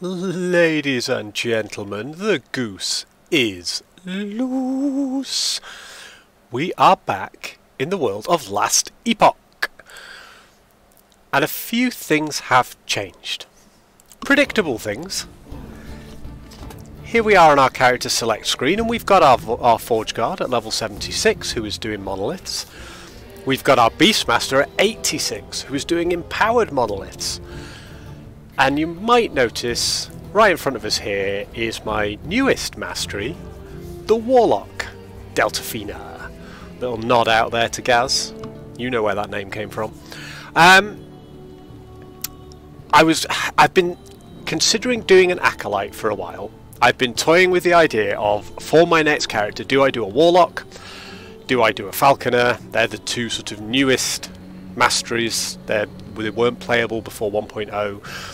Ladies and gentlemen, the goose is loose. We are back in the world of Last Epoch. And a few things have changed. Predictable things. Here we are on our character select screen, and we've got our Forge Guard at level 76 who is doing monoliths. We've got our Beastmaster at 86 who is doing empowered monoliths. And you might notice right in front of us here is my newest mastery, the Warlock, Deltafina. Little nod out there to Gaz. You know where that name came from. I've been considering doing an Acolyte for a while. I've been toying with the idea of, for my next character, do I do a Warlock? Do I do a Falconer? They're the two sort of newest masteries. They weren't playable before 1.0.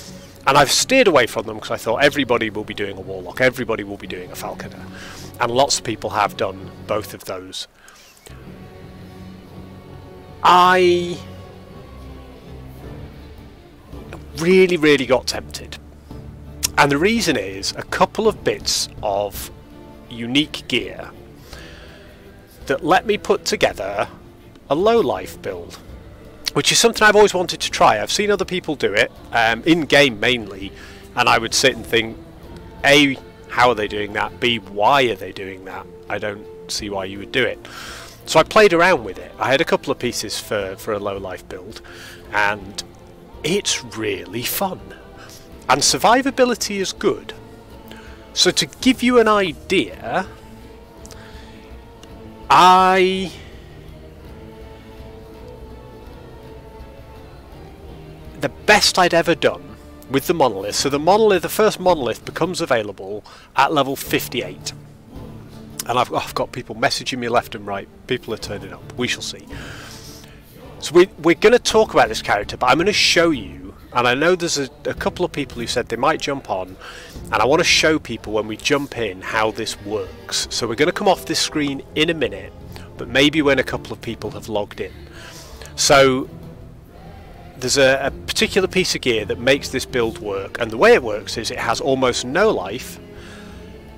And I've steered away from them because I thought everybody will be doing a Warlock, everybody will be doing a Falconer. And lots of people have done both of those. I really got tempted. And the reason is a couple of bits of unique gear that let me put together a low-life build, which is something I've always wanted to try. I've seen other people do it, in-game mainly, and I would sit and think, A, how are they doing that? B, why are they doing that? I don't see why you would do it. So I played around with it. I had a couple of pieces for a low-life build, and it's really fun. And survivability is good. So to give you an idea, the best I'd ever done with the monolith. So the first monolith becomes available at level 58. And I've got people messaging me left and right. People are turning up. We shall see. So we're going to talk about this character, but I'm going to show you, and I know there's a couple of people who said they might jump on, and I want to show people when we jump in how this works. So we're going to come off this screen in a minute, but maybe when a couple of people have logged in. So there's a particular piece of gear that makes this build work, and the way it works is it has almost no life,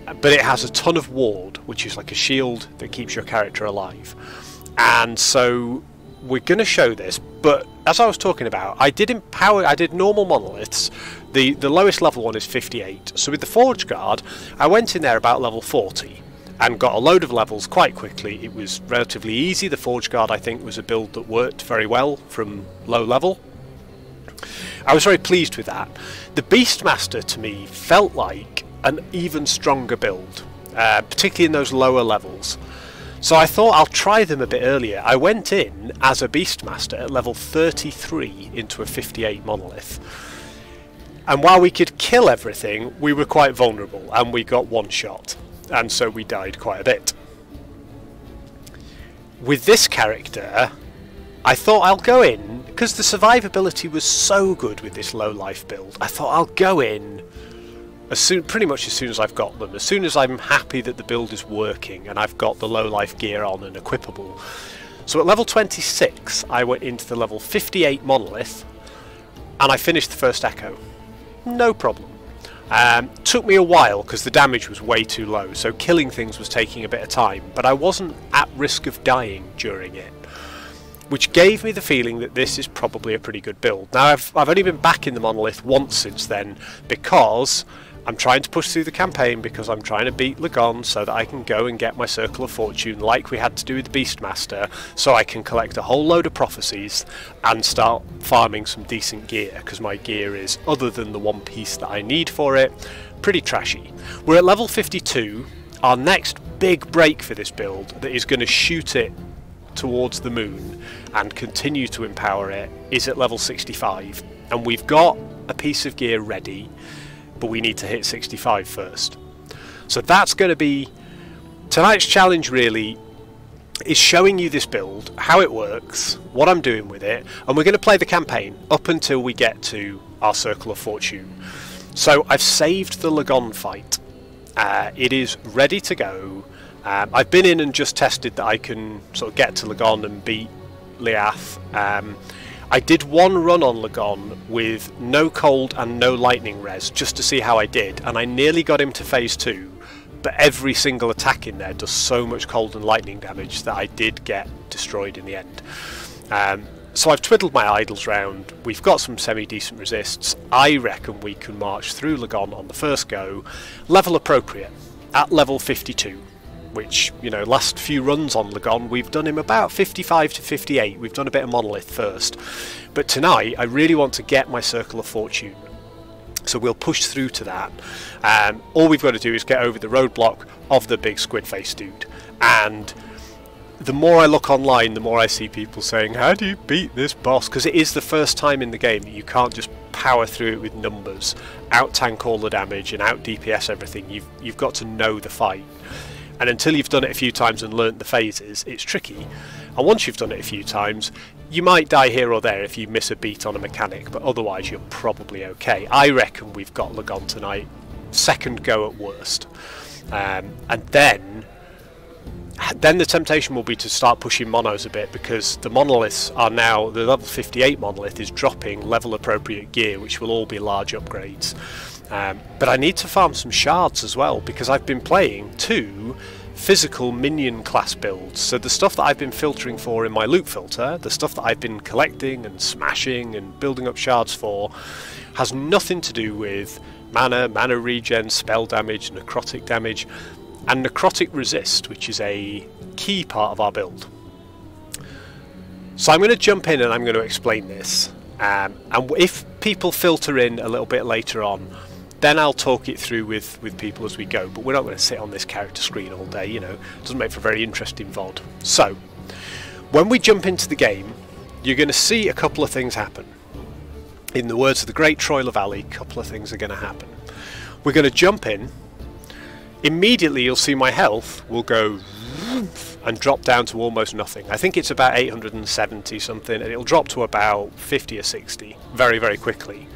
but it has a ton of ward, which is like a shield that keeps your character alive. And so we're going to show this, but as I was talking about, I did normal monoliths. The lowest level one is 58. So with the Forge Guard, I went in there about level 40 and got a load of levels quite quickly. It was relatively easy. The Forge Guard, I think, was a build that worked very well from low level. I was very pleased with that. The Beastmaster to me felt like an even stronger build, particularly in those lower levels. So I thought I'll try them a bit earlier. I went in as a Beastmaster at level 33 into a 58 monolith. And while we could kill everything, we were quite vulnerable and we got one shot. And so we died quite a bit. With this character, I thought I'll go in, because the survivability was so good with this low life build, I thought I'll go in pretty much as soon as I've got them, as soon as I'm happy that the build is working and I've got the low life gear on and equipable. So at level 26 I went into the level 58 monolith and I finished the first echo. No problem. Took me a while because the damage was way too low, so killing things was taking a bit of time, but I wasn't at risk of dying during it, which gave me the feeling that this is probably a pretty good build. Now I've only been back in the monolith once since then, because I'm trying to push through the campaign, because I'm trying to beat Lagon so that I can go and get my Circle of Fortune like we had to do with the Beastmaster, so I can collect a whole load of prophecies and start farming some decent gear, because my gear is, other than the one piece that I need for it, pretty trashy. We're at level 52. Our next big break for this build that is going to shoot it towards the moon and continue to empower it is at level 65, and we've got a piece of gear ready, but we need to hit 65 first. So that's going to be tonight's challenge, really, is showing you this build, how it works, what I'm doing with it, and we're going to play the campaign up until we get to our Circle of Fortune. So I've saved the Lagon fight. It is ready to go. I've been in and just tested that I can sort of get to Lagon and beat Liath. I did one run on Lagon with no cold and no lightning res just to see how I did, and I nearly got him to phase 2, but every single attack in there does so much cold and lightning damage that I did get destroyed in the end. So I've twiddled my idols round, we've got some semi-decent resists. I reckon we can march through Lagon on the first go, level appropriate, at level 52. Which, you know, last few runs on Lagon, we've done him about 55 to 58. We've done a bit of Monolith first. But tonight, I really want to get my Circle of Fortune. So we'll push through to that. All we've got to do is get over the roadblock of the big squid face dude. And the more I look online, the more I see people saying, how do you beat this boss? Because it is the first time in the game that you can't just power through it with numbers, out-tank all the damage and out-DPS everything. You've got to know the fight. And until you've done it a few times and learnt the phases, it's tricky. And once you've done it a few times, you might die here or there if you miss a beat on a mechanic, but otherwise you're probably okay. I reckon we've got Lagon tonight, second go at worst. And then the temptation will be to start pushing monos a bit, because the monoliths are now, the level 58 monolith is dropping level appropriate gear, which will all be large upgrades. But I need to farm some shards as well, because I've been playing 2 physical minion class builds. So the stuff that I've been filtering for in my loot filter, the stuff that I've been collecting and smashing and building up shards for, has nothing to do with mana regen, spell damage, necrotic damage, and necrotic resist, which is a key part of our build. So I'm going to jump in and I'm going to explain this. And if people filter in a little bit later on, then I'll talk it through with people as we go, but we're not going to sit on this character screen all day, you know, it doesn't make for a very interesting VOD. So, when we jump into the game, you're going to see a couple of things happen. In the words of the great Troy LaValle, a couple of things are going to happen. We're going to jump in, immediately you'll see my health will go and drop down to almost nothing. I think it's about 870 something, and it'll drop to about 50 or 60 very, very quickly.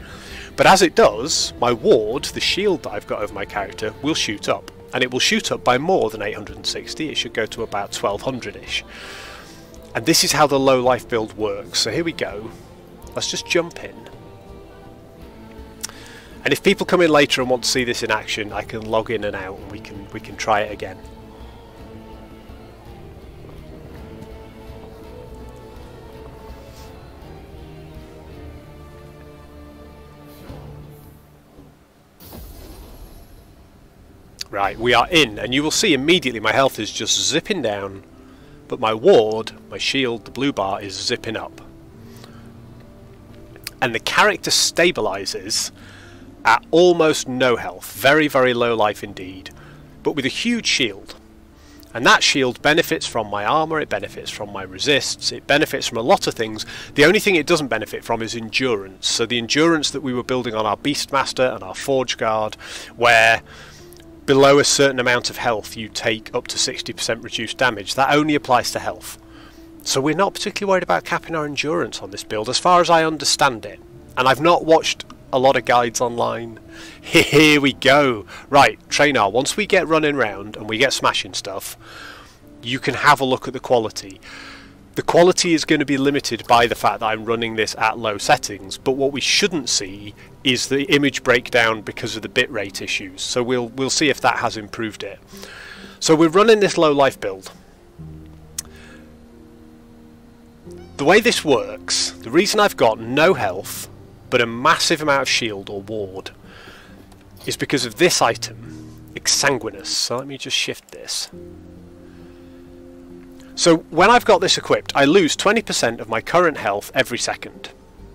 But as it does, my ward, the shield that I've got over my character, will shoot up. And it will shoot up by more than 860, it should go to about 1200-ish. And this is how the low life build works. So here we go. Let's just jump in. And if people come in later and want to see this in action, I can log in and out and we can try it again. Right, we are in, and you will see immediately my health is just zipping down, but my ward, my shield, the blue bar, is zipping up. And the character stabilises at almost no health, very, very low life indeed, but with a huge shield. And that shield benefits from my armour, it benefits from my resists, it benefits from a lot of things. The only thing it doesn't benefit from is endurance. So the endurance that we were building on our Beastmaster and our Forge Guard, where below a certain amount of health you take up to 60% reduced damage, that only applies to health. So we're not particularly worried about capping our endurance on this build, as far as I understand it. And I've not watched a lot of guides online. Here we go. Right, Trainar, once we get running round and we get smashing stuff, you can have a look at the quality. The quality is going to be limited by the fact that I'm running this at low settings, but what we shouldn't see is the image breakdown because of the bitrate issues. So we'll see if that has improved it. So we're running this low life build. The way this works, the reason I've got no health but a massive amount of shield or ward is because of this item, Exsanguinous. So let me just shift this. So when I've got this equipped, I lose 20% of my current health every second.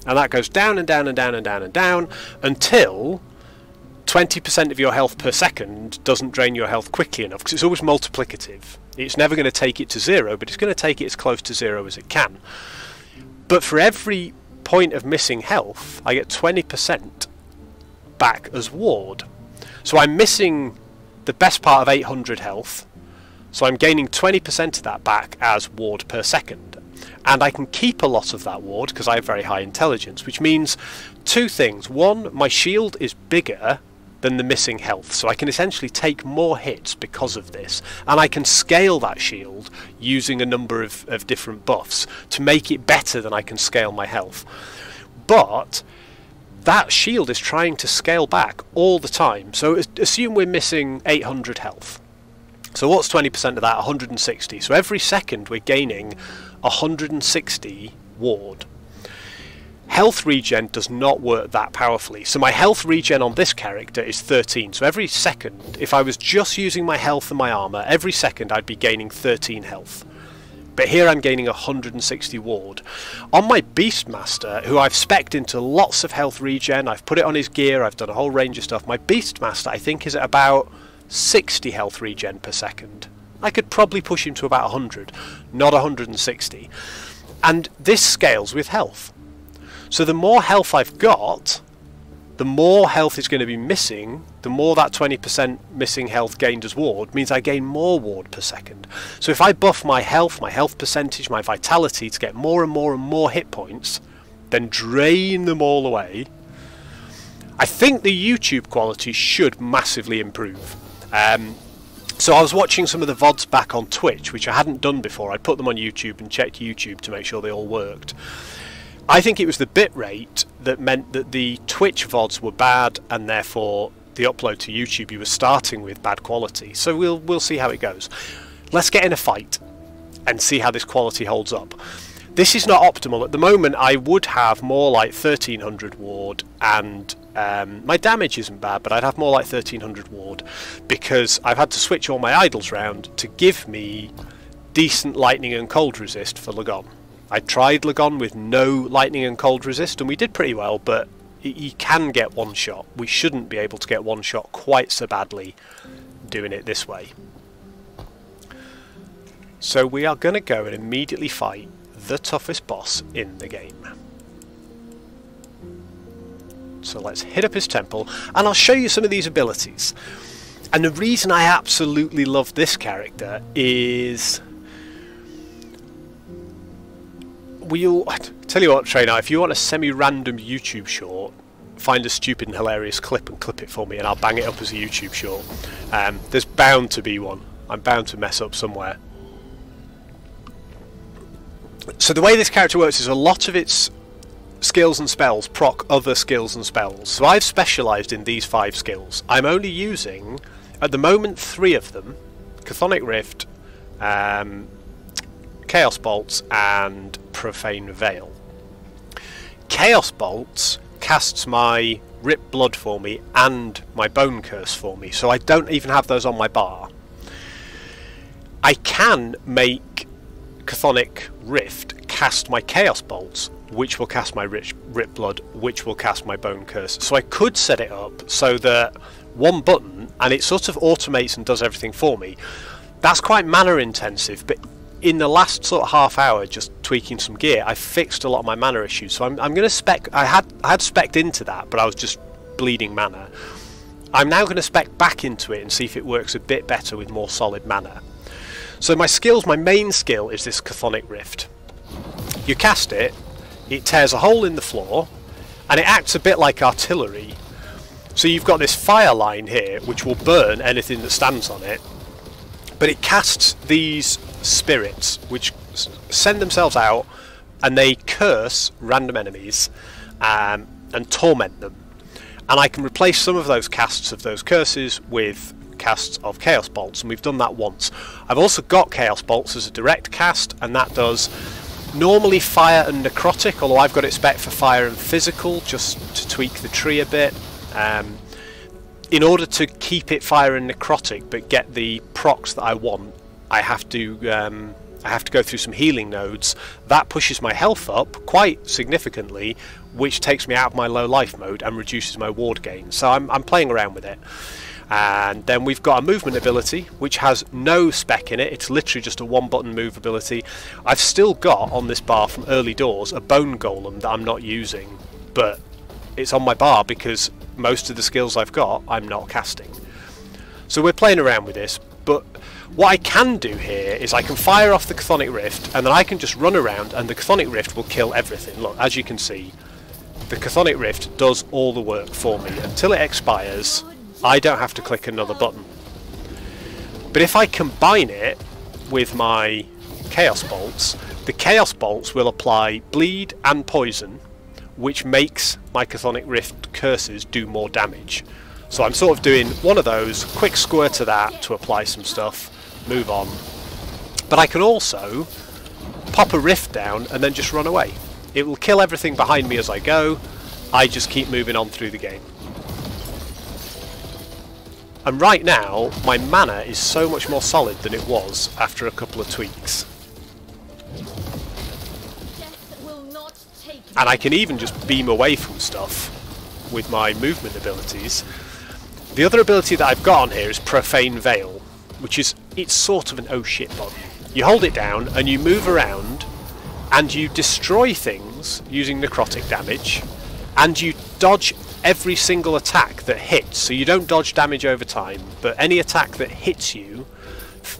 And that goes down and down and down and down and down until 20% of your health per second doesn't drain your health quickly enough, because it's always multiplicative. It's never going to take it to zero, but it's going to take it as close to zero as it can. But for every point of missing health, I get 20% back as ward. So I'm missing the best part of 800 health, so I'm gaining 20% of that back as ward per second. And I can keep a lot of that ward because I have very high intelligence, which means two things. One, my shield is bigger than the missing health, so I can essentially take more hits because of this, and I can scale that shield using a number of different buffs to make it better than I can scale my health. But that shield is trying to scale back all the time, so assume we're missing 800 health. So what's 20% of that? 160. So every second we're gaining 160 ward. Health regen does not work that powerfully. So my health regen on this character is 13. So every second, if I was just using my health and my armour, every second I'd be gaining 13 health. But here I'm gaining 160 ward. On my Beastmaster, who I've spec'd into lots of health regen, I've put it on his gear, I've done a whole range of stuff. My Beastmaster, I think, is at about 60 health regen per second. I could probably push him to about 100, not 160. And this scales with health. So the more health I've got, the more health is going to be missing, the more that 20% missing health gained as ward means I gain more ward per second. So if I buff my health percentage, my vitality to get more and more and more hit points, then drain them all away, I think the YouTube quality should massively improve. So I was watching some of the VODs back on Twitch, which I hadn't done before. I put them on YouTube and checked YouTube to make sure they all worked. I think it was the bitrate that meant that the Twitch VODs were bad, and therefore the upload to YouTube you were starting with bad quality. So we'll see how it goes. Let's get in a fight and see how this quality holds up. This is not optimal. At the moment I would have more like 1300 ward, and my damage isn't bad, but I'd have more like 1300 ward because I've had to switch all my idols round to give me decent lightning and cold resist for Lagon. I tried Lagon with no lightning and cold resist and we did pretty well, but you can get one shot. We shouldn't be able to get one shot quite so badly doing it this way. So we are going to go and immediately fight the toughest boss in the game. So let's hit up his temple and I'll show you some of these abilities. And the reason I absolutely love this character is... tell you what, Trainer, if you want a semi-random YouTube short, find a stupid and hilarious clip and clip it for me and I'll bang it up as a YouTube short. There's bound to be one. I'm bound to mess up somewhere. So the way this character works is a lot of its skills and spells proc other skills and spells. So I've specialised in these 5 skills. I'm only using, at the moment, 3 of them. Chthonic Rift, Chaos Bolts and Profane Veil. Chaos Bolts casts my Rip Blood for me and my Bone Curse for me, so I don't even have those on my bar. I can make Chthonic Rift cast my Chaos Bolts, which will cast my Rip Blood, which will cast my Bone Curse. So I could set it up so that one button and it sort of automates and does everything for me. That's quite mana intensive, but in the last sort of half hour, just tweaking some gear, I fixed a lot of my mana issues. So I'm going to spec. I had specced into that, but I was just bleeding mana. I'm now going to spec back into it and see if it works a bit better with more solid mana. So my skills, my main skill is this Chthonic Rift. You cast it, it tears a hole in the floor, and it acts a bit like artillery. So you've got this fire line here, which will burn anything that stands on it. But it casts these spirits, which send themselves out, and they curse random enemies and torment them. And I can replace some of those casts of those curses with casts of Chaos Bolts, and we've done that once. I've also got Chaos Bolts as a direct cast, and that does normally fire and necrotic, although I've got it spec for fire and physical, just to tweak the tree a bit. In order to keep it fire and necrotic but get the procs that I want, I have to go through some healing nodes. That pushes my health up quite significantly, which takes me out of my low life mode and reduces my ward gain. So I'm playing around with it. And then we've got a movement ability which has no spec in it. It's literally just a one button move ability. I've still got on this bar from early doors a bone golem that I'm not using, but it's on my bar because most of the skills I've got I'm not casting. So we're playing around with this, but what I can do here is I can fire off the Chthonic Rift, and then I can just run around and the Chthonic Rift will kill everything. Look, as you can see, the Chthonic Rift does all the work for me. Until it expires, I don't have to click another button. But if I combine it with my Chaos Bolts, the Chaos Bolts will apply bleed and poison, which makes my Chthonic Rift curses do more damage. So I'm sort of doing one of those, quick squirt of that to apply some stuff, move on. But I can also pop a rift down and then just run away. It will kill everything behind me as I go. I just keep moving on through the game. And right now, my mana is so much more solid than it was after a couple of tweaks. And I can even just beam away from stuff with my movement abilities. The other ability that I've got on here is Profane Veil, which is, it's sort of an oh shit button. You hold it down and you move around and you destroy things using necrotic damage, and you dodge every single attack that hits. So you don't dodge damage over time, but any attack that hits you,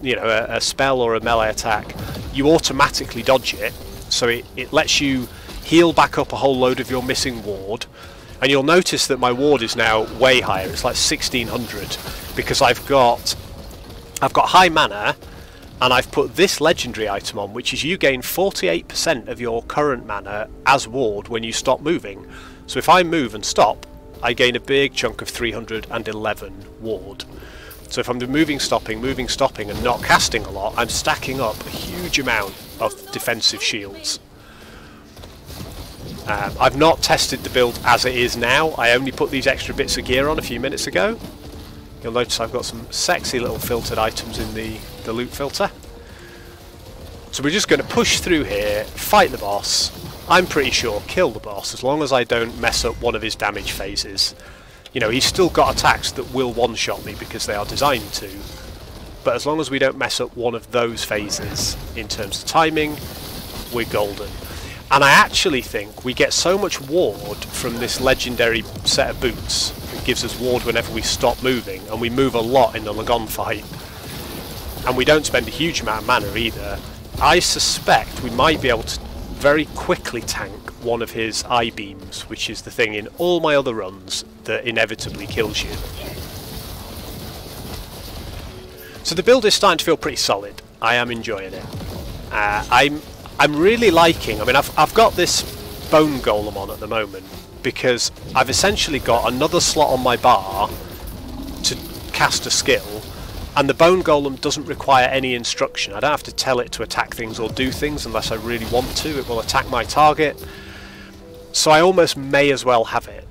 you know, a spell or a melee attack, you automatically dodge it. So it lets you heal back up a whole load of your missing ward. And you'll notice that my ward is now way higher. It's like 1600 because I've got high mana, and I've put this legendary item on, which is you gain 48% of your current mana as ward when you stop moving. So if I move and stop, I gain a big chunk of 311 ward. So if I'm moving, stopping, and not casting a lot, I'm stacking up a huge amount of defensive shields. I've not tested the build as it is now. I only put these extra bits of gear on a few minutes ago. You'll notice I've got some sexy little filtered items in the loot filter. So we're just going to push through here, fight the boss. I'm pretty sure kill the boss, as long as I don't mess up one of his damage phases. You know, he's still got attacks that will one-shot me because they are designed to. But as long as we don't mess up one of those phases in terms of timing, we're golden. And I actually think we get so much ward from this legendary set of boots that gives us ward whenever we stop moving, and we move a lot in the Lagon fight. And we don't spend a huge amount of mana either. I suspect we might be able to very quickly tank one of his eye beams, which is the thing in all my other runs that inevitably kills you. So the build is starting to feel pretty solid. I am enjoying it. I'm really liking, I mean, I've got this bone golem on at the moment because I've essentially got another slot on my bar to cast a skill, and the bone golem doesn't require any instruction. I don't have to tell it to attack things or do things unless I really want to. It will attack my target, so I almost may as well have it.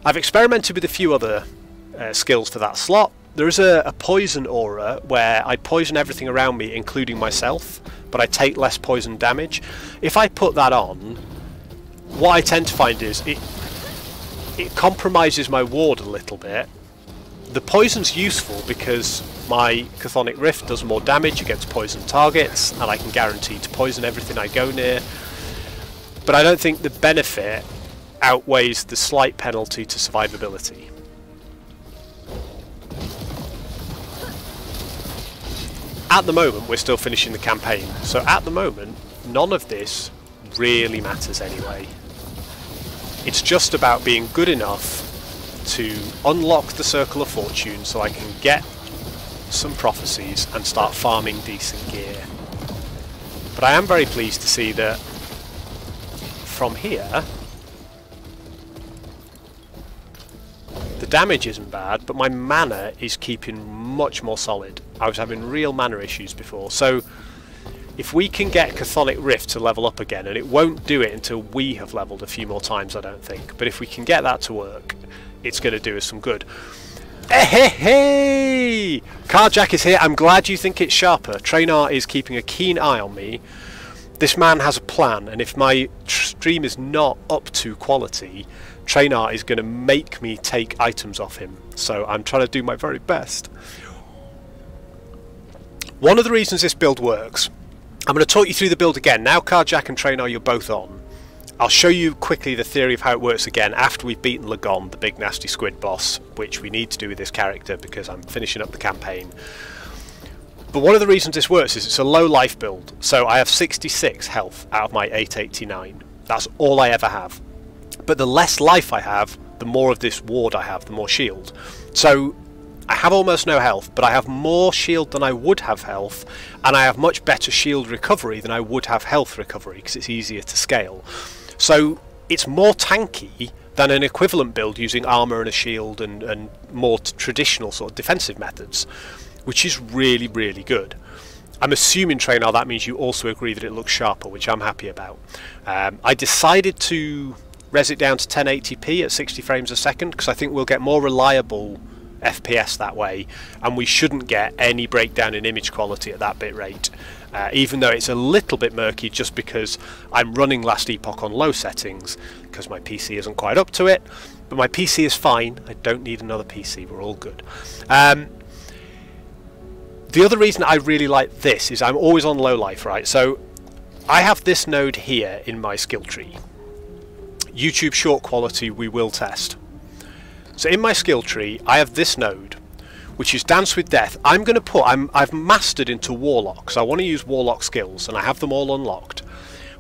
I've experimented with a few other skills for that slot. There is a poison aura where I poison everything around me, including myself, but I take less poison damage. If I put that on, what I tend to find is it compromises my ward a little bit, The poison's useful because my Chthonic Rift does more damage against poison targets, and I can guarantee to poison everything I go near. But I don't think the benefit outweighs the slight penalty to survivability. At the moment, we're still finishing the campaign, so at the moment, none of this really matters anyway. It's just about being good enough to unlock the Circle of Fortune so I can get some prophecies and start farming decent gear. But I am very pleased to see that from here the damage isn't bad, but my mana is keeping much more solid. I was having real mana issues before, so if we can get Chthonic Rift to level up again, and it won't do it until we have leveled a few more times, I don't think, but if we can get that to work, it's going to do us some good. Hey! Carjack is here. I'm glad you think it's sharper. Trainar is keeping a keen eye on me. This man has a plan, and if my stream is not up to quality, Trainar is going to make me take items off him. So I'm trying to do my very best. One of the reasons this build works, I'm going to talk you through the build again. Now Carjack and Trainar, you're both on. I'll show you quickly the theory of how it works again after we've beaten Lagon, the big nasty squid boss, which we need to do with this character because I'm finishing up the campaign. But one of the reasons this works is it's a low life build, so I have 66 health out of my 889. That's all I ever have. But the less life I have, the more of this ward I have, the more shield. So I have almost no health, but I have more shield than I would have health, and I have much better shield recovery than I would have health recovery because it's easier to scale. So it's more tanky than an equivalent build using armour and a shield and more traditional sort of defensive methods, which is really, really good. I'm assuming, Trainar, that means you also agree that it looks sharper, which I'm happy about. I decided to res it down to 1080p at 60 frames a second because I think we'll get more reliable FPS that way, and we shouldn't get any breakdown in image quality at that bit rate. Even though it's a little bit murky just because I'm running Last Epoch on low settings because my PC isn't quite up to it, but my PC is fine. I don't need another PC, we're all good. The other reason I really like this is I'm always on low life, right? So I have this node here in my skill tree. YouTube short quality we will test. So in my skill tree I have this node, which is Dance with Death. I'm going to put, I've mastered into Warlock, because I want to use Warlock skills, and I have them all unlocked.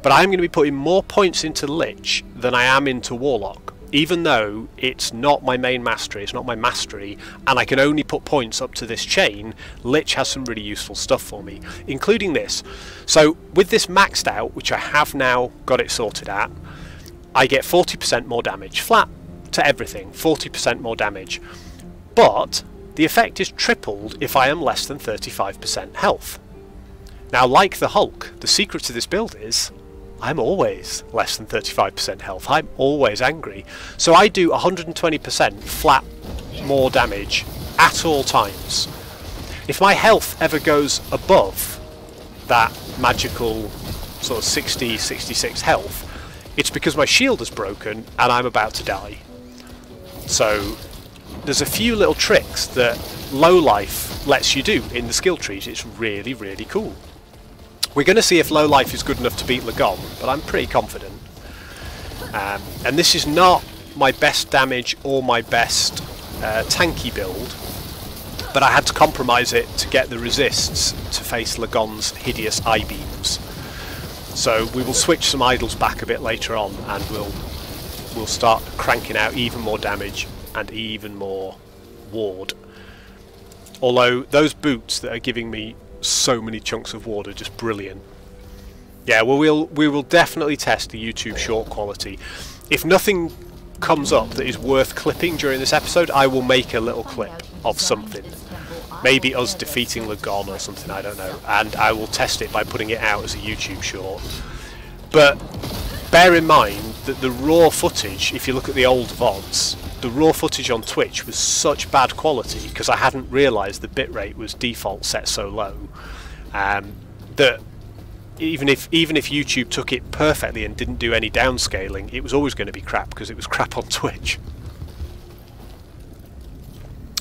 But I'm going to be putting more points into Lich than I am into Warlock, even though it's not my main mastery, it's not my mastery, and I can only put points up to this chain. Lich has some really useful stuff for me, including this. So with this maxed out, which I have now got it sorted at, I get 40% more damage, flat to everything, 40% more damage. But the effect is tripled if I am less than 35% health. Now, like the Hulk, the secret to this build is I'm always less than 35% health. I'm always angry. So I do 120% flat more damage at all times. If my health ever goes above that magical sort of 60, 66 health, it's because my shield is broken and I'm about to die. So there's a few little tricks that low life lets you do in the skill trees. It's really, really cool. We're going to see if low life is good enough to beat Lagon, but I'm pretty confident. And this is not my best damage or my best tanky build, but I had to compromise it to get the resists to face Lagon's hideous eye beams. So we will switch some idols back a bit later on, and we'll start cranking out even more damage and even more ward. Although those boots that are giving me so many chunks of ward are just brilliant. Yeah, well, we will definitely test the YouTube short quality. If nothing comes up that is worth clipping during this episode, I will make a little clip of something. Maybe us defeating Lagon or something, I don't know, and I will test it by putting it out as a YouTube short. But bear in mind that the raw footage, if you look at the old VODs, the raw footage on Twitch was such bad quality because I hadn't realised the bitrate was default set so low that even if YouTube took it perfectly and didn't do any downscaling, it was always going to be crap because it was crap on Twitch.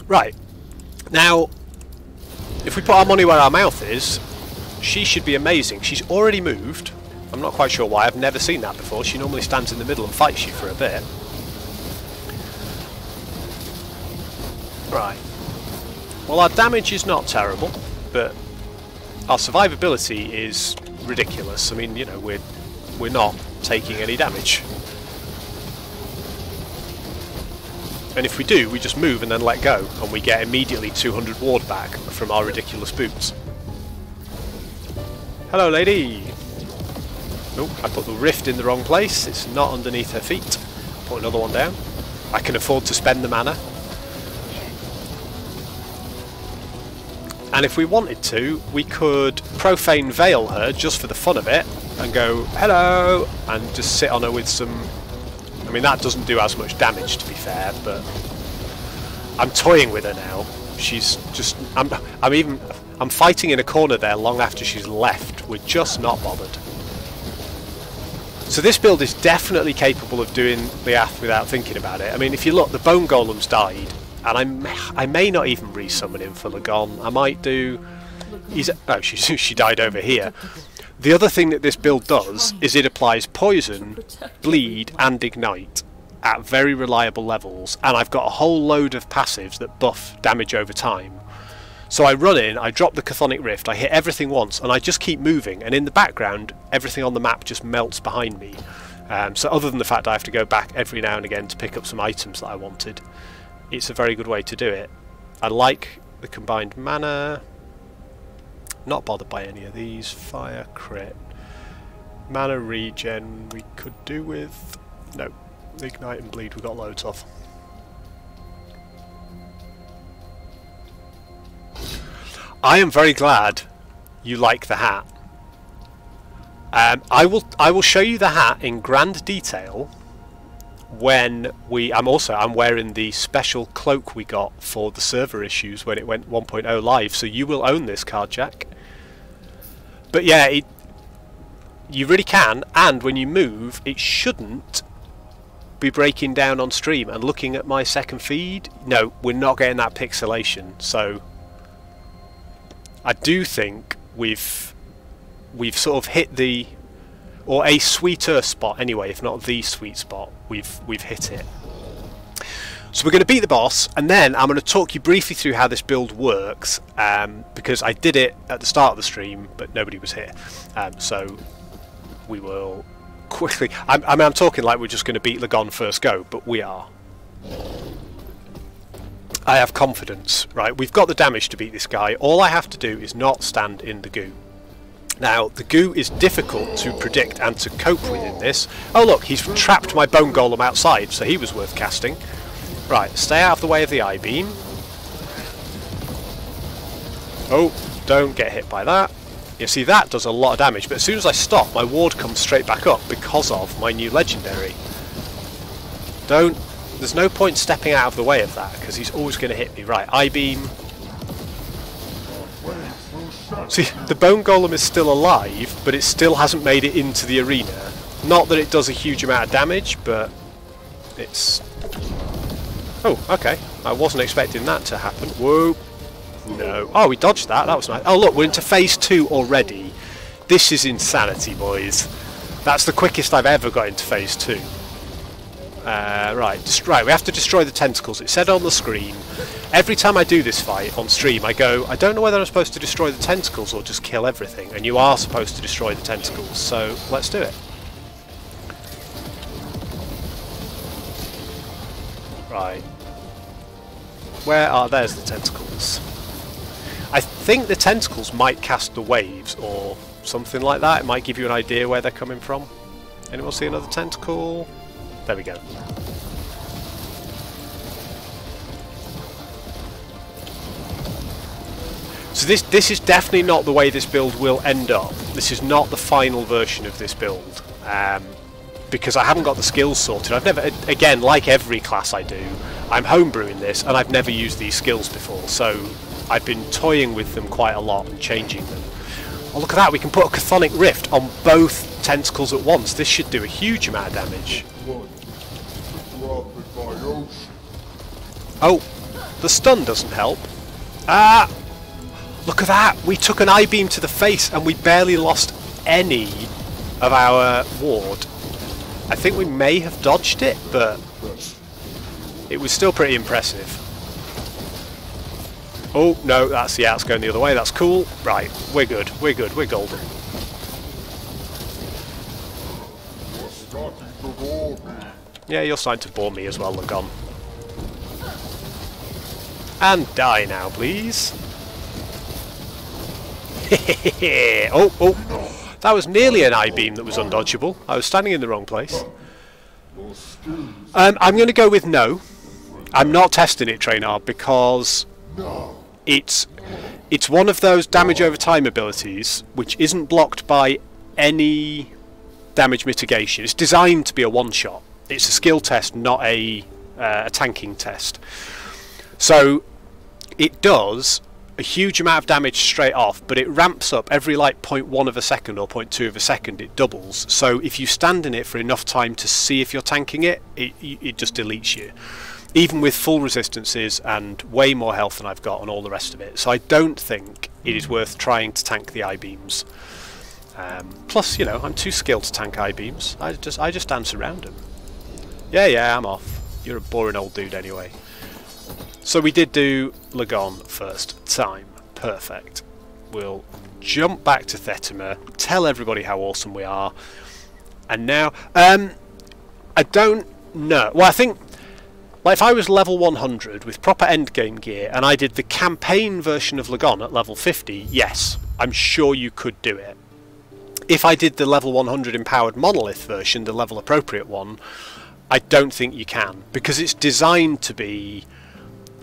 Right, now, if we put our money where our mouth is, she should be amazing. She's already moved. I'm not quite sure why, I've never seen that before. She normally stands in the middle and fights you for a bit. Right. Well, our damage is not terrible, but our survivability is ridiculous. I mean, you know, we're not taking any damage. And if we do, we just move and then let go, and we get immediately 200 ward back from our ridiculous boots. Hello, lady! Oh, I put the rift in the wrong place. It's not underneath her feet. Put another one down. I can afford to spend the mana. And if we wanted to, we could profane veil her just for the fun of it and go, hello, and just sit on her with some... I mean, that doesn't do as much damage, to be fair, but I'm toying with her now. She's just... I'm fighting in a corner there long after she's left. We're just not bothered. So this build is definitely capable of doing the Ath without thinking about it. I mean, if you look, the Bone Golem's died. And I may not even resummon him for Lagon. I might do... Oh, she died over here. The other thing that this build does is it applies Poison, Bleed and Ignite at very reliable levels. And I've got a whole load of passives that buff damage over time. So I run in, I drop the Chthonic Rift, I hit everything once, and I just keep moving. And in the background, everything on the map just melts behind me. So other than the fact I have to go back every now and again to pick up some items that I wanted, it's a very good way to do it. I like the combined mana. Not bothered by any of these. Fire, crit. Mana regen we could do with... No. Ignite and bleed we've got loads of. I am very glad you like the hat. I will show you the hat in grand detail when I'm wearing the special cloak we got for the server issues when it went 1.0 live, so you will own this card, Jack. But yeah, you really can, and when you move, it shouldn't be breaking down on stream. And looking at my second feed, no, we're not getting that pixelation, so I do think we've sort of hit the... or a sweeter spot anyway, if not the sweet spot. We've hit it. So we're going to beat the boss, and then I'm going to talk you briefly through how this build works, because I did it at the start of the stream, but nobody was here. So we will quickly... I'm talking like we're just going to beat Lagon first go, but we are. I have confidence, right? We've got the damage to beat this guy. All I have to do is not stand in the goo. Now, the goo is difficult to predict and to cope with in this. Oh look, he's trapped my Bone Golem outside, so he was worth casting. Right, stay out of the way of the I-beam. Oh, don't get hit by that. You see, that does a lot of damage, but as soon as I stop, my ward comes straight back up because of my new legendary. There's no point stepping out of the way of that, because he's always going to hit me. Right, I-beam. See, the Bone Golem is still alive, but it still hasn't made it into the arena. Not that it does a huge amount of damage, but it's... Oh, okay. I wasn't expecting that to happen. Whoa. No. Oh, we dodged that. That was nice. Oh, look, we're into phase 2 already. This is insanity, boys. That's the quickest I've ever got into phase 2. Right, we have to destroy the tentacles. It said on the screen. Every time I do this fight on stream, I go, I don't know whether I'm supposed to destroy the tentacles or just kill everything. And you are supposed to destroy the tentacles, so let's do it. Right. Where are... there's the tentacles. I think the tentacles might cast the waves or something like that. It might give you an idea where they're coming from. Anyone see another tentacle? There we go. So this is definitely not the way this build will end up. This is not the final version of this build. Because I haven't got the skills sorted. I've never, again, like every class I do, I'm homebrewing this and I've never used these skills before. So I've been toying with them quite a lot and changing them. Oh, look at that, we can put a Chthonic Rift on both tentacles at once. This should do a huge amount of damage. Oh, The stun doesn't help. Ah! Look at that! We took an I-beam to the face and we barely lost any of our ward. I think we may have dodged it, but it was still pretty impressive. Oh, no, that's going the other way. That's cool. Right, we're good. We're good. We're golden. Yeah, you're starting to bore me as well, Lagon. And die now, please. Oh, that was nearly an I-beam that was undodgeable. I was standing in the wrong place. I'm going to go with no. I'm not testing it, Traynard, because it's one of those damage over time abilities which isn't blocked by any damage mitigation. It's designed to be a one-shot. It's a skill test, not a tanking test. So it does a huge amount of damage straight off, but it ramps up every like 0.1 of a second or 0.2 of a second. It doubles. So if you stand in it for enough time to see if you're tanking it, it just deletes you, even with full resistances and way more health than I've got and all the rest of it. So I don't think it is worth trying to tank the I-beams. Plus, you know, I'm too skilled to tank I-beams. I just dance around them. Yeah, I'm off. You're a boring old dude anyway. So we did do Lagon first time. Perfect. We'll jump back to Thetimer, tell everybody how awesome we are. And now, I don't know. Well, I think, like, if I was level 100 with proper endgame gear and I did the campaign version of Lagon at level 50, yes, I'm sure you could do it. If I did the level 100 empowered monolith version, the level appropriate one, I don't think you can, because it's designed to be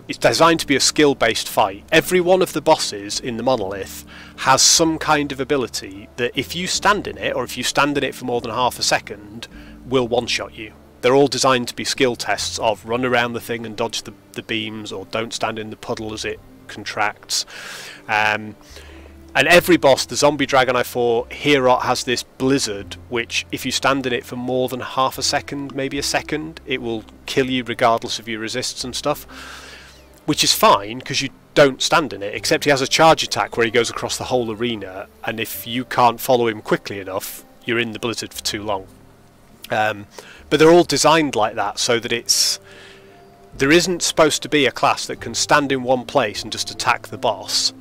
a skill-based fight. Every one of the bosses in the monolith has some kind of ability that if you stand in it, or if you stand in it for more than half a second, will one-shot you. They're all designed to be skill tests of run around the thing and dodge the beams, or don't stand in the puddle as it contracts. And every boss, the zombie dragon I fought, Herot, has this blizzard, which if you stand in it for more than half a second, maybe a second, it will kill you regardless of your resists and stuff. Which is fine, because you don't stand in it, except he has a charge attack where he goes across the whole arena, and if you can't follow him quickly enough, you're in the blizzard for too long. But they're all designed like that, so that there isn't supposed to be a class that can stand in one place and just attack the boss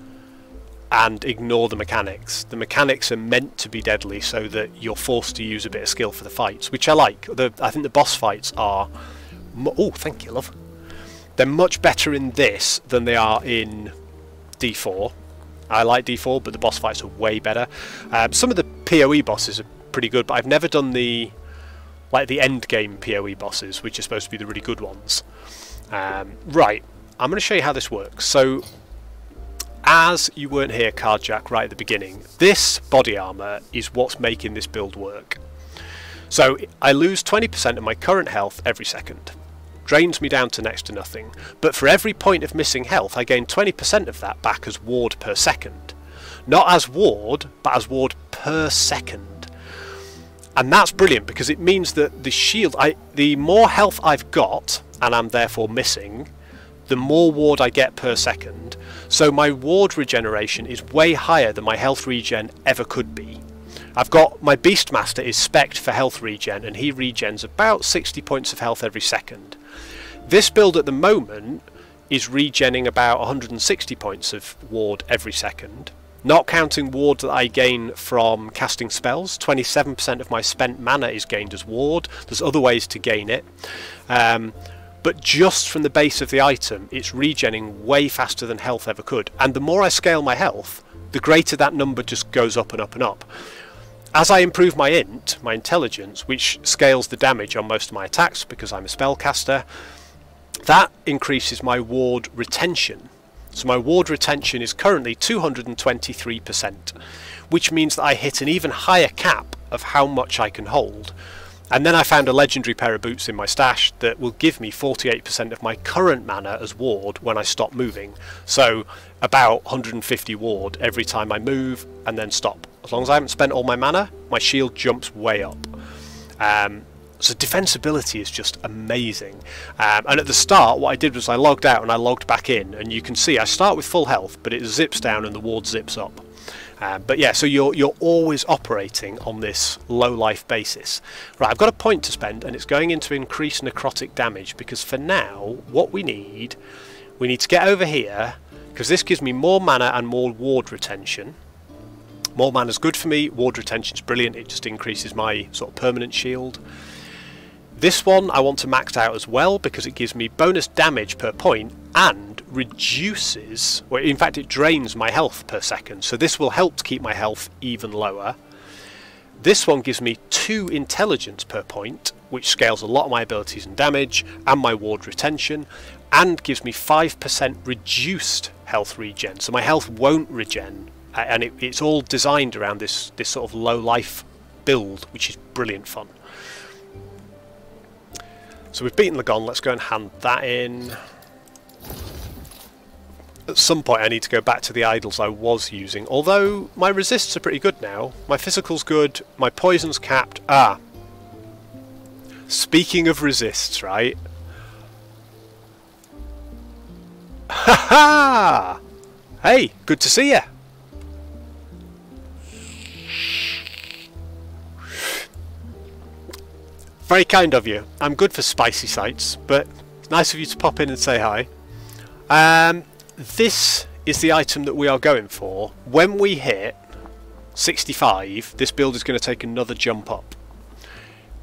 and ignore the mechanics. The mechanics are meant to be deadly so that you're forced to use a bit of skill for the fights, which I like. I think the boss fights are... Oh, thank you, love. They're much better in this than they are in D4. I like D4, but the boss fights are way better. Some of the PoE bosses are pretty good, but I've never done the end game PoE bosses, which are supposed to be the really good ones. Right, I'm going to show you how this works. So, as you weren't here, Cardjack, right at the beginning, this body armour is what's making this build work. So, I lose 20% of my current health every second. Drains me down to next to nothing, but for every point of missing health I gain 20% of that back as ward per second. Not as ward, but as ward per second. And that's brilliant, because it means that the shield, the more health I've got, and I'm therefore missing, the more ward I get per second, so my ward regeneration is way higher than my health regen ever could be. I've got my Beastmaster is spec'd for health regen, and he regens about 60 points of health every second. This build at the moment is regenning about 160 points of ward every second, not counting ward that I gain from casting spells. 27% of my spent mana is gained as ward. There's other ways to gain it, but just from the base of the item it's regenning way faster than health ever could, and the more I scale my health, the greater that number just goes up and up and up. As I improve my int, my intelligence, which scales the damage on most of my attacks because I'm a spellcaster, that increases my ward retention. So my ward retention is currently 223%, which means that I hit an even higher cap of how much I can hold. And then I found a legendary pair of boots in my stash that will give me 48% of my current mana as ward when I stop moving. So about 150 ward every time I move and then stop. As long as I haven't spent all my mana, my shield jumps way up. So defensibility is just amazing. And at the start, what I did was I logged out and I logged back in, and you can see I start with full health, but it zips down and the ward zips up. But yeah, so you're always operating on this low life basis. Right, I've got a point to spend, and it's going into increase necrotic damage, because for now, what we need to get over here, because this gives me more mana and more ward retention. More mana is good for me, ward retention is brilliant, it just increases my sort of permanent shield. This one I want to max out as well, because it gives me bonus damage per point and reduces, or in fact it drains my health per second, so this will help to keep my health even lower. This one gives me 2 intelligence per point, which scales a lot of my abilities and damage and my ward retention, and gives me 5% reduced health regen, so my health won't regen, and it's all designed around this sort of low life build, which is brilliant fun. So we've beaten Lagon, let's go and hand that in. At some point I need to go back to the idols I was using, although my resists are pretty good now. My physical's good, my poison's capped. Ah! Speaking of resists, right? Ha ha! Hey, good to see ya! Very kind of you. I'm good for spicy sights, but it's nice of you to pop in and say hi. This is the item that we are going for. When we hit 65, this build is going to take another jump up.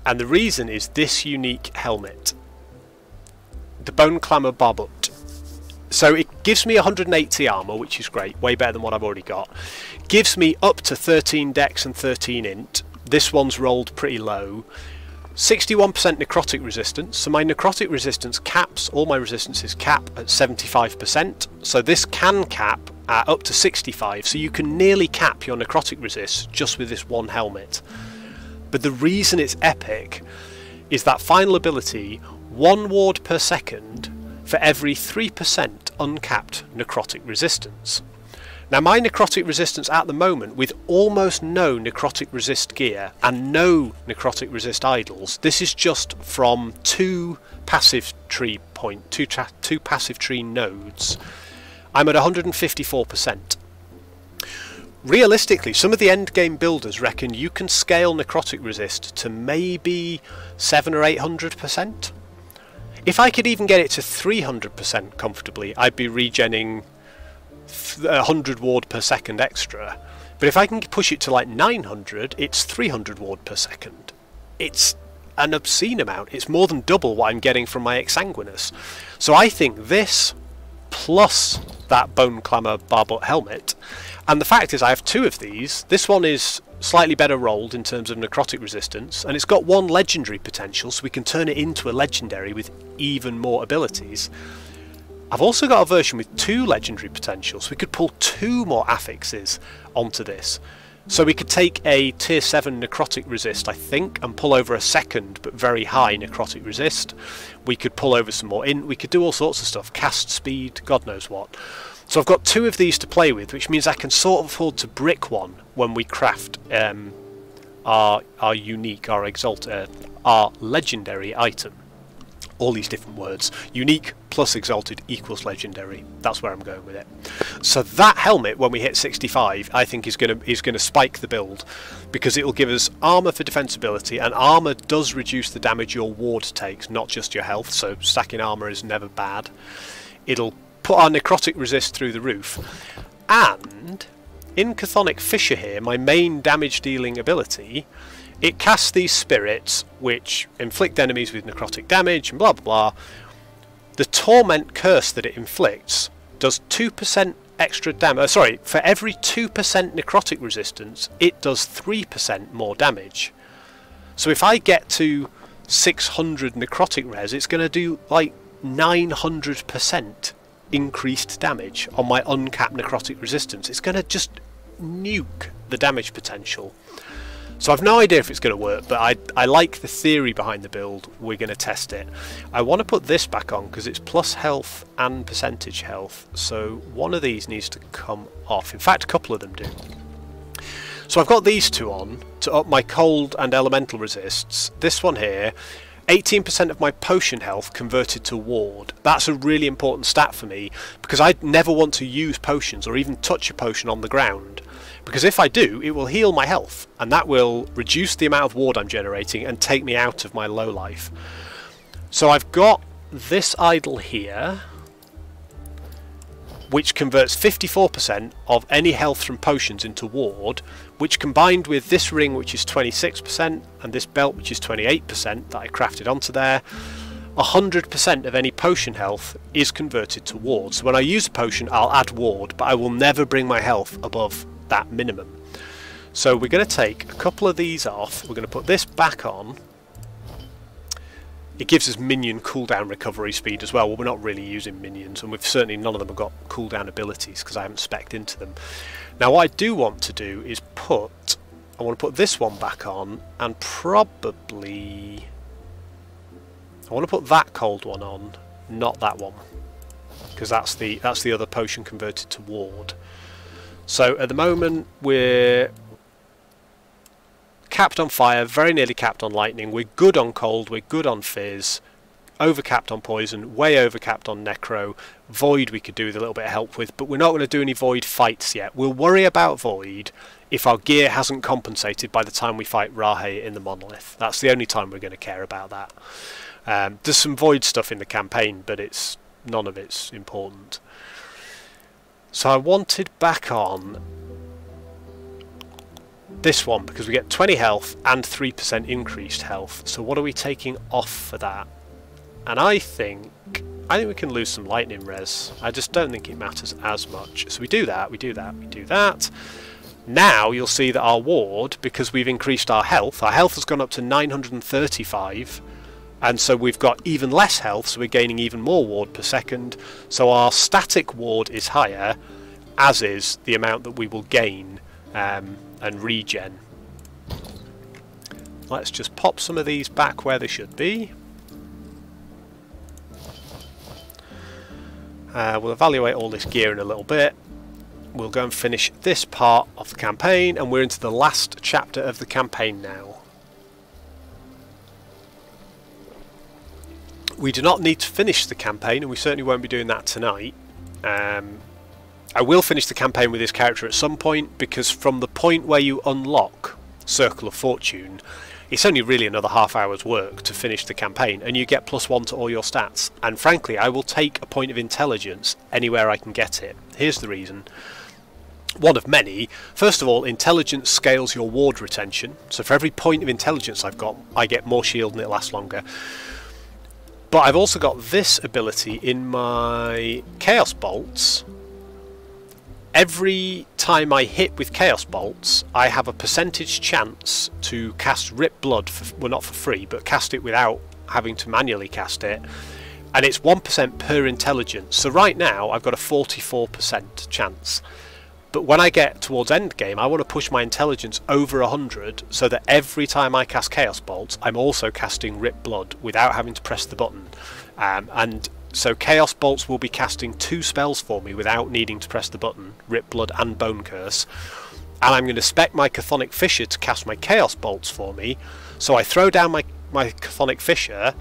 And the reason is this unique helmet. The Bone Clamor Barbut. So it gives me 180 armor, which is great, way better than what I've already got. Gives me up to 13 dex and 13 int. This one's rolled pretty low. 61% necrotic resistance, so my necrotic resistance caps, all my resistances cap at 75%, so this can cap at up to 65, so you can nearly cap your necrotic resist just with this one helmet. But the reason it's epic is that final ability, 1 ward per second for every 3% uncapped necrotic resistance. Now my necrotic resistance at the moment, with almost no necrotic resist gear and no necrotic resist idols, this is just from 2 passive tree two passive tree nodes. I'm at 154%. Realistically, some of the end game builders reckon you can scale necrotic resist to maybe 700 or 800%. If I could even get it to 300% comfortably, I'd be regenning 100 ward per second extra, but if I can push it to like 900, it's 300 ward per second. It's an obscene amount. It's more than double what I'm getting from my Exsanguinous. So I think this plus that Bone Clamor Barbut helmet, and the fact is I have 2 of these. This one is slightly better rolled in terms of necrotic resistance, and it's got 1 legendary potential, so we can turn it into a legendary with even more abilities. I've also got a version with 2 legendary potentials, so we could pull 2 more affixes onto this. So we could take a tier 7 necrotic resist, I think, and pull over a second but very high necrotic resist. We could pull over some more int, we could do all sorts of stuff, cast speed, God knows what. So I've got 2 of these to play with, which means I can sort of afford to brick one when we craft our unique, our exalted, our legendary item. All these different words. Unique plus exalted equals legendary. That's where I'm going with it. So that helmet, when we hit 65, I think is going to spike the build, because it will give us armor for defensibility, and armor does reduce the damage your ward takes, not just your health. So stacking armor is never bad. It'll put our necrotic resist through the roof, and in Chthonic Fissure here, my main damage dealing ability, it casts these spirits which inflict enemies with necrotic damage and blah blah blah. The Torment Curse that it inflicts does 2% extra damage. Sorry, for every 2% necrotic resistance, it does 3% more damage. So if I get to 600 necrotic res, it's going to do like 900% increased damage on my uncapped necrotic resistance. It's going to just nuke the damage potential. So I've no idea if it's going to work, but I like the theory behind the build. We're going to test it. I want to put this back on because it's plus health and percentage health, so one of these needs to come off. In fact, a couple of them do. So I've got these two on to up my cold and elemental resists. This one here, 18% of my potion health converted to ward. That's a really important stat for me because I never want to use potions or even touch a potion on the ground. Because if I do, it will heal my health, and that will reduce the amount of ward I'm generating and take me out of my low life. So I've got this idol here, which converts 54% of any health from potions into ward, which combined with this ring, which is 26%, and this belt, which is 28% that I crafted onto there, 100% of any potion health is converted to ward. So when I use a potion, I'll add ward, but I will never bring my health above that minimum. So we're going to take a couple of these off. We're going to put this back on. It gives us minion cooldown recovery speed as well. Well, we're not really using minions, and we've certainly none of them have got cooldown abilities because I haven't spec'd into them. Now what I do want to do is I want to put this one back on, and probably I want to put that cold one on, not that one, because that's the other potion converted to ward. So at the moment we're capped on fire, very nearly capped on lightning, we're good on cold, we're good on fizz, over capped on poison, way over capped on necro. Void we could do with a little bit of help with, but we're not going to do any void fights yet. We'll worry about void if our gear hasn't compensated by the time we fight Rahe in the monolith. That's the only time we're going to care about that. There's some void stuff in the campaign, but none of it's important. So I wanted back on this one because we get 20 health and 3% increased health. So what are we taking off for that? And I think we can lose some lightning res. I just don't think it matters as much. So we do that, we do that, we do that. Now you'll see that our ward, because we've increased our health has gone up to 935. And so we've got even less health, so we're gaining even more ward per second. So our static ward is higher, as is the amount that we will gain and regen. Let's just pop some of these back where they should be. We'll evaluate all this gear in a little bit. We'll go and finish this part of the campaign, and we're into the last chapter of the campaign now. We do not need to finish the campaign, and we certainly won't be doing that tonight. I will finish the campaign with this character at some point, because from the point where you unlock Circle of Fortune, it's only really another half hour's work to finish the campaign, and you get +1 to all your stats. And frankly, I will take a point of intelligence anywhere I can get it. Here's the reason. One of many. First of all, intelligence scales your ward retention, so for every point of intelligence I've got, I get more shield and it lasts longer. But I've also got this ability in my Chaos Bolts. Every time I hit with Chaos Bolts, I have a percentage chance to cast Rip Blood, well, not for free, but cast it without having to manually cast it. And it's 1% per intelligence. So right now, I've got a 44% chance. But when I get towards endgame, I want to push my intelligence over 100, so that every time I cast Chaos Bolts, I'm also casting Rip Blood without having to press the button. And so Chaos Bolts will be casting 2 spells for me without needing to press the button, Rip Blood and Bone Curse. And I'm going to spec my Chthonic Fissure to cast my Chaos Bolts for me, so I throw down my Chthonic Fissure,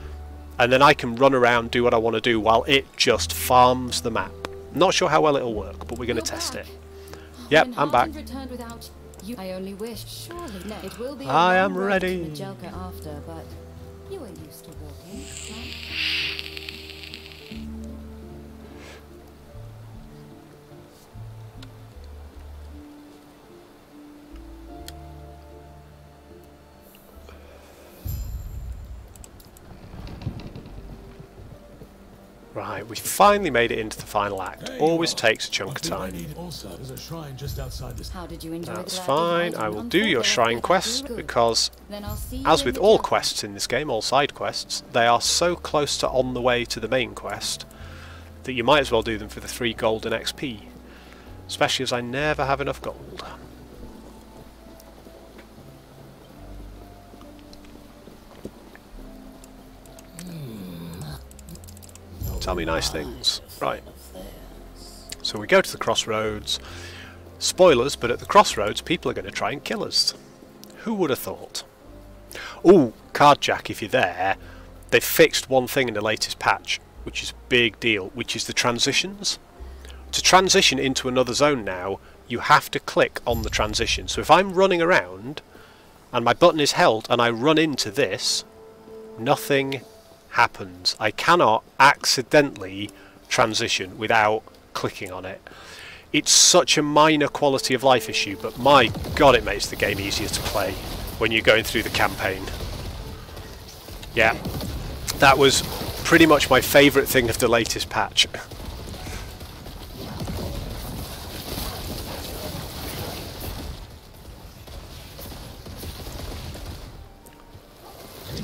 and then I can run around, do what I want to do, while it just farms the map. Not sure how well it'll work, but we're going to test it. Yep, I'm back. I only wish. Surely no. It will be I am ready. After, but you are used to walking. Right? Right, we finally made it into the final act. Always takes a chunk of time. That's fine, I will do your shrine quest, because as with all quests in this game, all side quests, they are so close to on the way to the main quest that you might as well do them for the 3 golden XP. Especially as I never have enough gold. Tell me nice things. Right. So we go to the crossroads. Spoilers, but at the crossroads people are going to try and kill us. Who would have thought? Oh, Cardjack, if you're there, they've fixed one thing in the latest patch, which is a big deal, which is the transitions. To transition into another zone now, you have to click on the transition. So if I'm running around and my button is held and I run into this, nothing happens. I cannot accidentally transition without clicking on it. It's such a minor quality of life issue, but my god, it makes the game easier to play when you're going through the campaign. Yeah, that was pretty much my favourite thing of the latest patch.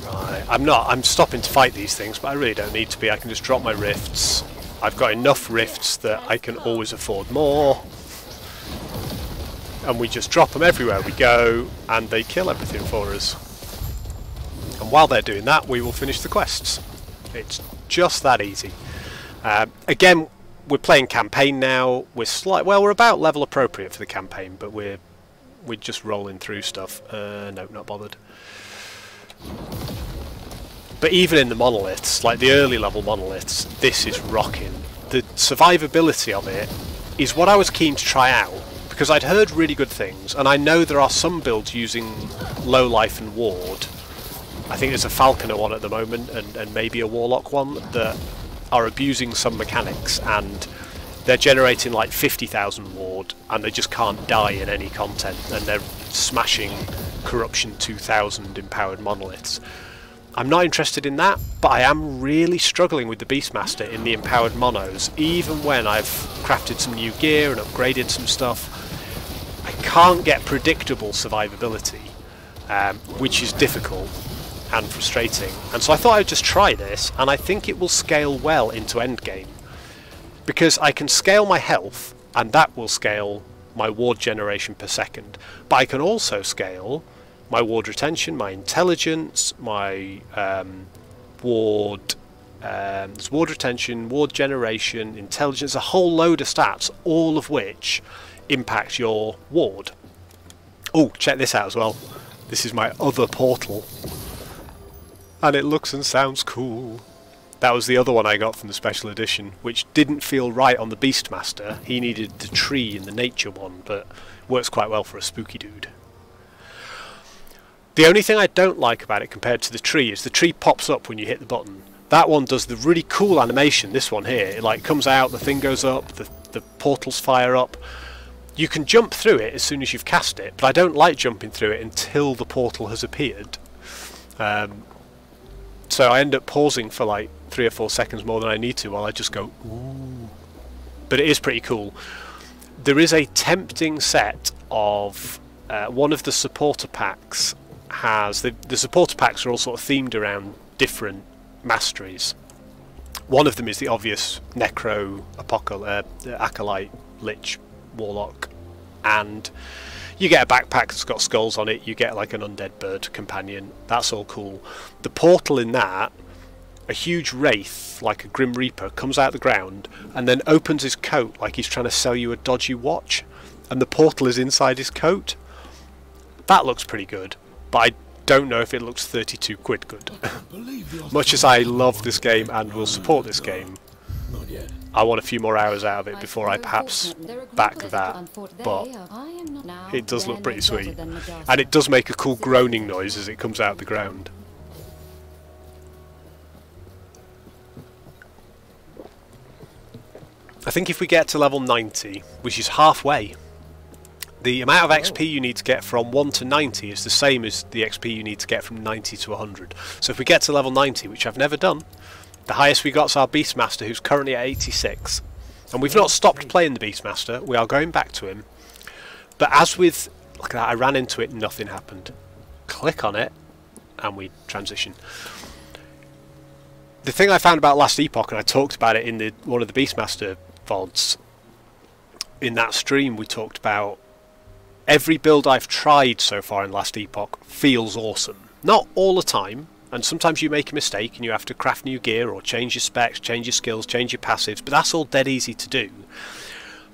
Right, I'm stopping to fight these things, but I really don't need to be. I can just drop my rifts. I've got enough rifts that I can always afford more. And we just drop them everywhere we go, and they kill everything for us. And while they're doing that, we will finish the quests. It's just that easy. Again, we're playing campaign now. We're about level appropriate for the campaign, but we're just rolling through stuff. No, not bothered. But even in the monoliths, like the early level monoliths, this is rocking. The survivability of it is what I was keen to try out, because I'd heard really good things, and I know there are some builds using low life and ward. I think there's a Falconer one at the moment, and maybe a Warlock one, that are abusing some mechanics, and they're generating like 50,000 ward, and they just can't die in any content, and they're smashing Corruption 2000 empowered monoliths. I'm not interested in that, but I am really struggling with the Beastmaster in the empowered monos. Even when I've crafted some new gear and upgraded some stuff, I can't get predictable survivability, which is difficult and frustrating. And so I thought I'd just try this, and I think it will scale well into endgame. Because I can scale my health, and that will scale my ward generation per second. But I can also scale my ward retention, my intelligence, my ward retention, ward generation, intelligence, a whole load of stats, all of which impact your ward. Oh, check this out as well. This is my other portal. And it looks and sounds cool. That was the other one I got from the special edition, which didn't feel right on the Beastmaster. He needed the tree and the nature one, but works quite well for a spooky dude. The only thing I don't like about it compared to the tree is the tree pops up when you hit the button. That one does the really cool animation, this one here. It like comes out, the thing goes up, the portals fire up. You can jump through it as soon as you've cast it, but I don't like jumping through it until the portal has appeared. So I end up pausing for like 3 or 4 seconds more than I need to while I just go, ooh. But it is pretty cool. There is a tempting set of one of the supporter packs has the supporter packs are all sort of themed around different masteries. One of them is the obvious Necro, Acolyte, Lich, Warlock, and you get a backpack that's got skulls on it, you get like an undead bird companion, that's all cool. The portal in that, a huge wraith, like a Grim Reaper, comes out of the ground and then opens his coat like he's trying to sell you a dodgy watch, and the portal is inside his coat. That looks pretty good, but I don't know if it looks 32 quid good. Much as I love this game and will support this game, I want a few more hours out of it before I perhaps back that, but it does look pretty sweet. And it does make a cool groaning noise as it comes out of the ground. I think if we get to level 90, which is halfway, the amount of XP you need to get from 1 to 90 is the same as the XP you need to get from 90 to 100. So if we get to level 90, which I've never done, the highest we got is our Beastmaster, who's currently at 86. And we've not stopped playing the Beastmaster, we are going back to him. But as with, look at that, I ran into it and nothing happened. Click on it, and we transition. The thing I found about last Epoch, and I talked about it in one of the Beastmaster VODs, in that stream we talked about every build I've tried so far in last Epoch feels awesome. Not all the time, and sometimes you make a mistake and you have to craft new gear or change your specs, change your skills, change your passives, but that's all dead easy to do.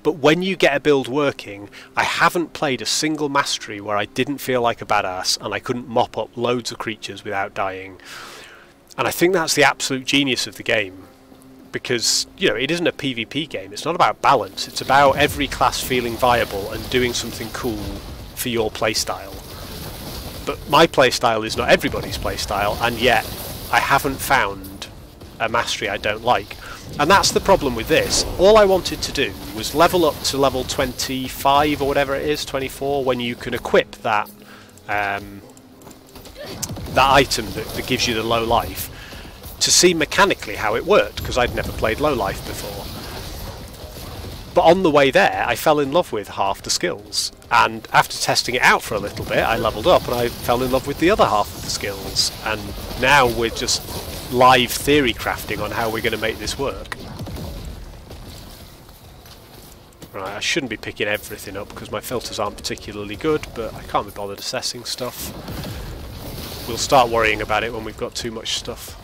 But when you get a build working, I haven't played a single mastery where I didn't feel like a badass and I couldn't mop up loads of creatures without dying. And I think that's the absolute genius of the game. Because, you know, it isn't a PvP game. It's not about balance. It's about every class feeling viable and doing something cool for your playstyle. But my playstyle is not everybody's playstyle, and yet I haven't found a mastery I don't like. And that's the problem with this. All I wanted to do was level up to level 25 or whatever it is, 24, when you can equip that that item that gives you the low life, to see mechanically how it worked, because I'd never played low life before. But on the way there, I fell in love with half the skills, and after testing it out for a little bit, I leveled up and I fell in love with the other half of the skills, and now we're just live theory crafting on how we're going to make this work. Right, I shouldn't be picking everything up because my filters aren't particularly good, but I can't be bothered assessing stuff. We'll start worrying about it when we've got too much stuff.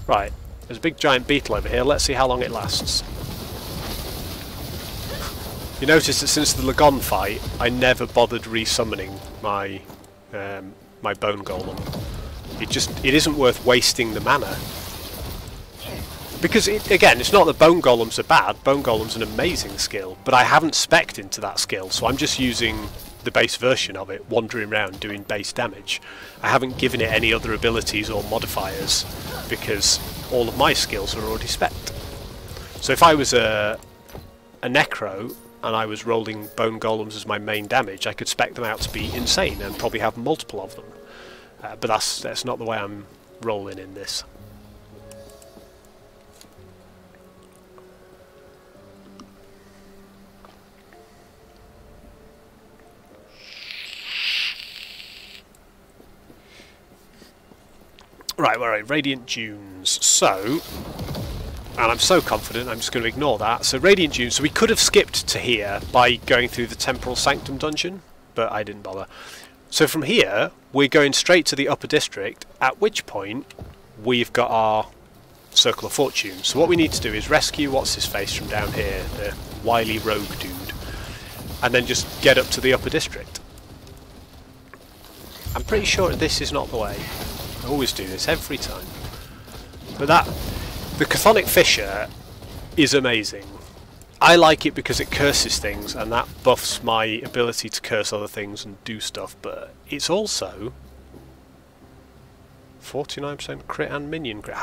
Right, there's a big giant beetle over here. Let's see how long it lasts. You notice that since the Lagon fight, I never bothered resummoning my my bone golem. It isn't worth wasting the mana. Because, again, it's not that bone golems are bad. Bone golem's an amazing skill, but I haven't spec'd into that skill, so I'm just using the base version of it, wandering around doing base damage. I haven't given it any other abilities or modifiers, because all of my skills are already spec'd. So if I was a Necro, and I was rolling bone golems as my main damage, I could spec them out to be insane, and probably have multiple of them. But that's not the way I'm rolling in this. Right, we're at Radiant Dunes. So, and I'm so confident I'm just going to ignore that. So Radiant Dunes, so we could have skipped to here by going through the Temporal Sanctum dungeon, but I didn't bother. So from here, we're going straight to the Upper District, at which point we've got our Circle of Fortune. So what we need to do is rescue what's-his-face from down here, the wily rogue dude, and then just get up to the Upper District. I'm pretty sure this is not the way. I always do this, every time. But the Chthonic Fissure is amazing. I like it because it curses things, and that buffs my ability to curse other things and do stuff, but it's also 49% crit and minion crit.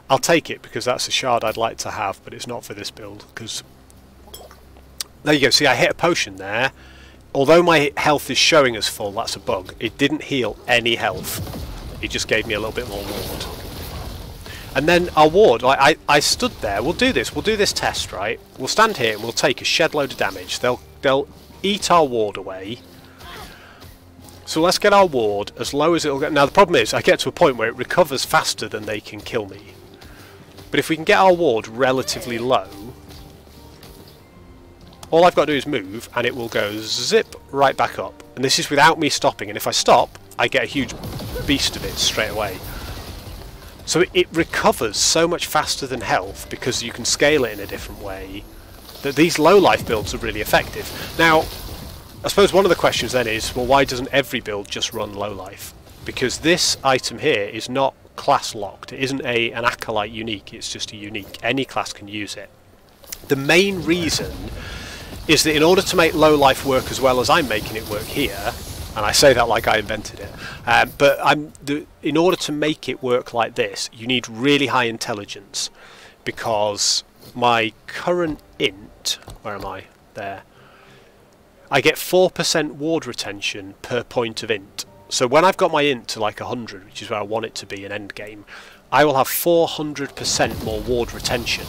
I'll take it because that's a shard I'd like to have, but it's not for this build, because there you go. See, I hit a potion there. Although my health is showing as full, that's a bug. It didn't heal any health. It just gave me a little bit more ward. And then our ward, I stood there. We'll do this test, right? We'll stand here and we'll take a shed load of damage. They'll eat our ward away. So let's get our ward as low as it'll get. Now the problem is, I get to a point where it recovers faster than they can kill me. But if we can get our ward relatively low, all I've got to do is move and it will go zip right back up. And this is without me stopping. And if I stop, I get a huge beast of it straight away. So it recovers so much faster than health because you can scale it in a different way, that these low life builds are really effective. Now, I suppose one of the questions then is, well, why doesn't every build just run low life? Because this item here is not class locked. It isn't an acolyte unique, it's just a unique. Any class can use it. The main reason is that in order to make low life work as well as I'm making it work here, and I say that like I invented it, in order to make it work like this, you need really high intelligence, because my current int, where am I? There. I get 4% ward retention per point of int. So when I've got my int to like 100, which is where I want it to be in endgame, I will have 400% more ward retention.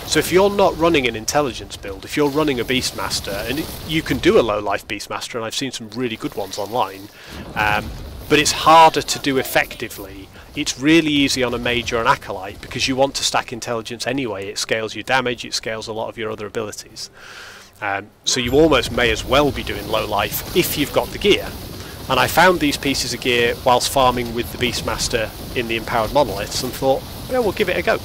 So if you're not running an intelligence build, if you're running a Beastmaster, and you can do a low life Beastmaster, and I've seen some really good ones online, but it's harder to do effectively. It's really easy on a mage or an acolyte because you want to stack intelligence anyway. It scales your damage, it scales a lot of your other abilities. So you almost may as well be doing low life if you've got the gear. And I found these pieces of gear whilst farming with the Beastmaster in the Empowered Monoliths and thought, yeah, we'll give it a go.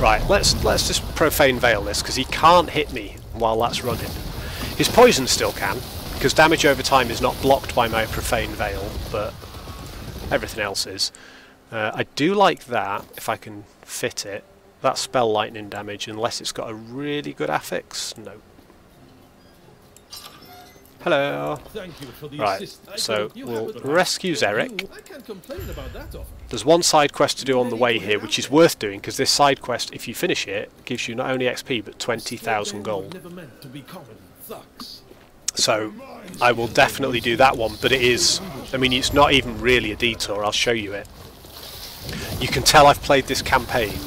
Right, let's just Profane Veil this, because he can't hit me while that's running. His poison still can, because damage over time is not blocked by my Profane Veil, but everything else is. I do like that, if I can fit it. That spell lightning damage, unless it's got a really good affix. No. Hello. Thank you for the Right, assist. so You we'll have the rescue right to Xeric. do. I can't complain about that offer. There's one side quest to do on the way here, which is worth doing, because this side quest, if you finish it, gives you not only XP, but 20,000 gold. Never meant to be common thugs. So, I will definitely do that one, but it is, I mean, it's not even really a detour, I'll show you it. You can tell I've played this campaign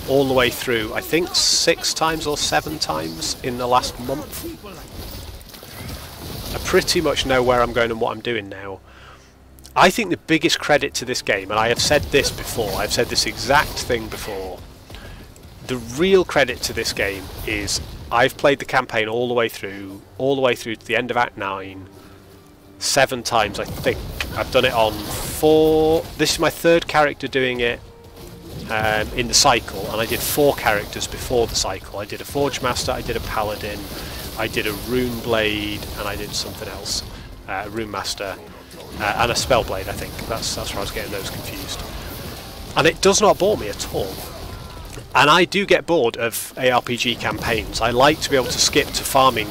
all the way through, I think 6 times or 7 times in the last month. I pretty much know where I'm going and what I'm doing now. I think the biggest credit to this game, and I have said this before, I've said this exact thing before, the real credit to this game is I've played the campaign all the way through to the end of Act 9, 7 times I think. I've done it on 4, this is my 3rd character doing it in the cycle, and I did 4 characters before the cycle. I did a Forge Master, I did a Paladin, I did a Rune Blade, and I did something else, a Rune Master, and a Spellblade, I think. That's where I was getting those confused. And it does not bore me at all. And I do get bored of ARPG campaigns. I like to be able to skip to farming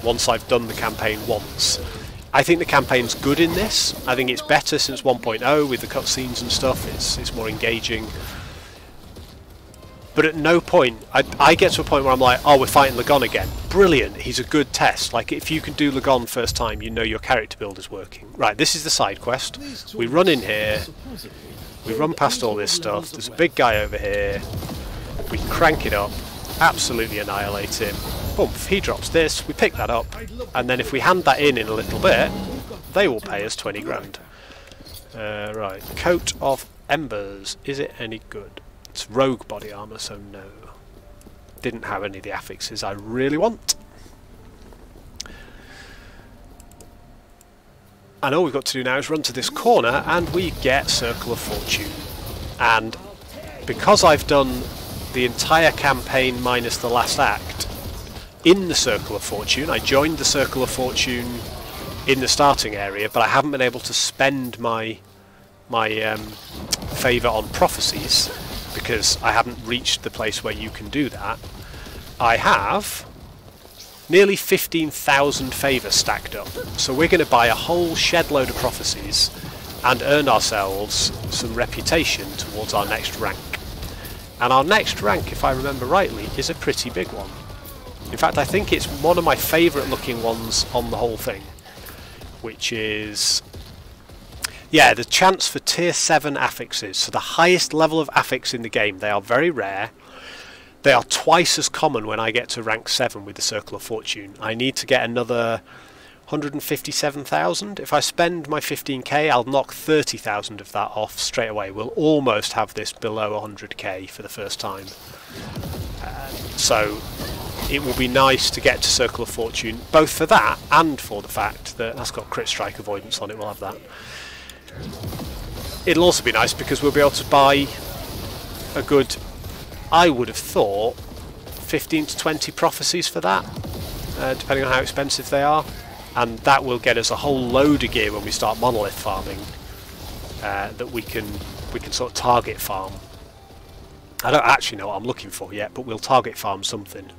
once I've done the campaign once. I think the campaign's good in this. I think it's better since 1.0 with the cutscenes and stuff. It's more engaging. But at no point, I get to a point where I'm like, oh, we're fighting Lagon again. Brilliant, he's a good test. Like, if you can do Lagon first time, you know your character build is working. Right, this is the side quest. We run in here, we run past all this stuff, there's a big guy over here, we crank it up, absolutely annihilate him. Boom, he drops this, we pick that up, and then if we hand that in a little bit, they will pay us 20 grand. Right, Coat of Embers, is it any good? It's rogue body armour, so no. Didn't have any of the affixes I really want. And all we've got to do now is run to this corner and we get Circle of Fortune. And because I've done the entire campaign minus the last act in the Circle of Fortune, I joined the Circle of Fortune in the starting area, but I haven't been able to spend my favour on prophecies, because I haven't reached the place where you can do that. I have nearly 15,000 favour stacked up, so we're going to buy a whole shed load of prophecies and earn ourselves some reputation towards our next rank. And our next rank, if I remember rightly, is a pretty big one. In fact, I think it's one of my favourite looking ones on the whole thing, which is, yeah, the chance for tier 7 affixes. So the highest level of affix in the game. They are very rare. They are twice as common when I get to rank 7 with the Circle of Fortune. I need to get another 157,000. If I spend my 15k, I'll knock 30,000 of that off straight away. We'll almost have this below 100k for the first time. So it will be nice to get to Circle of Fortune, both for that and for the fact that that's got crit strike avoidance on it. We'll have that. It'll also be nice because we'll be able to buy a good, I would have thought, 15 to 20 prophecies for that, depending on how expensive they are, and that will get us a whole load of gear when we start monolith farming, that we can sort of target farm. I don't actually know what I'm looking for yet, but we'll target farm something.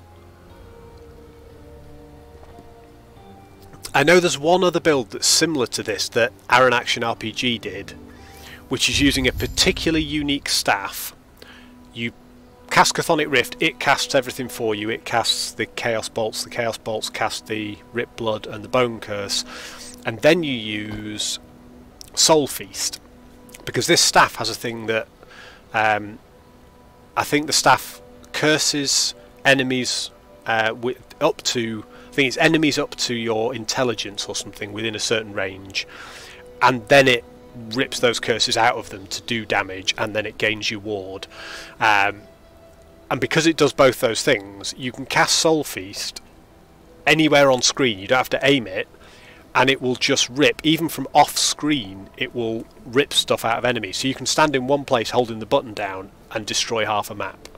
I know there's one other build that's similar to this that Aaron Action RPG did, which is using a particularly unique staff. You cast Chthonic Rift, it casts everything for you. It casts the Chaos Bolts cast the Rip Blood and the Bone Curse, and then you use Soul Feast, because this staff has a thing that I think the staff curses enemies with up to, I think it's enemies up to your intelligence or something within a certain range, and then it rips those curses out of them to do damage, and then it gains you ward. And because it does both those things, you can cast Soul Feast anywhere on screen. You don't have to aim it, and it will just rip. Even from off screen, it will rip stuff out of enemies. So you can stand in one place holding the button down and destroy half a map.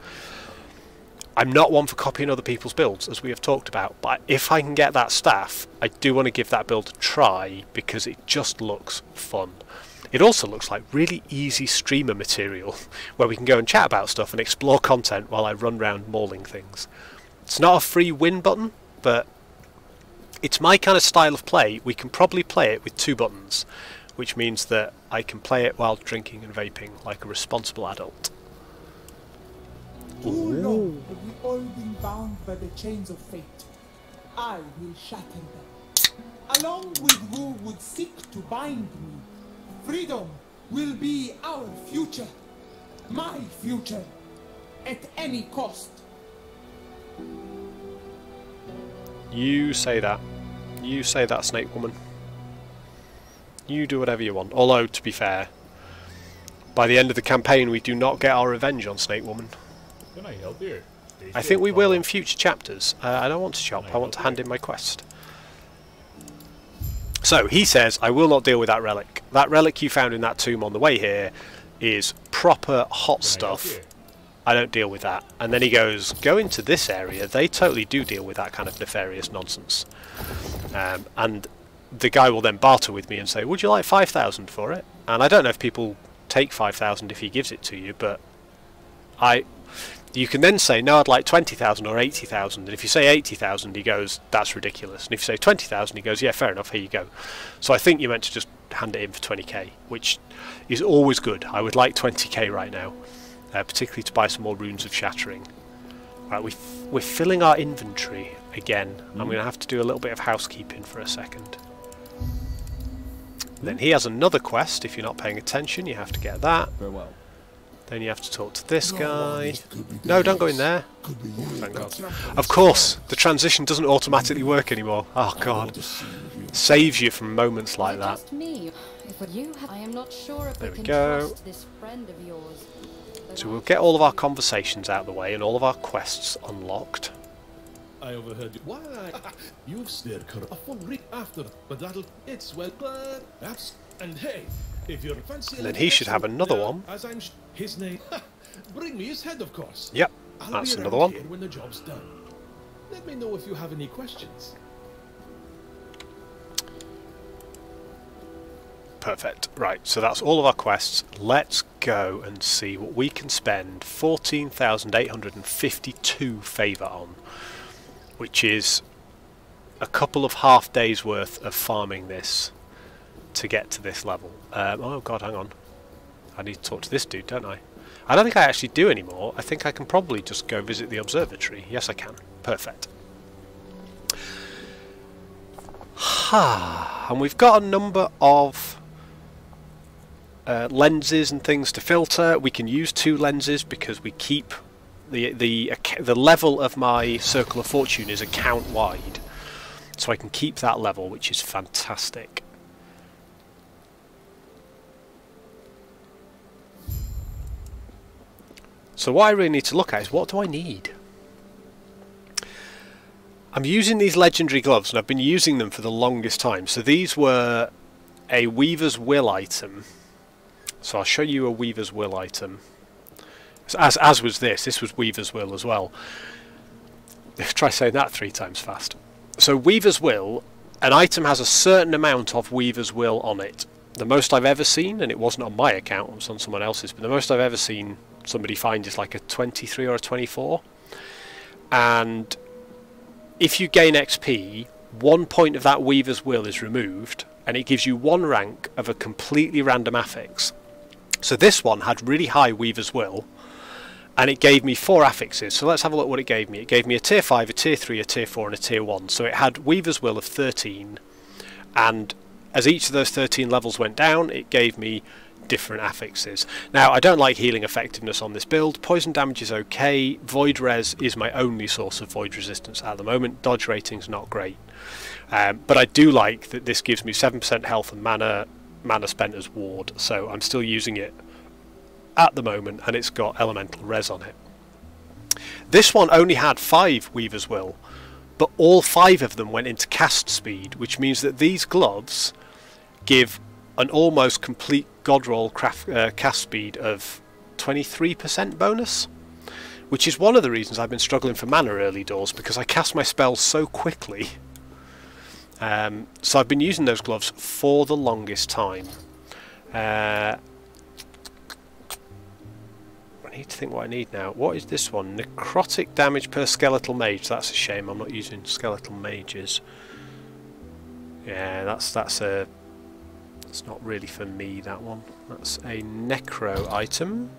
I'm not one for copying other people's builds, as we have talked about, but if I can get that staff, I do want to give that build a try because it just looks fun. It also looks like really easy streamer material where we can go and chat about stuff and explore content while I run around mauling things. It's not a free win button, but it's my kind of style of play. We can probably play it with 2 buttons, which means that I can play it while drinking and vaping like a responsible adult. Too long have we all been bound by the chains of fate. I will shatter them, along with who would seek to bind me. Freedom will be our future, my future, at any cost. You say that. You say that, Snake Woman. You do whatever you want. Although, to be fair, by the end of the campaign we do not get our revenge on Snake Woman. Can I help you? I think we will in future chapters. I don't want to shop, I want to hand in my quest. So, he says, I will not deal with that relic. That relic you found in that tomb on the way here is proper hot stuff. I don't deal with that. And then he goes, go into this area. They totally do deal with that kind of nefarious nonsense. And the guy will then barter with me and say, would you like 5,000 for it? And I don't know if people take 5,000 if he gives it to you, but you can then say, no, I'd like 20,000 or 80,000. And if you say 80,000, he goes, that's ridiculous. And if you say 20,000, he goes, yeah, fair enough, here you go. So I think you're meant to just hand it in for 20k, which is always good. I would like 20k right now, particularly to buy some more runes of shattering. Right, we're filling our inventory again. I'm going to have to do a little bit of housekeeping for a second. Then he has another quest. If you're not paying attention, you have to get that. Farewell. Then you have to talk to this guy. No, don't go in there. Oh, thank God. Of course, the transition doesn't automatically work anymore. Oh God. Saves you from moments like that. Just me. If what you have, I am not sure if There we we can go. trust this friend of yours. So we'll get all of our conversations out of the way and all of our quests unlocked. I overheard you. Why? You've stared a full week after, but it's well, that's, and hey, if you're fancy. And then he should have another one. As I'm his name. Bring me his head, of course. Yep, I'll that's be another around one. here when the job's done. Let me know if you have any questions. Perfect. Right, so that's all of our quests. Let's go and see what we can spend 14,852 favour on, which is a couple of half days worth of farming this to get to this level. Oh God, hang on. I need to talk to this dude, don't I? I don't think I actually do anymore. I think I can probably just go visit the observatory. Yes, I can. Perfect. And we've got a number of lenses and things to filter. We can use 2 lenses because we keep the level of my circle of fortune is account wide, so I can keep that level, which is fantastic. So what I really need to look at is, what do I need? I'm using these legendary gloves, and I've been using them for the longest time. So these were a Weaver's Will item. So I'll show you a Weaver's Will item. As was this. This was Weaver's Will as well. Try saying that 3 times fast. So Weaver's Will, an item has a certain amount of Weaver's Will on it. The most I've ever seen, and it wasn't on my account, it was on someone else's, but the most I've ever seen somebody find is like a 23 or a 24. And if you gain XP, 1 point of that Weaver's Will is removed, and it gives you 1 rank of a completely random affix. So this one had really high Weaver's Will, and it gave me 4 affixes. So let's have a look what it gave me. It gave me a tier 5, a tier 3, a tier 4 and a tier 1. So it had Weaver's Will of 13, and as each of those 13 levels went down, it gave me different affixes. Now, I don't like healing effectiveness on this build. Poison damage is okay. Void res is my only source of void resistance at the moment. Dodge rating's not great. But I do like that this gives me 7% health and mana spent as ward, so I'm still using it at the moment, and it's got elemental res on it. This one only had 5 Weaver's Will, but all 5 of them went into cast speed, which means that these gloves give an almost complete Godroll cast speed of 23% bonus, which is one of the reasons I've been struggling for mana early doors, because I cast my spells so quickly. So I've been using those gloves for the longest time. I need to think what I need now. What is this one? Necrotic damage per skeletal mage. That's a shame I'm not using skeletal mages. Yeah, that's not really for me, that one. That's a necro item.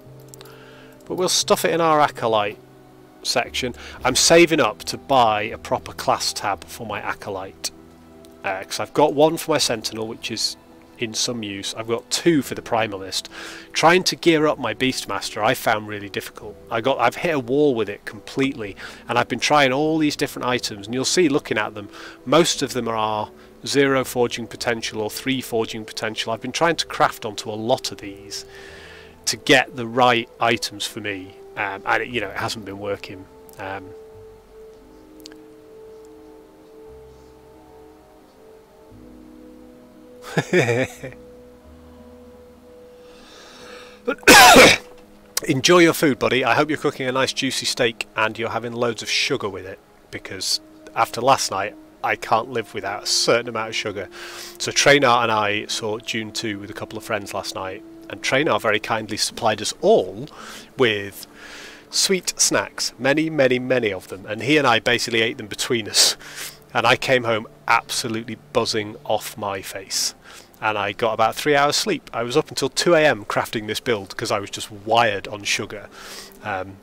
But we'll stuff it in our acolyte section. I'm saving up to buy a proper class tab for my acolyte. Because I've got one for my sentinel, which is in some use. I've got two for the primalist. Trying to gear up my beastmaster I found really difficult. I've hit a wall with it completely, and I've been trying all these different items, and you'll see looking at them, most of them are 0 forging potential or 3 forging potential. I've been trying to craft onto a lot of these to get the right items for me, and it hasn't been working. Enjoy your food, buddy. I hope you're cooking a nice juicy steak and you're having loads of sugar with it, because after last night I can't live without a certain amount of sugar. So Trainar and I saw June 2 with a couple of friends last night, and Trainar very kindly supplied us all with sweet snacks, many of them, and he and I basically ate them between us, and I came home absolutely buzzing off my face, and I got about 3 hours sleep. I was up until 2 AM crafting this build because I was just wired on sugar.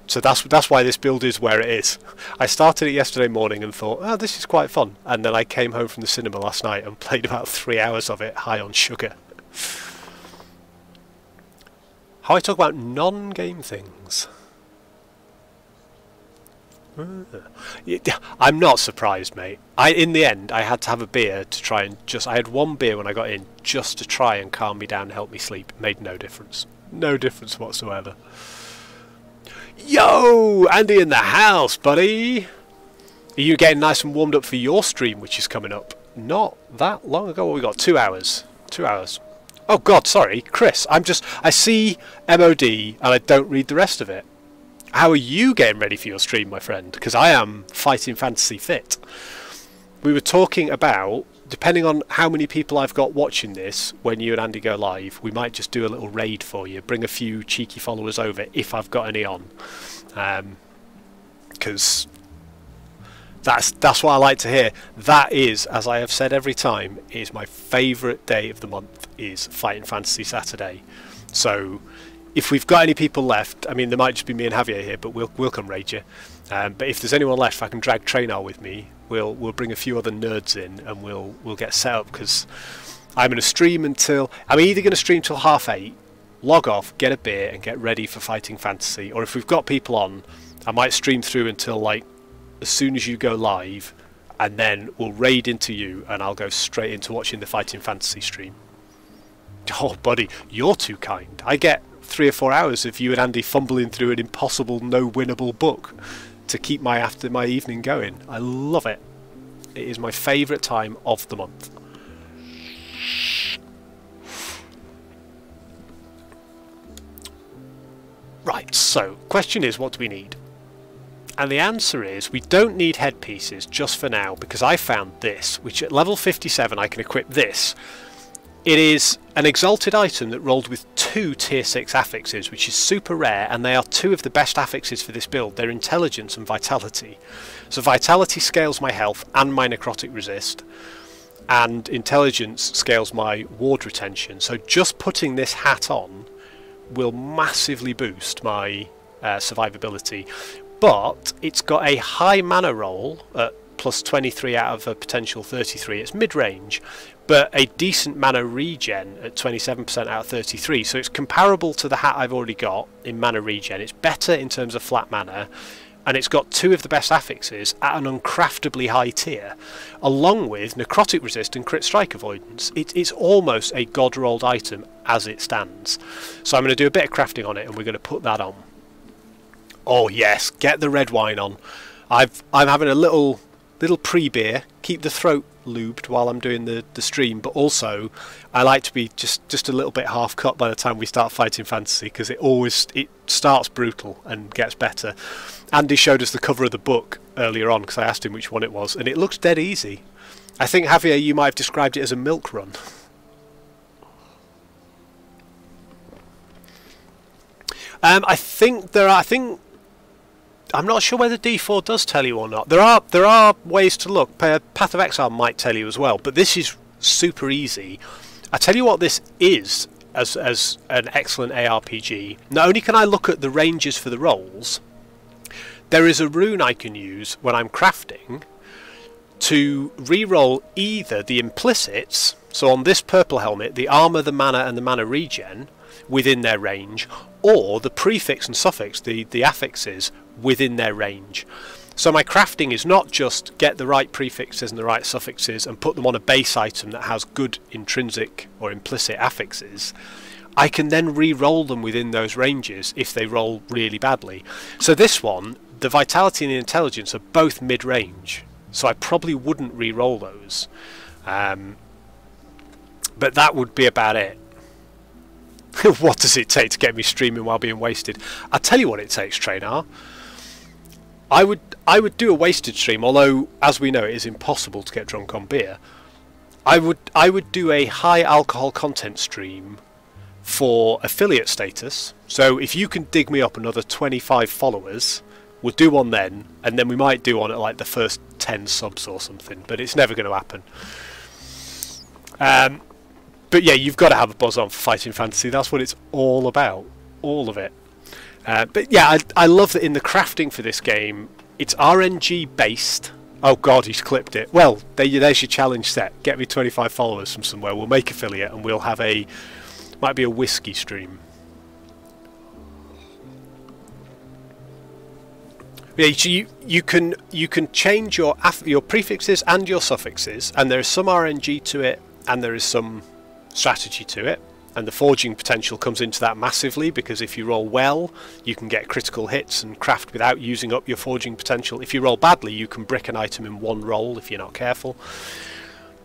So that's why this build is where it is. I started it yesterday morning and thought, oh, this is quite fun, and then I came home from the cinema last night and played about 3 hours of it high on sugar. How I talk about non-game things. I'm not surprised, mate. In the end, I had to have a beer to try and I had one beer when I got in just to try and calm me down and help me sleep. It made no difference. No difference whatsoever. Yo! Andy in the house, buddy! Are you getting nice and warmed up for your stream, which is coming up? Not that long ago. What we got? 2 hours. 2 hours. Oh god, sorry, Chris. I see MOD and I don't read the rest of it. How are you getting ready for your stream, my friend? Because I am fighting fantasy fit. We were talking about, depending on how many people I've got watching this, when you and Andy go live, we might just do a little raid for you. Bring a few cheeky followers over if I've got any on. Because that's what I like to hear. That is, as I have said every time, is my favourite day of the month, is Fighting Fantasy Saturday. So if we've got any people left, I mean, there might just be me and Javier here, but we'll come raid you. But if there's anyone left, if I can drag Trainar with me, we'll bring a few other nerds in and we'll get set up, because I'm going to stream until... I'm either going to stream till 8:30, log off, get a beer and get ready for Fighting Fantasy, or if we've got people on, I might stream through until like as soon as you go live, and then we'll raid into you and I'll go straight into watching the Fighting Fantasy stream. Oh buddy, you're too kind. I get 3 or 4 hours of you and Andy fumbling through an impossible, no-winnable book to keep my evening going. I love it. It is my favourite time of the month. Right, so, question is, what do we need? And the answer is, we don't need headpieces just for now, because I found this, which at level 57 I can equip this. It is an exalted item that rolled with 2 tier 6 affixes, which is super rare, and they are 2 of the best affixes for this build. They're intelligence and vitality. So vitality scales my health and my necrotic resist, and intelligence scales my ward retention. So just putting this hat on will massively boost my survivability. But it's got a high mana roll at plus 23 out of a potential 33. It's mid-range, but a decent mana regen at 27% out of 33, so it's comparable to the hat I've already got in mana regen. It's better in terms of flat mana, and it's got 2 of the best affixes at an uncraftably high tier, along with necrotic resist and crit strike avoidance. It's almost a god-rolled item as it stands. So I'm going to do a bit of crafting on it, and we're going to put that on. Oh yes, get the red wine on. I'm having a little pre-beer, keep the throat lubed while I'm doing the stream, but also I like to be just a little bit half cut by the time we start fighting fantasy, because it starts brutal and gets better. Andy showed us the cover of the book earlier on because I asked him which one it was, and it looks dead easy. I think, Javier, you might have described it as a milk run. I think I'm not sure whether D4 does tell you or not. There are ways to look. Path of Exile might tell you as well, but this is super easy. I tell you what this is as an excellent ARPG. Not only can I look at the ranges for the rolls, there is a rune I can use when I'm crafting to re-roll either the implicits, so on this purple helmet, the armor, the mana and the mana regen within their range, or the prefix and suffix, the affixes, within their range. So my crafting is not just get the right prefixes and the right suffixes and put them on a base item that has good intrinsic or implicit affixes. I can then re-roll them within those ranges if they roll really badly. So this one, the vitality and the intelligence are both mid-range, so I probably wouldn't re-roll those. But that would be about it. What does it take to get me streaming while being wasted? I'll tell you what it takes, Trainar. I would do a wasted stream, although as we know it is impossible to get drunk on beer. I would do a high alcohol content stream for affiliate status. So if you can dig me up another 25 followers, we'll do one then, and then we might do one at like the first 10 subs or something, but it's never going to happen. But yeah, you've got to have a buzz on for Fighting Fantasy. That's what it's all about. All of it. But yeah, I love that in the crafting for this game, it's RNG based. Oh god, he's clipped it. Well, there's your challenge set. Get me 25 followers from somewhere. We'll make affiliate and we'll have might be a whiskey stream. Yeah, you can change your prefixes and your suffixes, and there is some RNG to it, and there is some strategy to it, and the forging potential comes into that massively, because if you roll well you can get critical hits and craft without using up your forging potential. If you roll badly you can brick an item in one roll if you're not careful.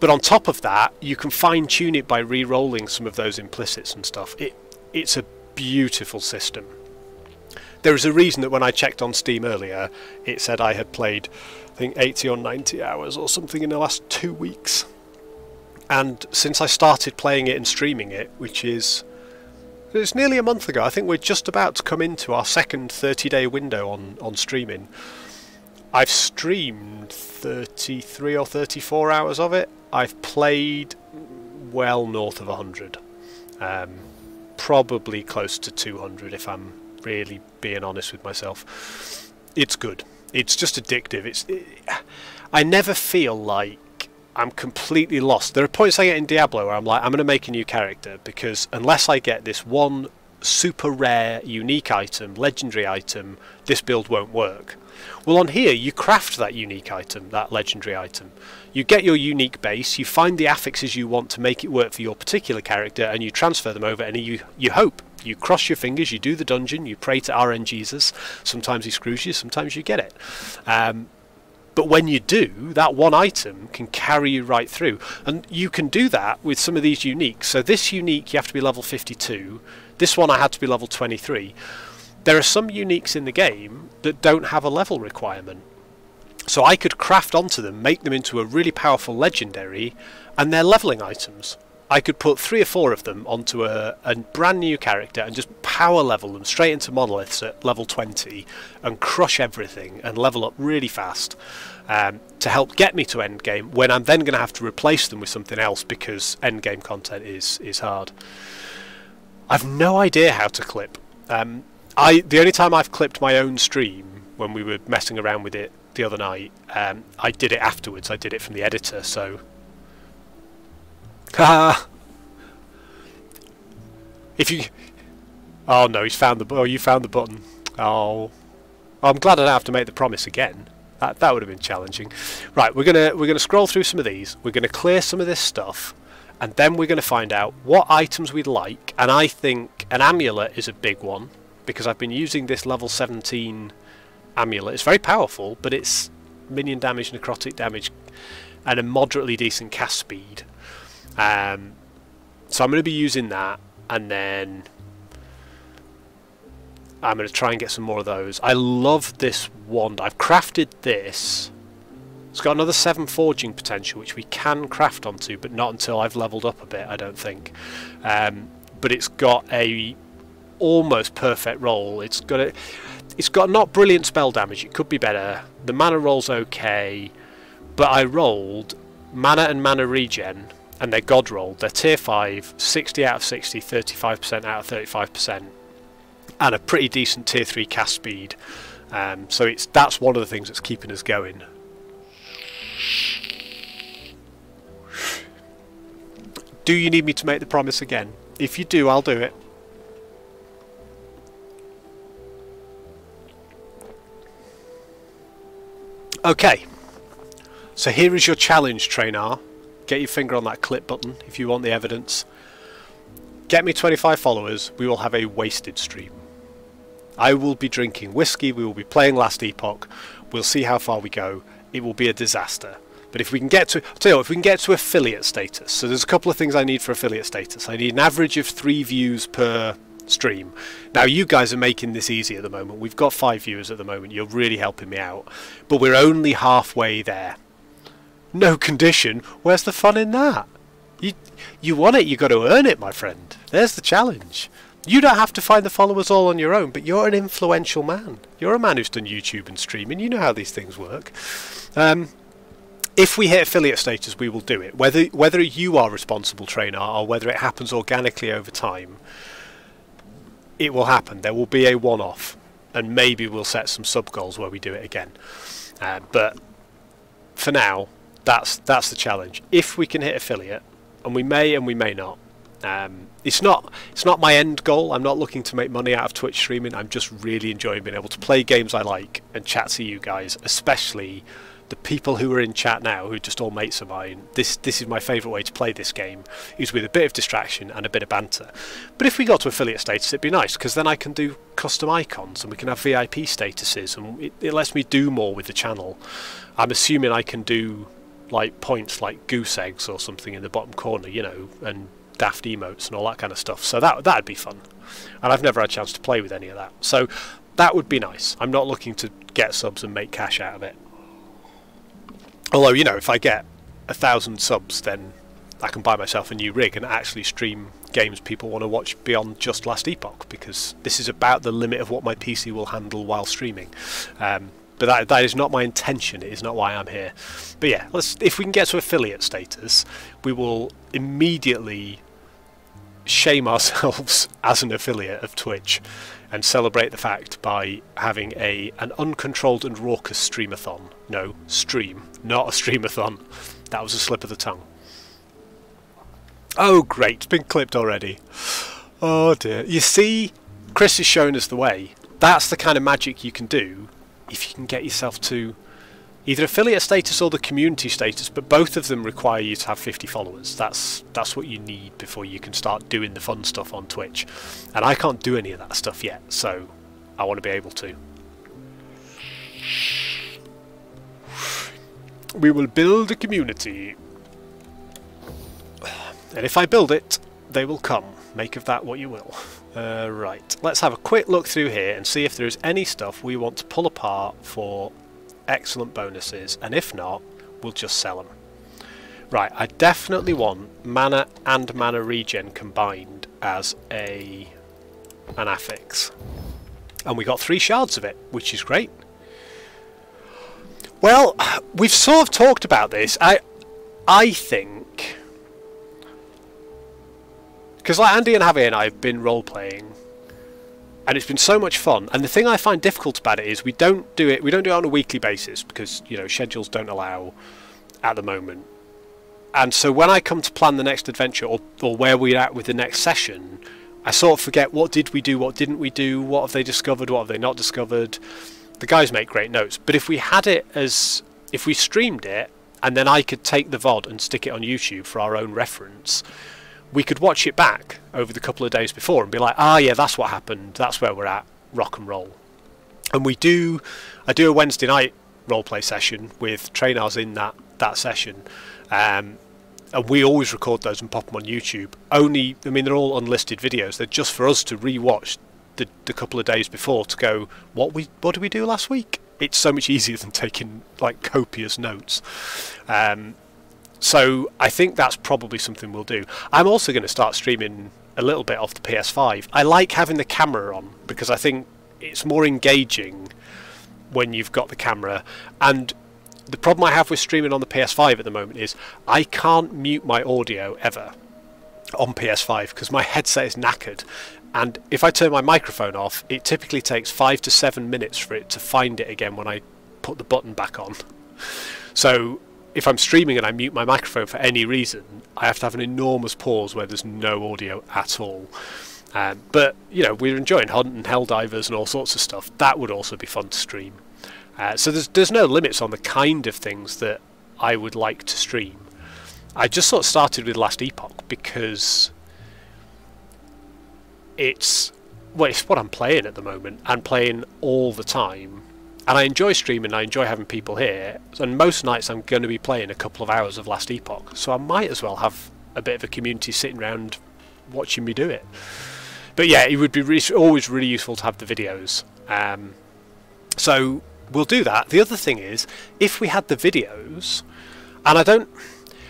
But on top of that you can fine-tune it by re-rolling some of those implicits and stuff. It's a beautiful system. There is a reason that when I checked on Steam earlier it said I had played I think 80 or 90 hours or something in the last 2 weeks. And since I started playing it and streaming it, which is it's nearly a month ago, I think we're just about to come into our second 30-day window on streaming. I've streamed 33 or 34 hours of it. I've played well north of 100. Probably close to 200 if I'm really being honest with myself. It's good. It's just addictive. I never feel like I'm completely lost. There are points I get in Diablo where I'm like, I'm going to make a new character, because unless I get this one super rare, unique item, legendary item, this build won't work. Well, on here, you craft that unique item, that legendary item. You get your unique base, you find the affixes you want to make it work for your particular character, and you transfer them over, and you hope. You cross your fingers, you do the dungeon, you pray to RNGesus. Sometimes he screws you, sometimes you get it. But when you do, that one item can carry you right through. And you can do that with some of these uniques. So this unique, you have to be level 52. This one I had to be level 23. There are some uniques in the game that don't have a level requirement. So I could craft onto them, make them into a really powerful legendary, and they're leveling items. I could put 3 or 4 of them onto a brand new character and just power level them straight into monoliths at level 20 and crush everything and level up really fast to help get me to endgame, when I'm then going to have to replace them with something else because endgame content is hard. I've no idea how to clip. The only time I've clipped my own stream, when we were messing around with it the other night, I did it afterwards. I did it from the editor, so... If you... Oh no, he's found the... Oh, you found the button. Oh, I'm glad I don't have to make the promise again. That would have been challenging. Right, we're gonna scroll through some of these. We're gonna clear some of this stuff, and then we're gonna find out what items we'd like. And I think an amulet is a big one, because I've been using this level 17 amulet. It's very powerful, but it's minion damage, necrotic damage, and a moderately decent cast speed. So I'm going to be using that, and then I'm going to try and get some more of those. I love this wand. I've crafted this. It's got another 7 forging potential, which we can craft onto, but not until I've leveled up a bit, I don't think. But it's got a almost perfect roll. It's got not brilliant spell damage. It could be better. The mana roll's okay, but I rolled mana and mana regen, and they're god rolled. They're tier 5, 60 out of 60, 35% out of 35%, and a pretty decent tier 3 cast speed. So that's one of the things that's keeping us going. Do you need me to make the promise again? If you do, I'll do it. Okay, so here is your challenge, Trainer. Get your finger on that clip button if you want the evidence. Get me 25 followers, we will have a wasted stream. I will be drinking whiskey, we will be playing Last Epoch, we'll see how far we go. It will be a disaster. But if we can get to, I'll tell you what, if we can get to affiliate status, so there's a couple of things I need for affiliate status. I need an average of 3 views per stream. Now you guys are making this easy at the moment. We've got 5 viewers at the moment. You're really helping me out. But we're only halfway there. No condition. Where's the fun in that? You want it, you got to earn it, my friend. There's the challenge. You don't have to find the followers all on your own, but you're an influential man. You're a man who's done YouTube and streaming. You know how these things work. If we hit affiliate status, we will do it. Whether you are responsible, Trainer, or whether it happens organically over time, it will happen. There will be a one-off, and maybe we'll set some sub-goals where we do it again. But for now, that's the challenge. If we can hit affiliate, and we may not. It's not my end goal. I'm not looking to make money out of Twitch streaming. I'm just really enjoying being able to play games I like and chat to you guys, especially the people who are in chat now, who are just all mates of mine. This is my favourite way to play this game, is with a bit of distraction and a bit of banter. But if we got to affiliate status, it'd be nice, because then I can do custom icons and we can have VIP statuses, and it lets me do more with the channel. I'm assuming I can do like points like goose eggs or something in the bottom corner, you know, and daft emotes and all that kind of stuff. So that'd be fun. And I've never had a chance to play with any of that. So that would be nice. I'm not looking to get subs and make cash out of it. Although, you know, if I get 1,000 subs, then I can buy myself a new rig and actually stream games people want to watch beyond just Last Epoch, because this is about the limit of what my PC will handle while streaming. But that is not my intention. It is not why I'm here. But yeah, if we can get to affiliate status, we will immediately shame ourselves as an affiliate of Twitch and celebrate the fact by having an uncontrolled and raucous streamathon. No, stream, not a streamathon. That was a slip of the tongue. Oh great, it's been clipped already. Oh dear. You see, Chris has shown us the way. That's the kind of magic you can do if you can get yourself to either affiliate status or the community status, but both of them require you to have 50 followers. That's what you need before you can start doing the fun stuff on Twitch. And I can't do any of that stuff yet, so I want to be able to. We will build a community. And if I build it, they will come. Make of that what you will. Right, let's have a quick look through here and see if there is any stuff we want to pull apart for excellent bonuses, and if not, we'll just sell them. Right, I definitely want mana and mana regen combined as an affix. And we got 3 shards of it, which is great. Well, we've sort of talked about this. I think, because like Andy and Javi and I have been role-playing, and it's been so much fun. And the thing I find difficult about it is we don't do it on a weekly basis, because, you know, schedules don't allow at the moment. And so when I come to plan the next adventure, or where we're at with the next session, I sort of forget, what did we do, what didn't we do, what have they discovered, what have they not discovered. The guys make great notes. But if we had it as, if we streamed it, and then I could take the VOD and stick it on YouTube for our own reference, we could watch it back over the couple of days before and be like, ah yeah, that's what happened, that's where we're at, rock and roll. And I do a Wednesday night roleplay session with trainers in that session, and we always record those and pop them on YouTube. Only, I mean, they're all unlisted videos. They're just for us to re-watch the couple of days before to go, what did we do last week? It's so much easier than taking like copious notes. So I think that's probably something we'll do. I'm also going to start streaming a little bit off the PS5. I like having the camera on because I think it's more engaging when you've got the camera. And the problem I have with streaming on the PS5 at the moment is I can't mute my audio ever on PS5 because my headset is knackered. And if I turn my microphone off, it typically takes 5 to 7 minutes for it to find it again when I put the button back on. So if I'm streaming and I mute my microphone for any reason, I have to have an enormous pause where there's no audio at all. But, you know, we're enjoying Hunt and Helldivers and all sorts of stuff. That would also be fun to stream. So there's no limits on the kind of things that I would like to stream. I just sort of started with Last Epoch because it's what I'm playing at the moment and playing all the time. And I enjoy streaming, I enjoy having people here, and most nights I'm going to be playing a couple of hours of Last Epoch, so I might as well have a bit of a community sitting around watching me do it. But yeah, it would be always really useful to have the videos. So we'll do that. The other thing is, if we had the videos, and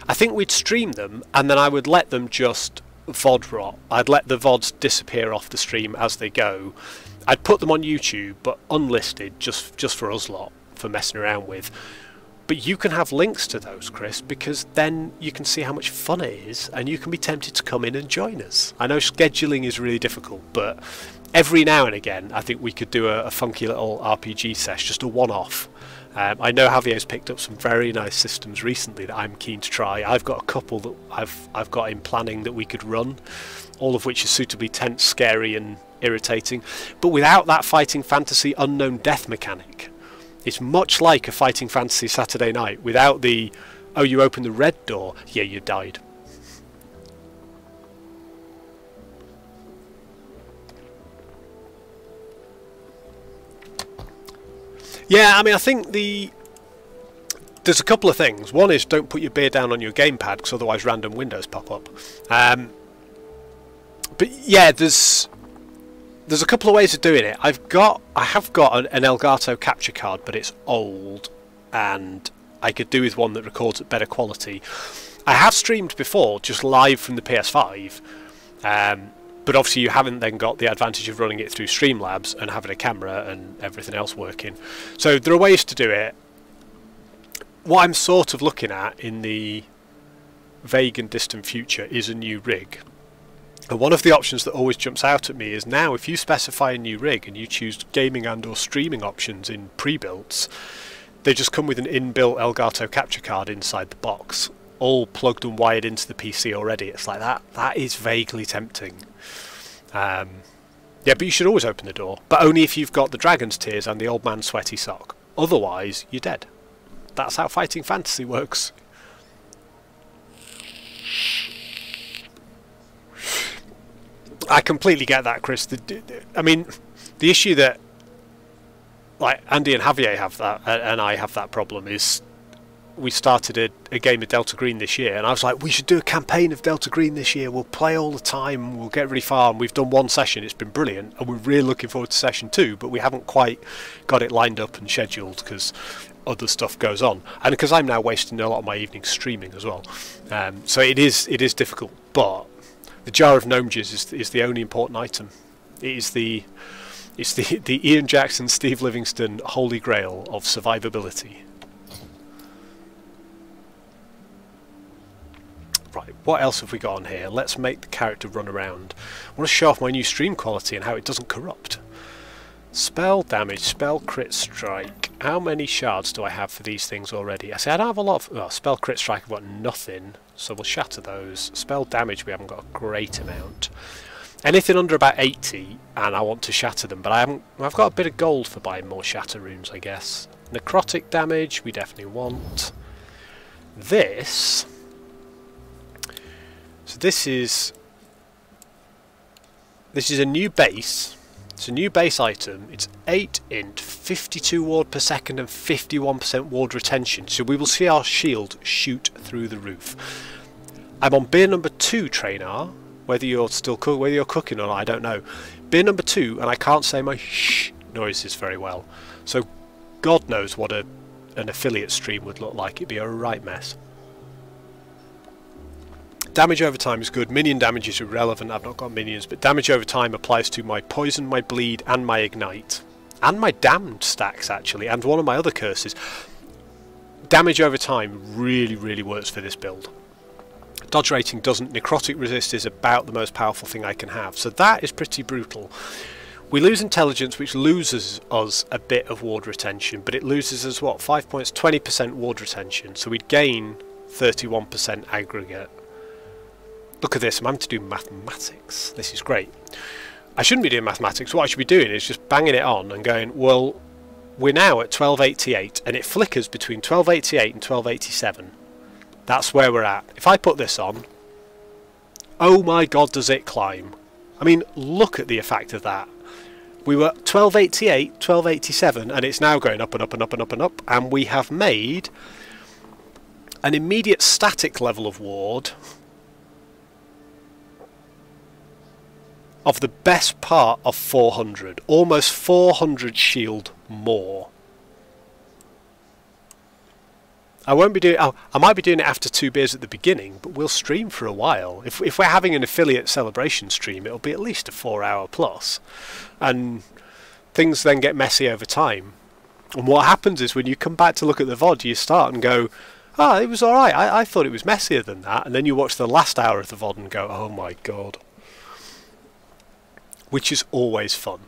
I think we'd stream them, and then I would let them just VOD rot. I'd let the VODs disappear off the stream as they go. I'd put them on YouTube, but unlisted, just for us lot, for messing around with. But you can have links to those, Chris, because then you can see how much fun it is, and you can be tempted to come in and join us. I know scheduling is really difficult, but every now and again, I think we could do a funky little RPG sesh, just a one-off. I know Javier's picked up some very nice systems recently that I'm keen to try. I've got a couple that I've got in planning that we could run, all of which are suitably tense, scary, and irritating, but without that fighting fantasy unknown death mechanic. It's much like a fighting fantasy Saturday night without the, oh, you open the red door, yeah, you died. Yeah, I mean, I think there's a couple of things. One is don't put your beer down on your gamepad because otherwise random windows pop up. But yeah, there's a couple of ways of doing it. I have got an Elgato capture card, but it's old, and I could do with one that records at better quality. I have streamed before, just live from the PS5, but obviously you haven't then got the advantage of running it through Streamlabs and having a camera and everything else working. So there are ways to do it. What I'm sort of looking at in the vague and distant future is a new rig. And one of the options that always jumps out at me is now if you specify a new rig and you choose gaming and or streaming options in pre-builts, they just come with an inbuilt Elgato capture card inside the box, all plugged and wired into the PC already. It's like that is vaguely tempting. Yeah, but you should always open the door, but only if you've got the Dragon's Tears and the Old Man Sweaty Sock. Otherwise, you're dead. That's how fighting fantasy works. I completely get that, Chris. I mean, the issue that like Andy and Javier have that, and I have that problem, is we started a game of Delta Green this year, and I was like, we should do a campaign of Delta Green this year. We'll play all the time, we'll get really far, and we've done one session. It's been brilliant, and we're really looking forward to session 2, but we haven't quite got it lined up and scheduled because other stuff goes on, and because I'm now wasting a lot of my evenings streaming as well. So it is difficult, but the jar of gnome jizz is the only important item. It's the Ian Jackson, Steve Livingston holy grail of survivability. Right, what else have we got on here? Let's make the character run around. I want to show off my new stream quality and how it doesn't corrupt. Spell damage, spell crit strike. How many shards do I have for these things already? I say I don't have a lot of... Oh, spell crit strike, I've got nothing, so we'll shatter those. Spell damage, we haven't got a great amount. Anything under about 80, and I want to shatter them, but I've got a bit of gold for buying more shatter runes, I guess. Necrotic damage, we definitely want. This... So this is a new base It's a new base item. It's 8 int, 52 ward per second and 51% ward retention. So we will see our shield shoot through the roof. I'm on beer number 2, Trainer. Whether you're cooking or not, I don't know. Beer number 2, and I can't say my shh noises very well. So God knows what an affiliate stream would look like. It'd be a right mess. Damage over time is good. Minion damage is irrelevant. I've not got minions, but damage over time applies to my poison, my bleed, and my ignite. And my damned stacks, actually, and one of my other curses. Damage over time really, really works for this build. Dodge rating doesn't. Necrotic resist is about the most powerful thing I can have. So that is pretty brutal. We lose intelligence, which loses us a bit of ward retention, but it loses us, what, 5 points? 20% ward retention. So we'd gain 31% aggregate. Look at this, I'm having to do mathematics. This is great. I shouldn't be doing mathematics. What I should be doing is just banging it on and going, well, we're now at 1288, and it flickers between 1288 and 1287. That's where we're at. If I put this on, oh my god, does it climb. I mean, look at the effect of that. We were 1288, 1287, and it's now going up and up and up and up and up, and we have made an immediate static level of ward of the best part of 400. Almost 400 shield more. I won't be doing. Oh, I might be doing it after 2 beers at the beginning, but we'll stream for a while. If we're having an affiliate celebration stream, it'll be at least a 4-hour plus, and things then get messy over time. And what happens is when you come back to look at the VOD, you start and go, "Ah, it was all right. I thought it was messier than that," and then you watch the last hour of the VOD and go, "Oh my god," which is always fun.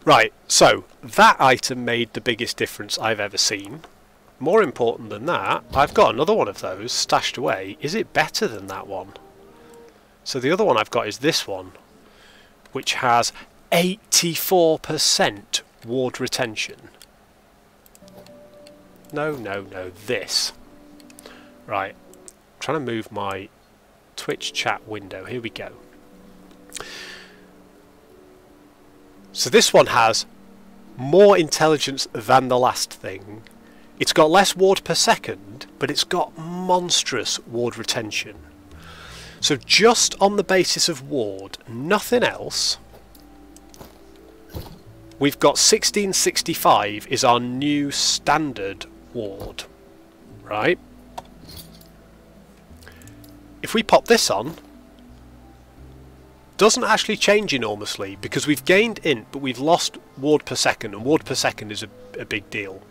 Right, so that item made the biggest difference I've ever seen. More important than that, I've got another one of those stashed away. Is it better than that one? So the other one I've got is this one, which has 84% ward retention. No, this. Right, I'm trying to move my Twitch chat window. Here we go. So this one has more intelligence than the last thing. It's got less ward per second, but it's got monstrous ward retention. So just on the basis of ward, nothing else, we've got 1665 is our new standard ward, right? If we pop this on, doesn't actually change enormously because we've gained int, but we've lost ward per second, and ward per second is a big deal.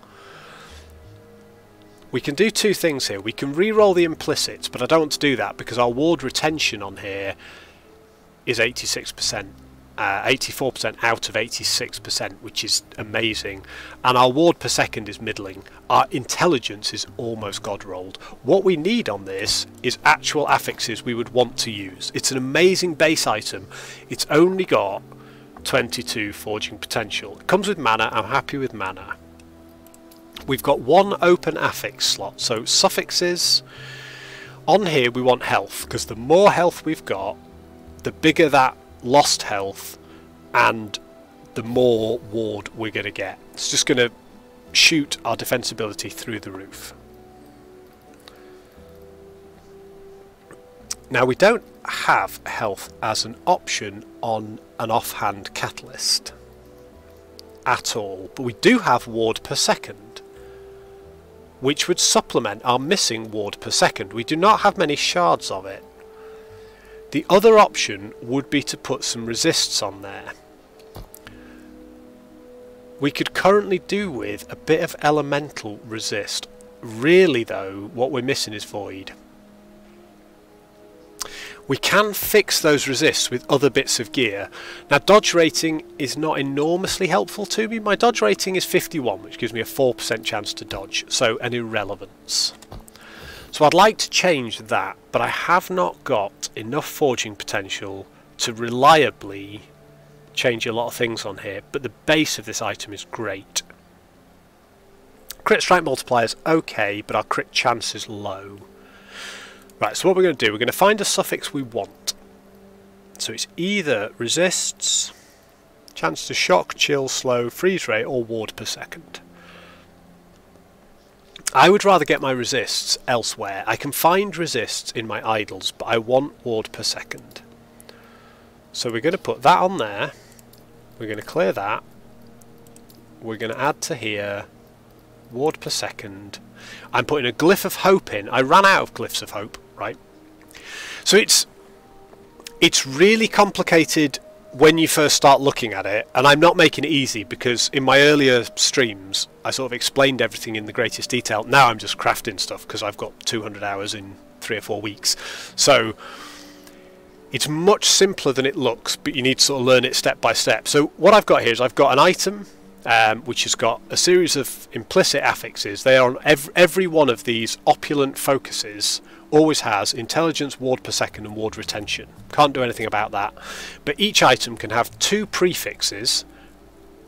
We can do 2 things here. We can re-roll the implicits, but I don't want to do that because our ward retention on here is 86%, 84% out of 86%, which is amazing. And our ward per second is middling. Our intelligence is almost god-rolled. What we need on this is actual affixes we would want to use. It's an amazing base item. It's only got 22 forging potential. It comes with mana. I'm happy with mana. We've got 1 open affix slot, so suffixes. On here we want health, because the more health we've got, the bigger that lost health and the more ward we're going to get. It's just going to shoot our defensibility through the roof. Now we don't have health as an option on an offhand catalyst at all, but we do have ward per second, which would supplement our missing ward per second. We do not have many shards of it. The other option would be to put some resists on there. We could currently do with a bit of elemental resist. Really though, what we're missing is void. We can fix those resists with other bits of gear. Now dodge rating is not enormously helpful to me. My dodge rating is 51, which gives me a 4% chance to dodge, so an irrelevance. So I'd like to change that, but I have not got enough forging potential to reliably change a lot of things on here, but the base of this item is great. Crit strike multiplier is okay, but our crit chance is low. Right, so what we're going to do, we're going to find a suffix we want. So it's either resists, Chance to shock, chill, slow, freeze rate, or ward per second. I would rather get my resists elsewhere. I can find resists in my idols, but I want ward per second. So we're going to put that on there. We're going to clear that. We're going to add to here ward per second. I'm putting a glyph of hope in. I ran out of glyphs of hope, right? So it's really complicated when you first start looking at it, and I'm not making it easy because in my earlier streams I sort of explained everything in the greatest detail. Now I'm just crafting stuff because I've got 200 hours in 3 or 4 weeks. So it's much simpler than it looks, but you need to sort of learn it step by step. So what I've got here is I've got an item which has got a series of implicit affixes. They are on every one of these opulent focuses always has intelligence, ward per second and ward retention. Can't do anything about that. But each item can have 2 prefixes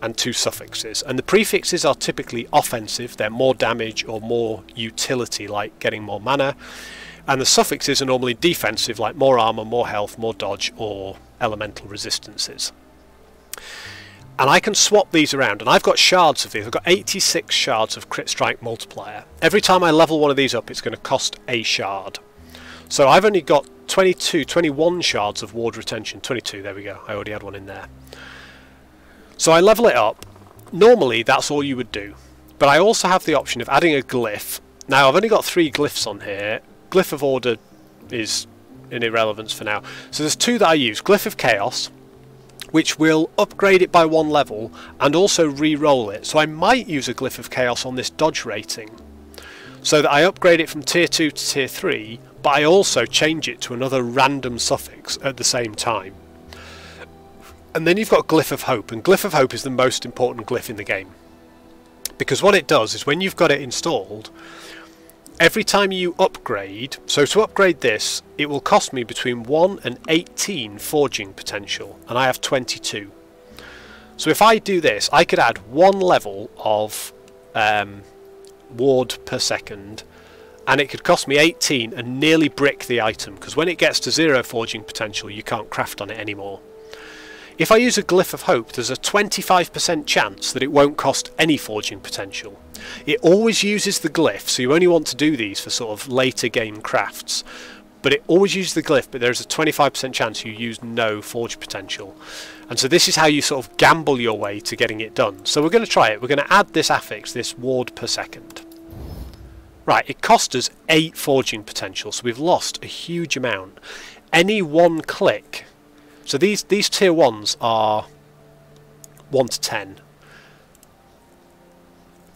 and 2 suffixes. And the prefixes are typically offensive. They're more damage or more utility, like getting more mana. And the suffixes are normally defensive, like more armor, more health, more dodge, or elemental resistances. And I can swap these around, and I've got shards of these. I've got 86 shards of crit strike multiplier. Every time I level one of these up, it's going to cost a shard. So I've only got 21 shards of ward retention. 22, there we go. I already had one in there. So I level it up. Normally, that's all you would do. But I also have the option of adding a glyph. Now, I've only got 3 glyphs on here. Glyph of Order is an irrelevance for now. So there's 2 that I use. Glyph of Chaos, which will upgrade it by 1 level and also re-roll it. So I might use a Glyph of Chaos on this dodge rating so that I upgrade it from tier 2 to tier 3, but I also change it to another random suffix at the same time. And then you've got Glyph of Hope, and Glyph of Hope is the most important glyph in the game, because what it does is when you've got it installed, every time you upgrade, so to upgrade this, it will cost me between 1 and 18 forging potential, and I have 22. So if I do this, I could add 1 level of ward per second, and it could cost me 18 and nearly brick the item, because when it gets to 0 forging potential, you can't craft on it anymore. If I use a Glyph of Hope, there's a 25% chance that it won't cost any forging potential. It always uses the glyph, so you only want to do these for sort of later game crafts. But it always uses the glyph, but there's a 25% chance you use no forge potential. And so this is how you sort of gamble your way to getting it done. So we're going to try it. We're going to add this affix, this ward per second. Right, it cost us 8 forging potential, so we've lost a huge amount. Any 1 click... So these tier 1s are 1 to 10.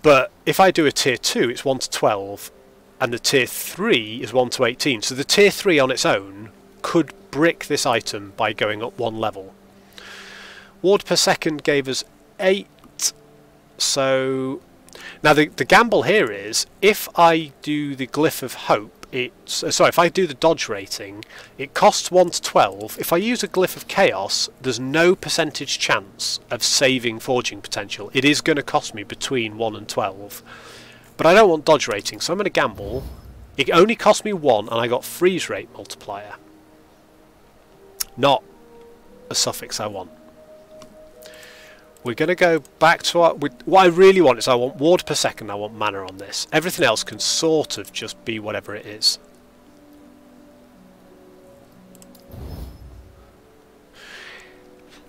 But if I do a tier 2, it's 1 to 12. And the tier 3 is 1 to 18. So the tier 3 on its own could brick this item by going up 1 level. Ward per second gave us 8. So now the gamble here is, if I do the Glyph of Hope, if I do the dodge rating, it costs 1 to 12. If I use a Glyph of Chaos, there's no percentage chance of saving forging potential. It is going to cost me between 1 and 12. But I don't want dodge rating, so I'm going to gamble. It only cost me 1, and I got freeze rate multiplier. Not a suffix I want. We're going to go back to our... What I really want is I want ward per second, I want mana on this. Everything else can sort of just be whatever it is.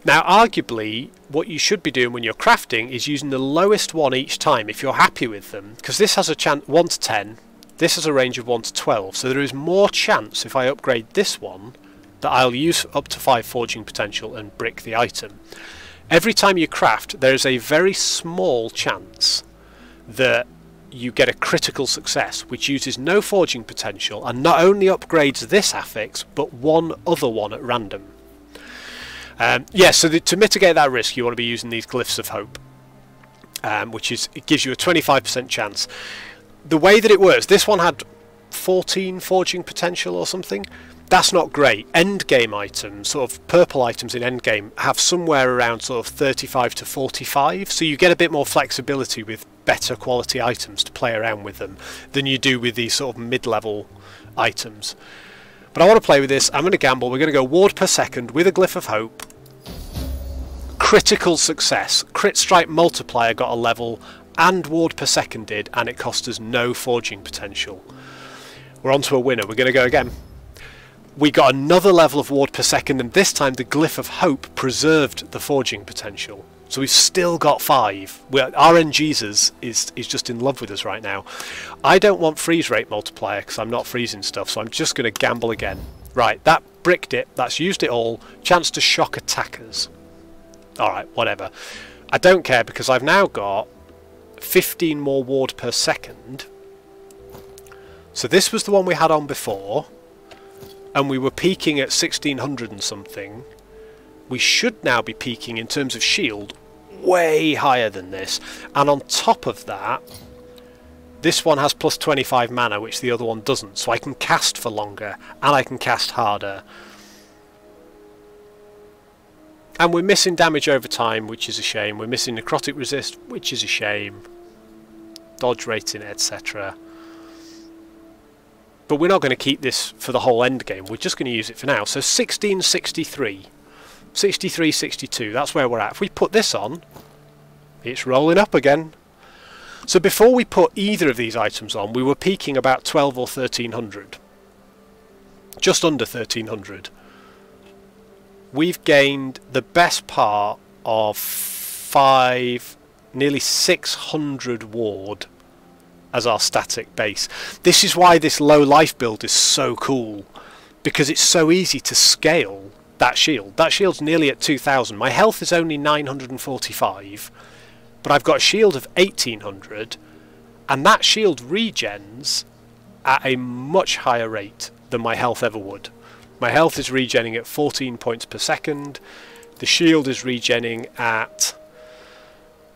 Now, arguably, what you should be doing when you're crafting is using the lowest one each time if you're happy with them. Because this has a chance 1 to 10, this has a range of 1 to 12. So there is more chance if I upgrade this one that I'll use up to 5 forging potential and brick the item. Every time you craft, there is a very small chance that you get a critical success, which uses no forging potential and not only upgrades this affix, but 1 other one at random. Yeah, so to mitigate that risk, you want to be using these Glyphs of Hope, which is, it gives you a 25% chance. The way that it works, this one had 14 forging potential or something. That's not great. Endgame items, sort of purple items in endgame, have somewhere around sort of 35 to 45, so you get a bit more flexibility with better quality items to play around with them than you do with these sort of mid-level items. But I want to play with this. I'm going to gamble. We're going to go ward per second with a Glyph of Hope. critical success. Crit strike multiplier got a level, and ward per second did, and it cost us no forging potential. We're on to a winner. We're going to go again. We got another level of ward per second, and this time the Glyph of Hope preserved the forging potential. So we've still got 5. RNGesus is just in love with us right now. I don't want freeze rate multiplier because I'm not freezing stuff, so I'm just going to gamble again. Right, that bricked it. That's used it all. Chance to shock attackers. Alright, whatever. I don't care because I've now got 15 more ward per second. So this was the one we had on before, and we were peaking at 1600 and something. We should now be peaking in terms of shield way higher than this, and on top of that this one has plus 25 mana, which the other one doesn't, so I can cast for longer and I can cast harder. And we're missing damage over time, which is a shame. We're missing necrotic resist, which is a shame. Dodge rating, etc. But we're not going to keep this for the whole end game. We're just going to use it for now. So 1663. 63, 62, that's where we're at. If we put this on, it's rolling up again. So before we put either of these items on, we were peaking about 12 or 1300. Just under 1300. We've gained the best part of 5, nearly 600 ward as our static base. This is why this low life build is so cool, because it's so easy to scale that shield. That shield's nearly at 2000. My health is only 945, but I've got a shield of 1800, and that shield regens at a much higher rate than my health ever would. My health is regenning at 14 points per second. The shield is regenning at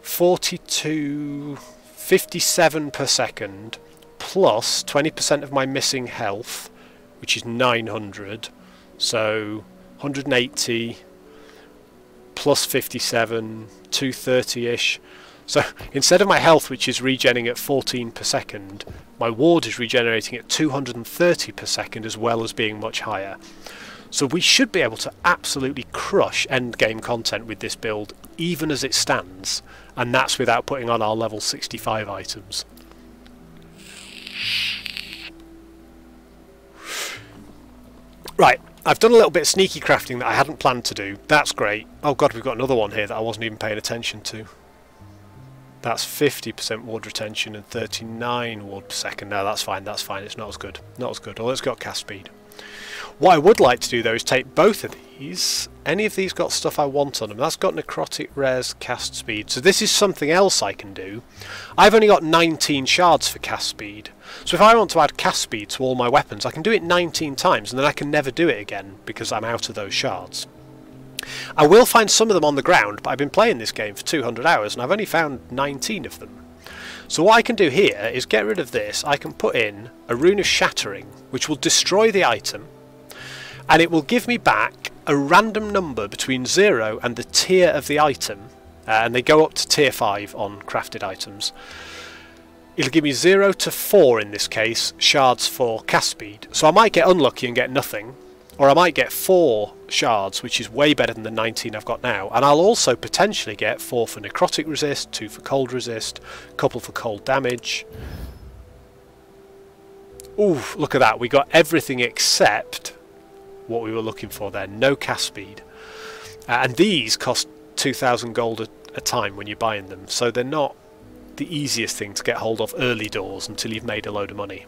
57 per second, plus 20% of my missing health, which is 900, so 180 plus 57, 230-ish. So instead of my health, which is regenerating at 14 per second, my ward is regenerating at 230 per second, as well as being much higher. So we should be able to absolutely crush end game content with this build, even as it stands, and that's without putting on our level 65 items. Right, I've done a little bit of sneaky crafting that I hadn't planned to do. That's great. Oh god, we've got another one here that I wasn't even paying attention to. That's 50% ward retention and 39 ward per second. No, that's fine, that's fine. It's not as good. Not as good. Although it's got cast speed. What I would like to do though is take both of these. Any of these got stuff I want on them. That's got necrotic res, cast speed. So this is something else I can do. I've only got 19 shards for cast speed. So if I want to add cast speed to all my weapons, I can do it 19 times and then I can never do it again because I'm out of those shards. I will find some of them on the ground, but I've been playing this game for 200 hours and I've only found 19 of them. So what I can do here is get rid of this. I can put in a rune of shattering, which will destroy the item, and it will give me back a random number between 0 and the tier of the item, and they go up to tier 5 on crafted items. It'll give me 0 to 4 in this case, shards for cast speed. So I might get unlucky and get nothing, or I might get 4 shards, which is way better than the 19 I've got now. And I'll also potentially get 4 for necrotic resist, 2 for cold resist, a couple for cold damage. Ooh, look at that, we got everything except what we were looking for there, no cast speed. And these cost 2,000 gold a time when you're buying them, so they're not the easiest thing to get hold of early doors until you've made a load of money.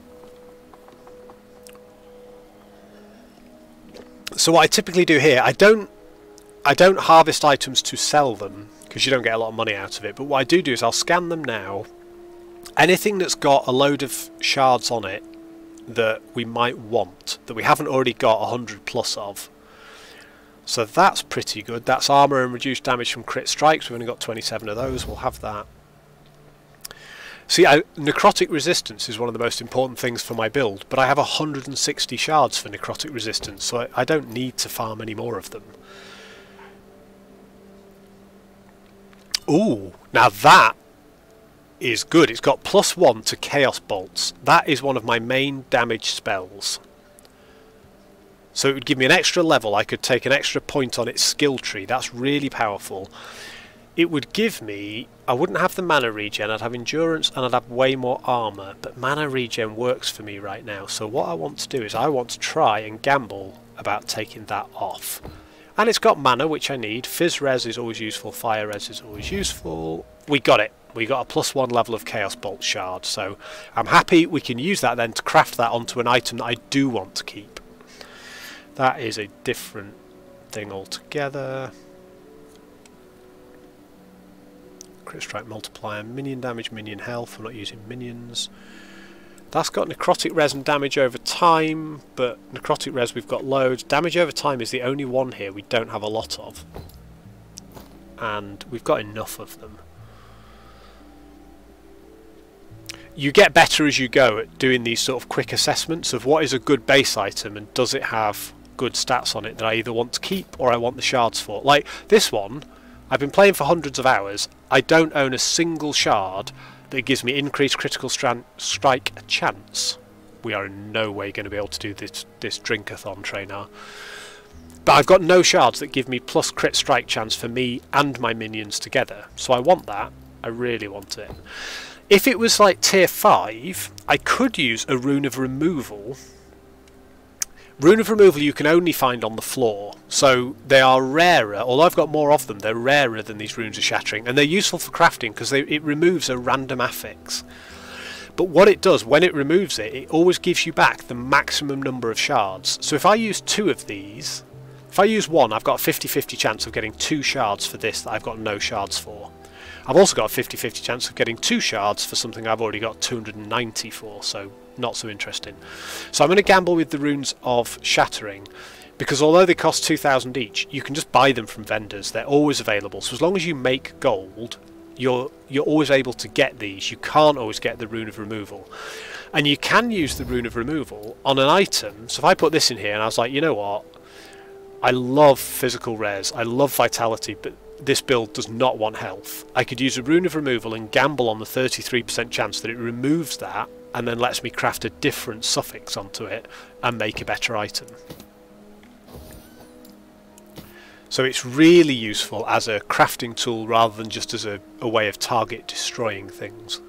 So what I typically do here, I don't harvest items to sell them because you don't get a lot of money out of it, but what I do is I'll scan them now. Anything that's got a load of shards on it that we might want, that we haven't already got 100 plus of. So that's pretty good. That's armour and reduced damage from crit strikes. We've only got 27 of those. We'll have that. See, necrotic resistance is one of the most important things for my build, but I have 160 shards for necrotic resistance, so I don't need to farm any more of them. Ooh, now that is good. It's got +1 to chaos bolts. That is one of my main damage spells. So it would give me an extra level. I could take an extra point on its skill tree. That's really powerful. It would give me... I wouldn't have the mana regen, I'd have endurance and I'd have way more armour. But mana regen works for me right now. So what I want to do is I want to try and gamble about taking that off. And it's got mana, which I need. Fizz res is always useful, fire res is always useful. We got it. We got a +1 level of Chaos Bolt Shard. So I'm happy we can use that then to craft that onto an item that I do want to keep. That is a different thing altogether. Crit strike multiplier, minion damage, minion health. I'm not using minions. That's got necrotic res and damage over time, but necrotic res we've got loads. Damage over time is the only one here we don't have a lot of. And we've got enough of them. You get better as you go at doing these sort of quick assessments of what is a good base item and does it have good stats on it that I either want to keep or I want the shards for. Like this one, I've been playing for hundreds of hours. I don't own a single shard that gives me increased critical strike chance. We are in no way going to be able to do this drinkathon trainer. But I've got no shards that give me plus crit strike chance for me and my minions together. So I want that. I really want it. If it was like tier 5, I could use a rune of removal. Rune of removal you can only find on the floor, so they are rarer. Although I've got more of them, they're rarer than these runes of shattering, and they're useful for crafting because it removes a random affix. But what it does, when it removes it, it always gives you back the maximum number of shards. So if I use 2 of these, if I use 1, I've got a 50-50 chance of getting 2 shards for this that I've got no shards for. I've also got a 50-50 chance of getting 2 shards for something I've already got 290 for, so not so interesting. So I'm going to gamble with the runes of shattering, because although they cost 2,000 each, you can just buy them from vendors. They're always available, so as long as you make gold, you're always able to get these. You can't always get the rune of removal. And you can use the rune of removal on an item. So if I put this in here and I was like, you know what, I love physical res, I love vitality, but this build does not want health. I could use a rune of removal and gamble on the 33% chance that it removes that and then lets me craft a different suffix onto it and make a better item. So it's really useful as a crafting tool rather than just as a way of target destroying things.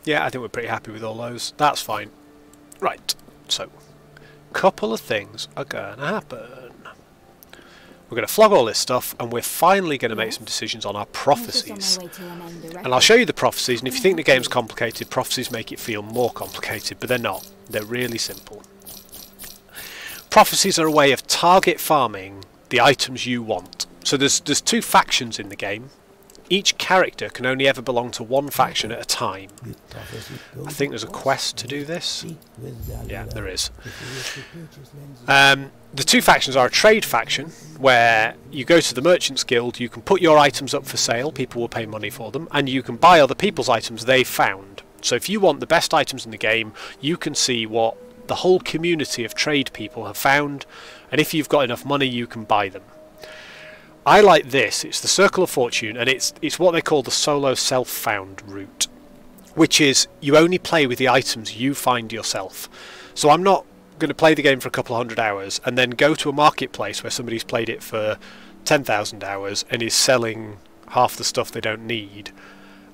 Yeah, I think we're pretty happy with all those. That's fine. Right, so couple of things are going to happen. We're going to flog all this stuff, and we're finally going to make some decisions on our prophecies. And I'll show you the prophecies, and if you think the game's complicated, prophecies make it feel more complicated, but they're not. They're really simple. Prophecies are a way of target farming the items you want. So there's 2 factions in the game. Each character can only ever belong to one faction at a time. I think there's a quest to do this. Yeah, there is. The 2 factions are a trade faction, where you go to the Merchants Guild, you can put your items up for sale, people will pay money for them, and you can buy other people's items they've found. So if you want the best items in the game, you can see what the whole community of trade people have found, and if you've got enough money, you can buy them. I like this. It's the Circle of Fortune, and it's what they call the solo self-found route, which is you only play with the items you find yourself. So I'm not going to play the game for a couple of 100 hours and then go to a marketplace where somebody's played it for 10,000 hours and is selling half the stuff they don't need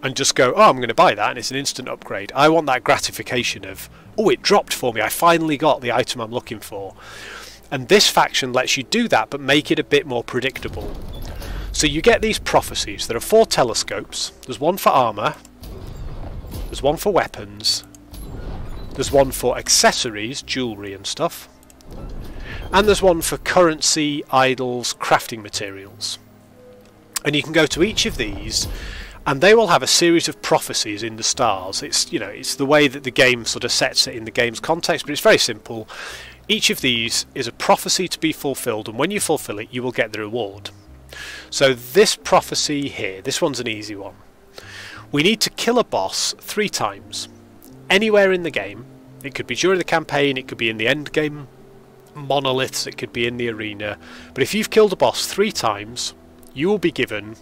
and just go, oh, I'm going to buy that, and it's an instant upgrade. I want that gratification of, oh, it dropped for me, I finally got the item I'm looking for. And this faction lets you do that, but make it a bit more predictable. So you get these prophecies. There are 4 telescopes. There's one for armour. There's one for weapons. There's one for accessories, jewellery and stuff. And there's one for currency, idols, crafting materials. And you can go to each of these, and they will have a series of prophecies in the stars. It's, you know, it's the way that the game sort of sets it in the game's context, but it's very simple. Each of these is a prophecy to be fulfilled, and when you fulfill it, you will get the reward. So this prophecy here, this one's an easy one. We need to kill a boss 3 times. Anywhere in the game. It could be during the campaign, it could be in the end game monoliths, it could be in the arena. But if you've killed a boss 3 times, you will be given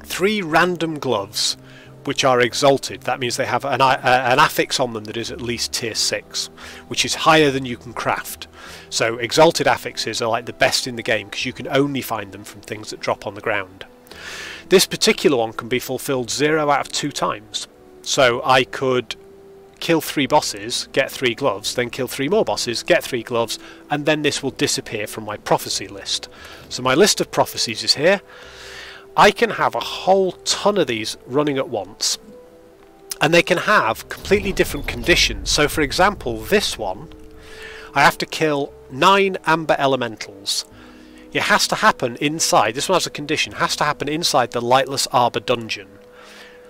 3 random gloves which are exalted. That means they have an affix on them that is at least tier 6, which is higher than you can craft. So exalted affixes are like the best in the game because you can only find them from things that drop on the ground. This particular one can be fulfilled 0 out of 2 times. So I could kill 3 bosses, get 3 gloves, then kill 3 more bosses, get 3 gloves, and then this will disappear from my prophecy list. So my list of prophecies is here. I can have a whole ton of these running at once, and they can have completely different conditions. So for example, this one, I have to kill 9 amber elementals. It has to happen inside, this one has a condition, has to happen inside the Lightless Arbor dungeon.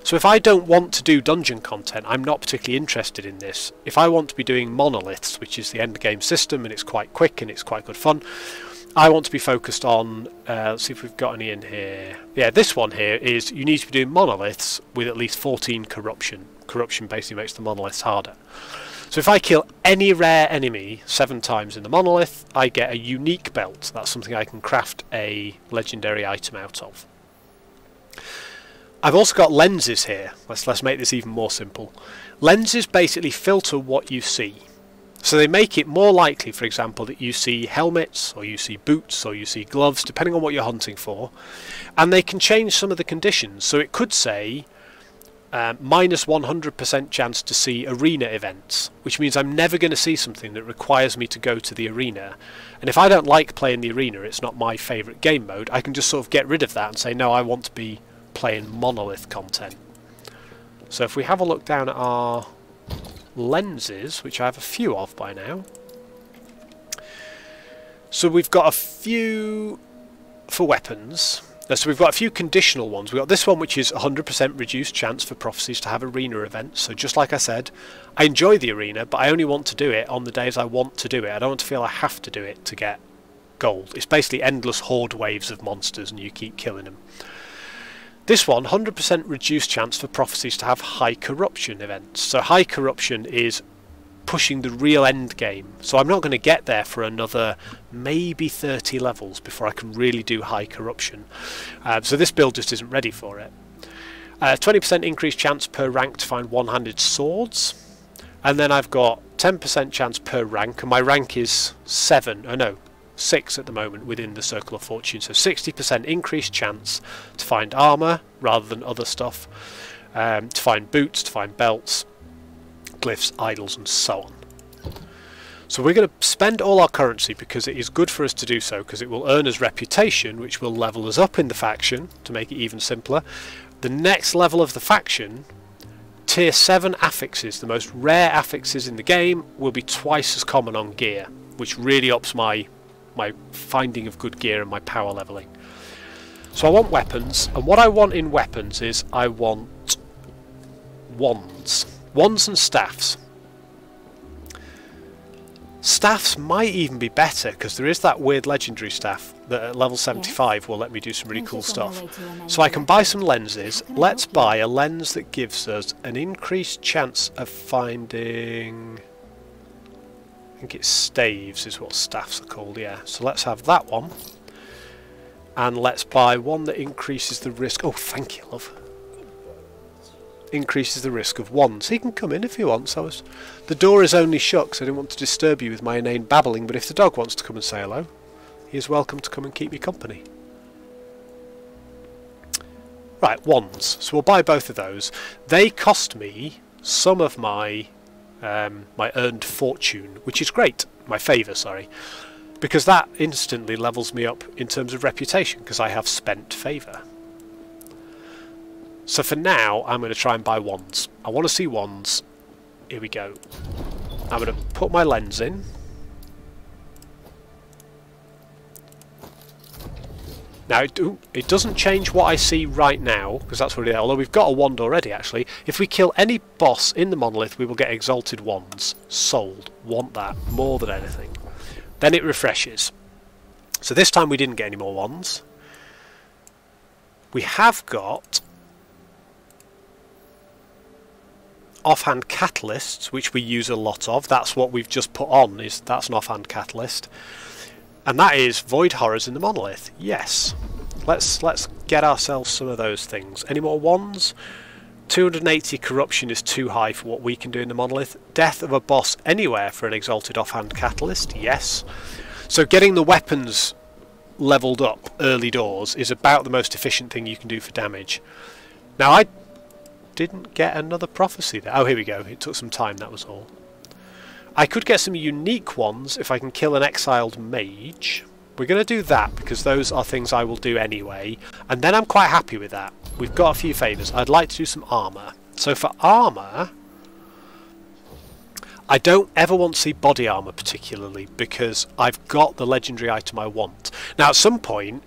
So if I don't want to do dungeon content, I'm not particularly interested in this. If I want to be doing monoliths, which is the end game system, and it's quite quick and it's quite good fun, I want to be focused on, let's see if we've got any in here. Yeah, this one here is you need to be doing monoliths with at least 14 corruption. Corruption basically makes the monoliths harder. So if I kill any rare enemy 7 times in the monolith, I get a unique belt. That's something I can craft a legendary item out of. I've also got lenses here. Let's make this even more simple. Lenses basically filter what you see. So they make it more likely, for example, that you see helmets, or you see boots, or you see gloves, depending on what you're hunting for. And they can change some of the conditions. So it could say minus 100% chance to see arena events, which means I'm never going to see something that requires me to go to the arena. And if I don't like playing the arena, it's not my favourite game mode, I can just sort of get rid of that and say, no, I want to be playing monolith content. So if we have a look down at our lenses, which I have a few of by now. So we've got a few for weapons. So we've got a few conditional ones. We've got this one which is 100% reduced chance for prophecies to have arena events. So just like I said, I enjoy the arena, but I only want to do it on the days I want to do it. I don't want to feel I have to do it to get gold. It's basically endless horde waves of monsters and you keep killing them. This one, 100% reduced chance for prophecies to have high corruption events. So high corruption is pushing the real end game. So I'm not going to get there for another maybe 30 levels before I can really do high corruption. So this build just isn't ready for it. 20% increased chance per rank to find one-handed swords. And then I've got 10% chance per rank, and my rank is 6 at the moment within the Circle of Fortune, so 60% increased chance to find armour rather than other stuff, to find boots, to find belts, glyphs, idols and so on. So we're going to spend all our currency because it is good for us to do so, because it will earn us reputation, which will level us up in the faction to make it even simpler. The next level of the faction, tier 7 affixes, the most rare affixes in the game, will be twice as common on gear, which really ups my finding of good gear and my power leveling. So I want weapons, and what I want in weapons is I want wands and staffs. Staffs might even be better because there is that weird legendary staff that at level 75 will let me do some really cool stuff. So I can buy some lenses. Let's buy a lens that gives us an increased chance of finding, I think it's staves is what staffs are called, yeah. So let's have that one. And let's buy one that increases the risk. Oh, thank you, love. Increases the risk of wands. He can come in if he wants. The door is only shut because I didn't want to disturb you with my inane babbling, but if the dog wants to come and say hello, he is welcome to come and keep me company. Right, wands. So we'll buy both of those. They cost me some of my my earned fortune, which is great. My favour, sorry. Because that instantly levels me up in terms of reputation, because I have spent favour. So for now, I'm going to try and buy wands. I want to see wands. Here we go. I'm going to put my lens in. Now, it doesn't change what I see right now, because that's already there, although we've got a wand already, actually. If we kill any boss in the monolith, we will get exalted wands. Sold. Want that more than anything. Then it refreshes. So this time we didn't get any more wands. We have got offhand catalysts, which we use a lot of. That's what we've just put on, that's an offhand catalyst. And that is Void Horrors in the monolith. Yes. Let's get ourselves some of those things. Any more ones? 280 corruption is too high for what we can do in the monolith. Death of a boss anywhere for an exalted offhand catalyst, yes. So getting the weapons leveled up early doors is about the most efficient thing you can do for damage. Now I didn't get another prophecy there. Oh, here we go. It took some time, that was all. I could get some unique ones if I can kill an exiled mage. We're going to do that because those are things I will do anyway, and then I'm quite happy with that. We've got a few favours. I'd like to do some armour. So for armour, I don't ever want to see body armour particularly because I've got the legendary item I want. Now at some point,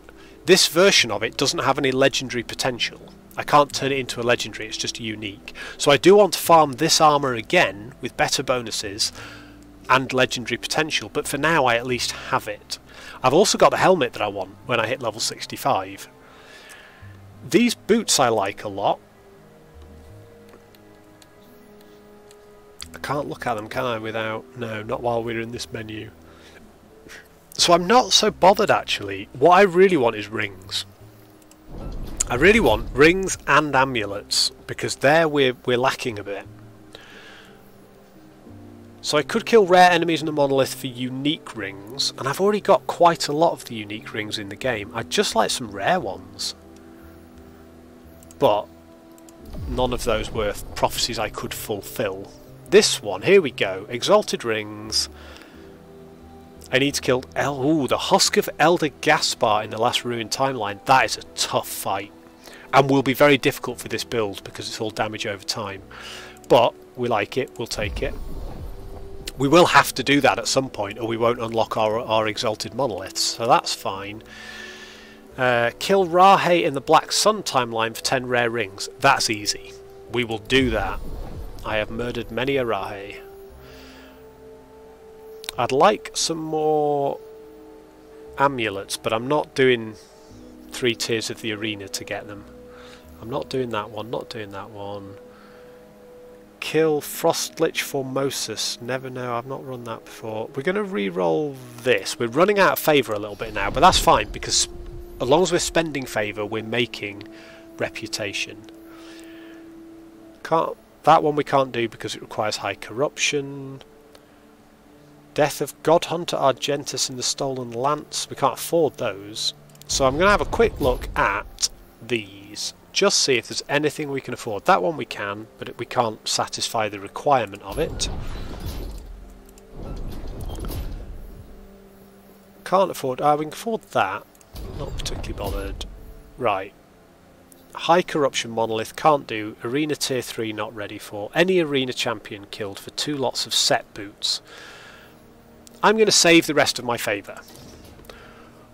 this version of it doesn't have any legendary potential. I can't turn it into a legendary, it's just unique. So I do want to farm this armour again with better bonuses and legendary potential, but for now I at least have it. I've also got the helmet that I want when I hit level 65. These boots I like a lot. I can't look at them, can I, without... No, not while we're in this menu. So I'm not so bothered actually. What I really want is rings. I really want rings and amulets, because there we're lacking a bit. So I could kill rare enemies in the monolith for unique rings, and I've already got quite a lot of the unique rings in the game. I'd just like some rare ones. But none of those were prophecies I could fulfill. This one, here we go. Exalted rings. I need to kill the Husk of Elder Gaspar in the last ruined timeline. That is a tough fight. And will be very difficult for this build because it's all damage over time. But we like it, we'll take it. We will have to do that at some point or we won't unlock our exalted monoliths, so that's fine. Kill Rahe in the Black Sun timeline for 10 rare rings. That's easy. We will do that. I have murdered many a Rahe. I'd like some more amulets, but I'm not doing 3 tiers of the arena to get them. I'm not doing that one, not doing that one. Kill Frostlich Formosus. Never know, I've not run that before. We're going to re-roll this. We're running out of favour a little bit now, but that's fine because as long as we're spending favour, we're making reputation. That one we can't do because it requires high corruption. Death of Godhunter Argentus in the Stolen Lance. We can't afford those. So I'm going to have a quick look at these. Just see if there's anything we can afford. That one we can, but we can't satisfy the requirement of it. Can't afford... we can afford that. Not particularly bothered. Right. High corruption monolith, can't do. Arena tier 3 not ready for. Any arena champion killed for 2 lots of set boots. I'm going to save the rest of my favour.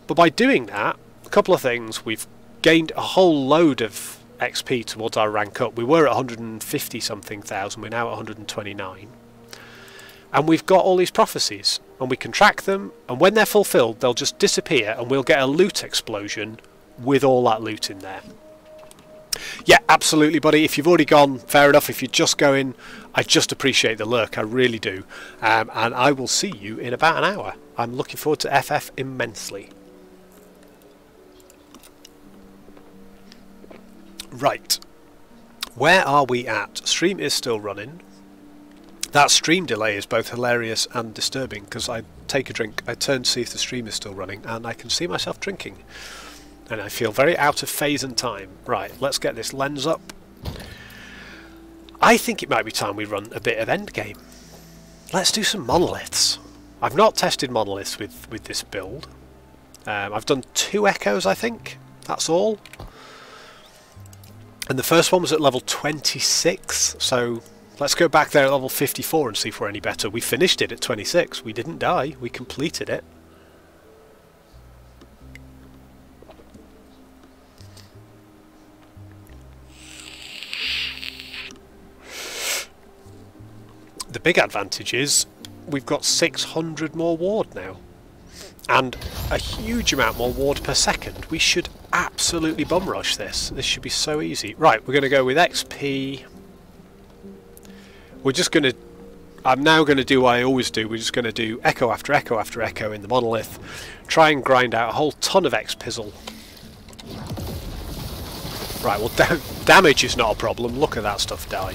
But by doing that, a couple of things. We've gained a whole load of XP towards our rank up. We were at 150 something thousand, we're now at 129. And we've got all these prophecies, and we can track them, and when they're fulfilled they'll just disappear and we'll get a loot explosion with all that loot in there. Yeah, absolutely buddy, if you've already gone, fair enough. If you're just going, I just appreciate the lurk, I really do. And I will see you in about an hour. I'm looking forward to FF immensely. Right, where are we at? Stream is still running. That stream delay is both hilarious and disturbing because I take a drink, I turn to see if the stream is still running, and I can see myself drinking. And I feel very out of phase and time. Right, let's get this lens up. I think it might be time we run a bit of endgame. Let's do some monoliths. I've not tested monoliths with this build. I've done 2 echoes, I think. That's all. And the first one was at level 26, so let's go back there at level 54 and see if we're any better. We finished it at 26. We didn't die. We completed it. The big advantage is we've got 600 more ward now. And a huge amount more ward per second. We should absolutely bum rush this. This should be so easy. Right, we're going to go with XP. We're just going to... I'm now going to do what I always do. We're just going to do echo after echo after echo in the monolith. Try and grind out a whole ton of X-Pizzle. Right, well, damage is not a problem. Look at that stuff die.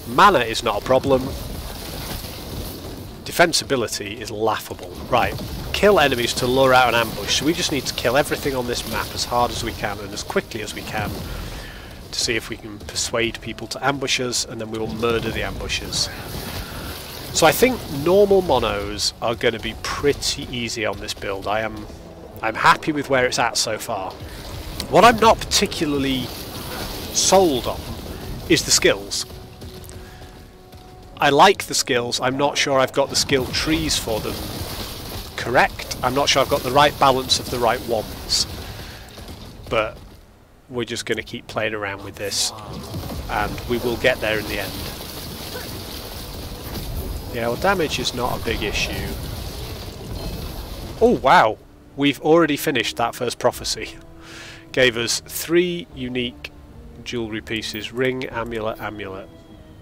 Mana is not a problem. Defensibility is laughable. Right, kill enemies to lure out an ambush. So we just need to kill everything on this map as hard as we can and as quickly as we can to see if we can persuade people to ambush us, and then we will murder the ambushers. So I think normal monos are going to be pretty easy on this build. I'm happy with where it's at so far. What I'm not particularly sold on is the skills. I like the skills. I'm not sure I've got the skill trees for them correct. I'm not sure I've got the right balance of the right ones. But we're just going to keep playing around with this, and we will get there in the end. Yeah, well, damage is not a big issue. Oh, wow. We've already finished that first prophecy. Gave us 3 unique jewellery pieces. Ring, amulet, amulet.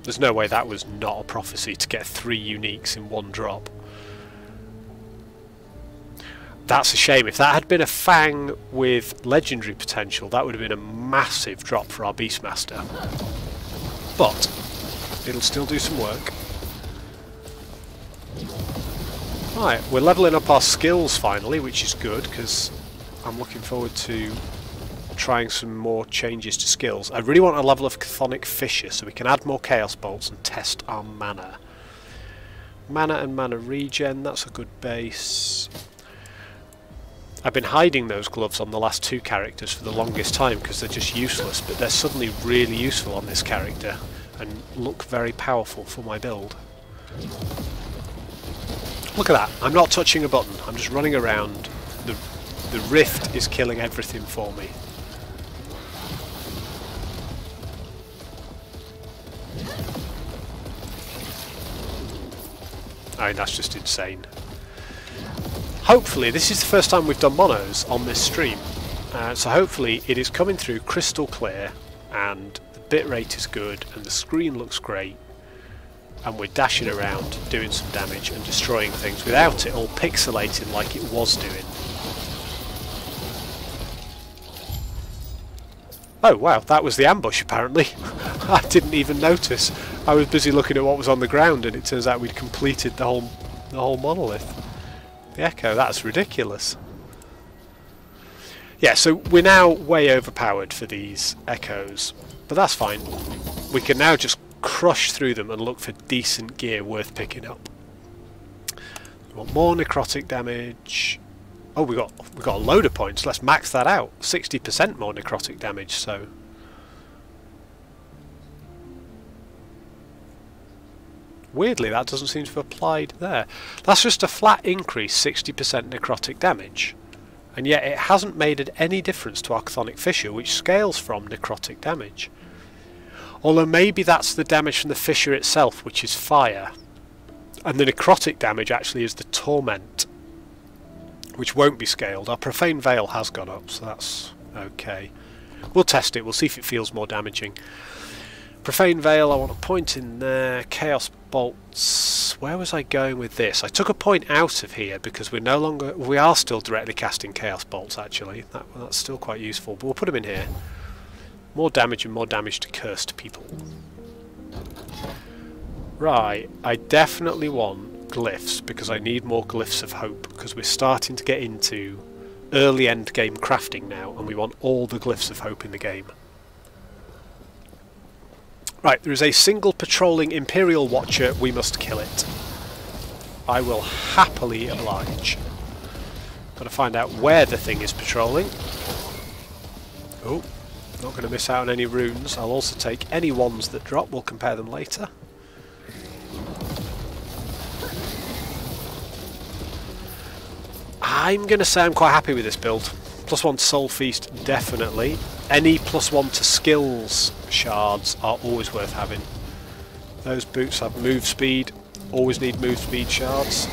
There's no way that was not a prophecy to get 3 uniques in one drop. That's a shame. If that had been a Fang with legendary potential, that would have been a massive drop for our Beastmaster. But it'll still do some work. Right, we're levelling up our skills finally, which is good, because I'm looking forward to trying some more changes to skills. I really want a level of Chthonic Fissure so we can add more Chaos Bolts and test our mana. Mana and mana regen, that's a good base. I've been hiding those gloves on the last 2 characters for the longest time because they're just useless, but they're suddenly really useful on this character and look very powerful for my build. Look at that, I'm not touching a button, I'm just running around. The rift is killing everything for me. I mean, that's just insane. Hopefully, this is the first time we've done monos on this stream, so hopefully it is coming through crystal clear and the bitrate is good and the screen looks great and we're dashing around doing some damage and destroying things without it all pixelating like it was doing. Oh wow, that was the ambush apparently. I didn't even notice. I was busy looking at what was on the ground and it turns out we'd completed the whole monolith. The Echo, that's ridiculous. Yeah, so we're now way overpowered for these Echoes, but that's fine. We can now just crush through them and look for decent gear worth picking up. We want more necrotic damage. Oh, we got a load of points. Let's max that out. 60% more necrotic damage, so weirdly, that doesn't seem to have applied there. That's just a flat increase, 60% necrotic damage. And yet it hasn't made any difference to our Chthonic Fissure, which scales from necrotic damage. Although maybe that's the damage from the fissure itself, which is fire. And the necrotic damage actually is the torment, which won't be scaled. Our Profane Veil has gone up, so that's okay. We'll test it, we'll see if it feels more damaging. Profane Veil, I want a point in there. Chaos Bolts. Where was I going with this? I took a point out of here because we are still directly casting Chaos Bolts actually. That's still quite useful, but we'll put them in here. More damage and more damage to cursed people. Right, I definitely want glyphs because I need more glyphs of hope because we're starting to get into early end game crafting now and we want all the glyphs of hope in the game. Right, there is a single patrolling Imperial Watcher, we must kill it. I will happily oblige. Got to find out where the thing is patrolling. Oh, not going to miss out on any runes. I'll also take any ones that drop, we'll compare them later. I'm going to say I'm quite happy with this build. +1 to Soul Feast, definitely. Any +1 to skills shards are always worth having. Those boots have move speed, always need move speed shards.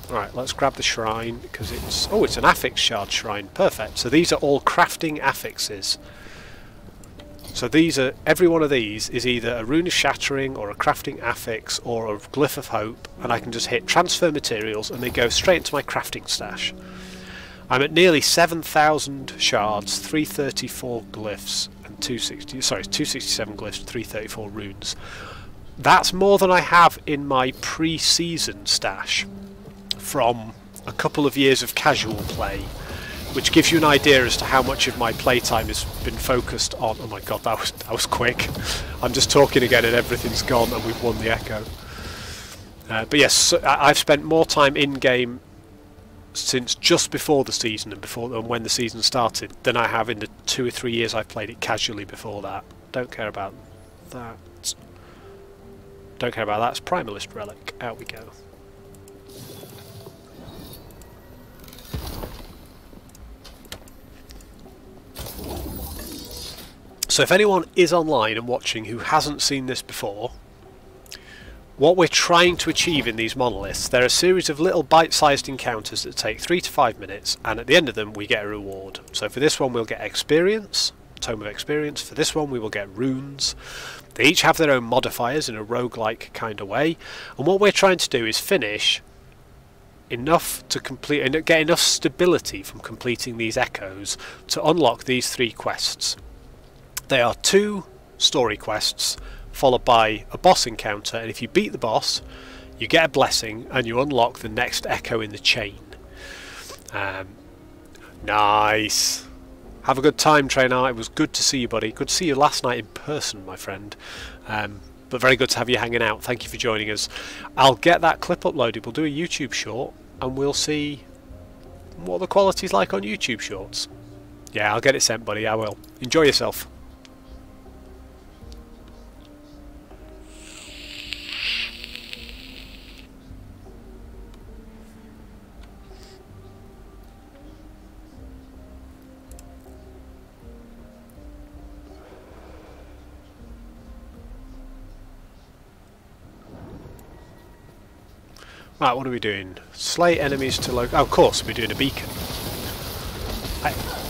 Right, let's grab the shrine because it's an affix shard shrine, perfect. So these are all crafting affixes. So every one of these is either a rune of shattering or a crafting affix or a glyph of hope, and I can just hit transfer materials and they go straight into my crafting stash. I'm at nearly 7,000 shards, 334 glyphs, and 267 glyphs, 334 runes. That's more than I have in my pre-season stash from a couple of years of casual play, which gives you an idea as to how much of my playtime has been focused on. Oh my god, that was quick. I'm just talking again and everything's gone and we've won the Echo. But yes, I've spent more time in game since just before the season and when the season started than I have in the 2 or 3 years I've played it casually before that. Don't care about that. Don't care about that. It's Primalist Relic. Out we go. So if anyone is online and watching who hasn't seen this before, what we're trying to achieve in these monoliths, they're a series of little bite-sized encounters that take 3 to 5 minutes, and at the end of them we get a reward. So for this one we'll get experience, Tome of Experience. For this one we will get runes. They each have their own modifiers in a roguelike kind of way, and what we're trying to do is finish enough to complete and get enough stability from completing these echoes to unlock these 3 quests. They are 2 story quests followed by a boss encounter, and if you beat the boss you get a blessing and you unlock the next echo in the chain. Nice. Have a good time, Trainer. It was good to see you, buddy. Good to see you last night in person, my friend. But very good to have you hanging out. Thank you for joining us. I'll get that clip uploaded. We'll do a YouTube short and we'll see what the quality's like on YouTube shorts. Yeah, I'll get it sent, buddy. I will. Enjoy yourself. Right, what are we doing? Slay enemies to locate... Oh, of course, we're doing a beacon.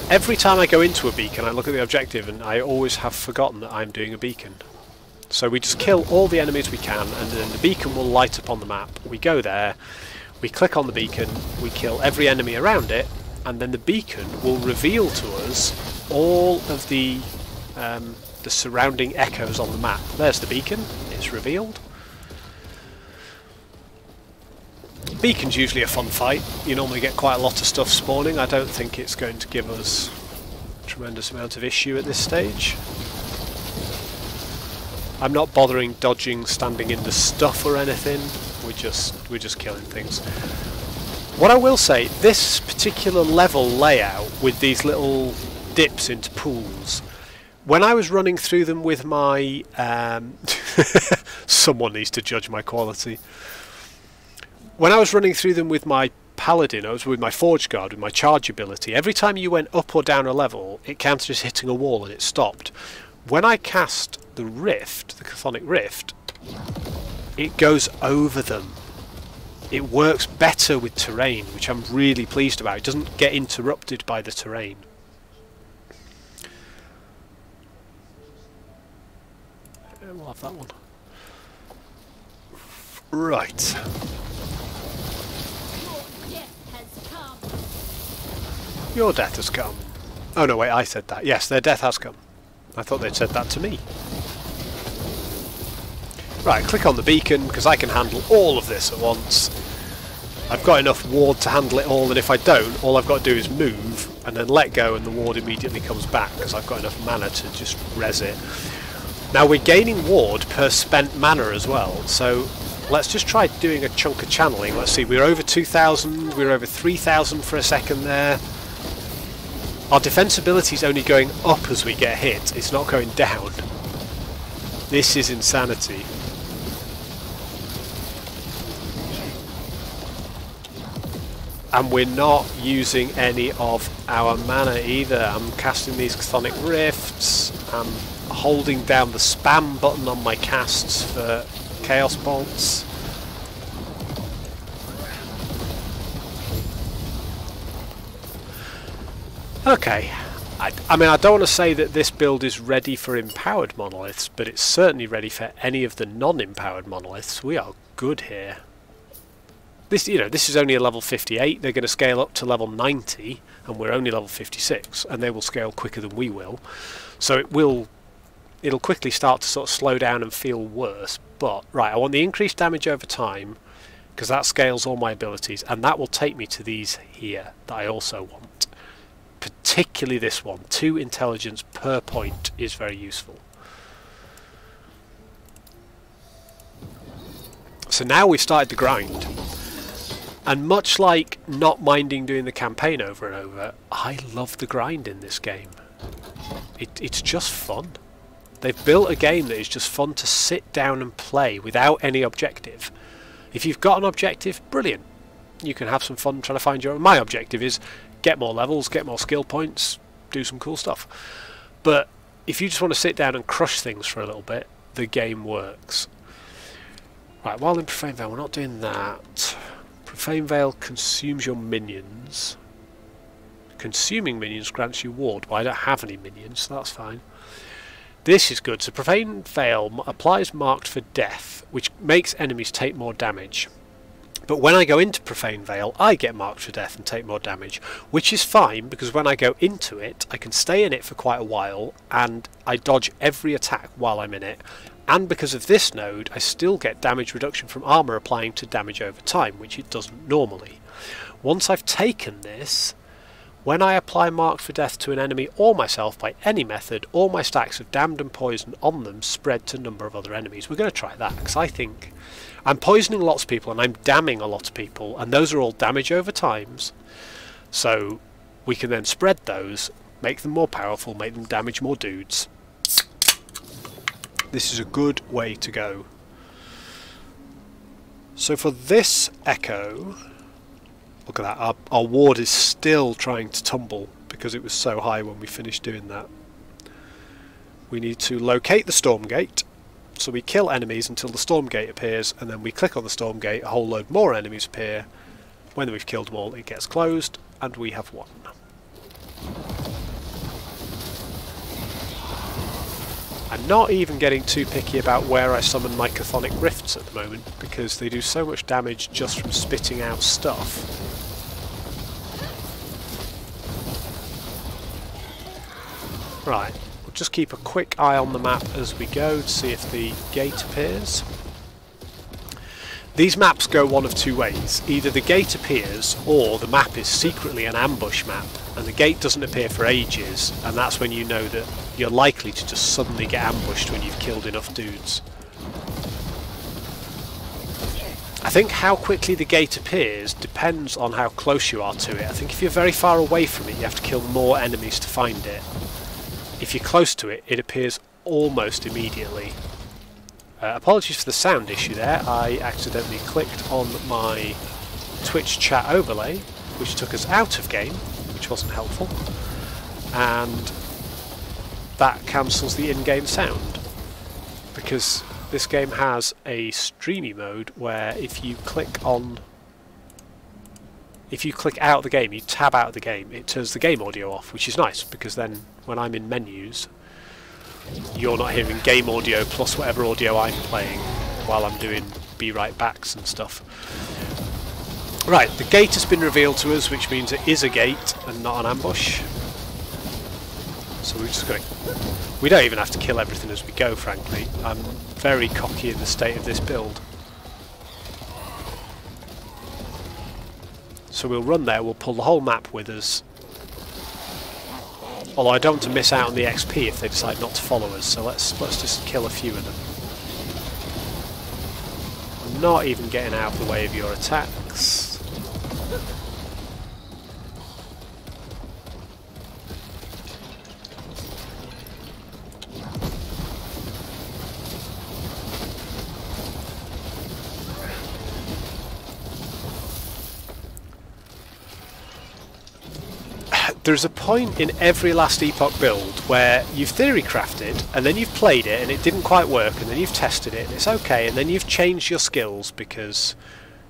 Every time I go into a beacon, I look at the objective and I always have forgotten that I'm doing a beacon. So we just kill all the enemies we can, and then the beacon will light up on the map. We go there, we click on the beacon, we kill every enemy around it, and then the beacon will reveal to us all of the surrounding echoes on the map. There's the beacon, it's revealed. Beacon's usually a fun fight. You normally get quite a lot of stuff spawning. I don't think it's going to give us a tremendous amount of issue at this stage. I'm not bothering dodging, standing in the stuff or anything. We're just killing things. What I will say, this particular level layout with these little dips into pools, when I was running through them with my someone needs to judge my quality. When I was running through them with my Paladin, I was with my Forge Guard, with my charge ability, every time you went up or down a level, it counted as hitting a wall and it stopped. When I cast the Rift, the Chthonic Rift, it goes over them. It works better with terrain, which I'm really pleased about. It doesn't get interrupted by the terrain. And we'll have that one. Right. Your death has come. Oh no, wait, I said that. Yes, their death has come. I thought they'd said that to me. Right, click on the beacon, because I can handle all of this at once. I've got enough ward to handle it all, and if I don't, all I've got to do is move, and then let go, and the ward immediately comes back, because I've got enough mana to just res it. Now we're gaining ward per spent mana as well, so let's just try doing a chunk of channeling. Let's see, we're over 2,000, we're over 3,000 for a second there. Our defensibility is only going up as we get hit, it's not going down. This is insanity. And we're not using any of our mana either. I'm casting these Chthonic Rifts, I'm holding down the spam button on my casts for Chaos Bolts. Okay, I mean, I don't want to say that this build is ready for empowered monoliths, but it's certainly ready for any of the non-empowered monoliths. We are good here. This, you know, this is only a level 58. They're going to scale up to level 90, and we're only level 56, and they will scale quicker than we will. So it'll quickly start to sort of slow down and feel worse. But right, I want the increased damage over time, because that scales all my abilities, and that will take me to these here that I also want. Particularly this one. 2 intelligence per point is very useful. So now we've started the grind. And much like not minding doing the campaign over and over, I love the grind in this game. It's just fun. They've built a game that is just fun to sit down and play without any objective. If you've got an objective, brilliant. You can have some fun trying to find your own. My objective is get more levels, get more skill points, do some cool stuff. But if you just want to sit down and crush things for a little bit, the game works. Right, while in Profane Veil, we're not doing that. Profane Veil consumes your minions. Consuming minions grants you ward. Well, I don't have any minions, so that's fine. This is good. So Profane Veil applies marked for death, which makes enemies take more damage. But when I go into Profane Veil, I get marked for death and take more damage, which is fine because when I go into it, I can stay in it for quite a while and I dodge every attack while I'm in it. And because of this node, I still get damage reduction from armor applying to damage over time, which it doesn't normally. Once I've taken this, when I apply mark for death to an enemy or myself by any method, all my stacks of damned and poison on them spread to a number of other enemies. We're going to try that, because I think I'm poisoning lots of people and I'm damning a lot of people, and those are all damage over times. So we can then spread those, make them more powerful, make them damage more dudes. This is a good way to go. So for this echo, look at that, our ward is still trying to tumble because it was so high when we finished doing that. We need to locate the storm gate, so we kill enemies until the storm gate appears, and then we click on the storm gate, a whole load more enemies appear. When we've killed them all, it gets closed, and we have won. I'm not even getting too picky about where I summon my Chthonic Rifts at the moment, because they do so much damage just from spitting out stuff. Right, we'll just keep a quick eye on the map as we go to see if the gate appears. These maps go one of two ways. Either the gate appears, or the map is secretly an ambush map, and the gate doesn't appear for ages, and that's when you know that you're likely to just suddenly get ambushed when you've killed enough dudes. I think how quickly the gate appears depends on how close you are to it. I think if you're very far away from it, you have to kill more enemies to find it. If you're close to it, it appears almost immediately. Apologies for the sound issue there. I accidentally clicked on my Twitch chat overlay, which took us out of game, which wasn't helpful, and that cancels the in-game sound, because this game has a streamy mode where if you click out of the game, you tab out of the game, it turns the game audio off, which is nice, because then when I'm in menus, you're not hearing game audio plus whatever audio I'm playing while I'm doing be right backs and stuff. Right, the gate has been revealed to us, which means it is a gate and not an ambush. So we're just going to... We don't even have to kill everything as we go, frankly. I'm very cocky in the state of this build. So we'll run there, we'll pull the whole map with us. Although I don't want to miss out on the XP if they decide not to follow us, so let's just kill a few of them. I'm not even getting out of the way of your attacks. There's a point in every last Epoch build where you've theory crafted and then you've played it and it didn't quite work, and then you've tested it and it's okay, and then you've changed your skills because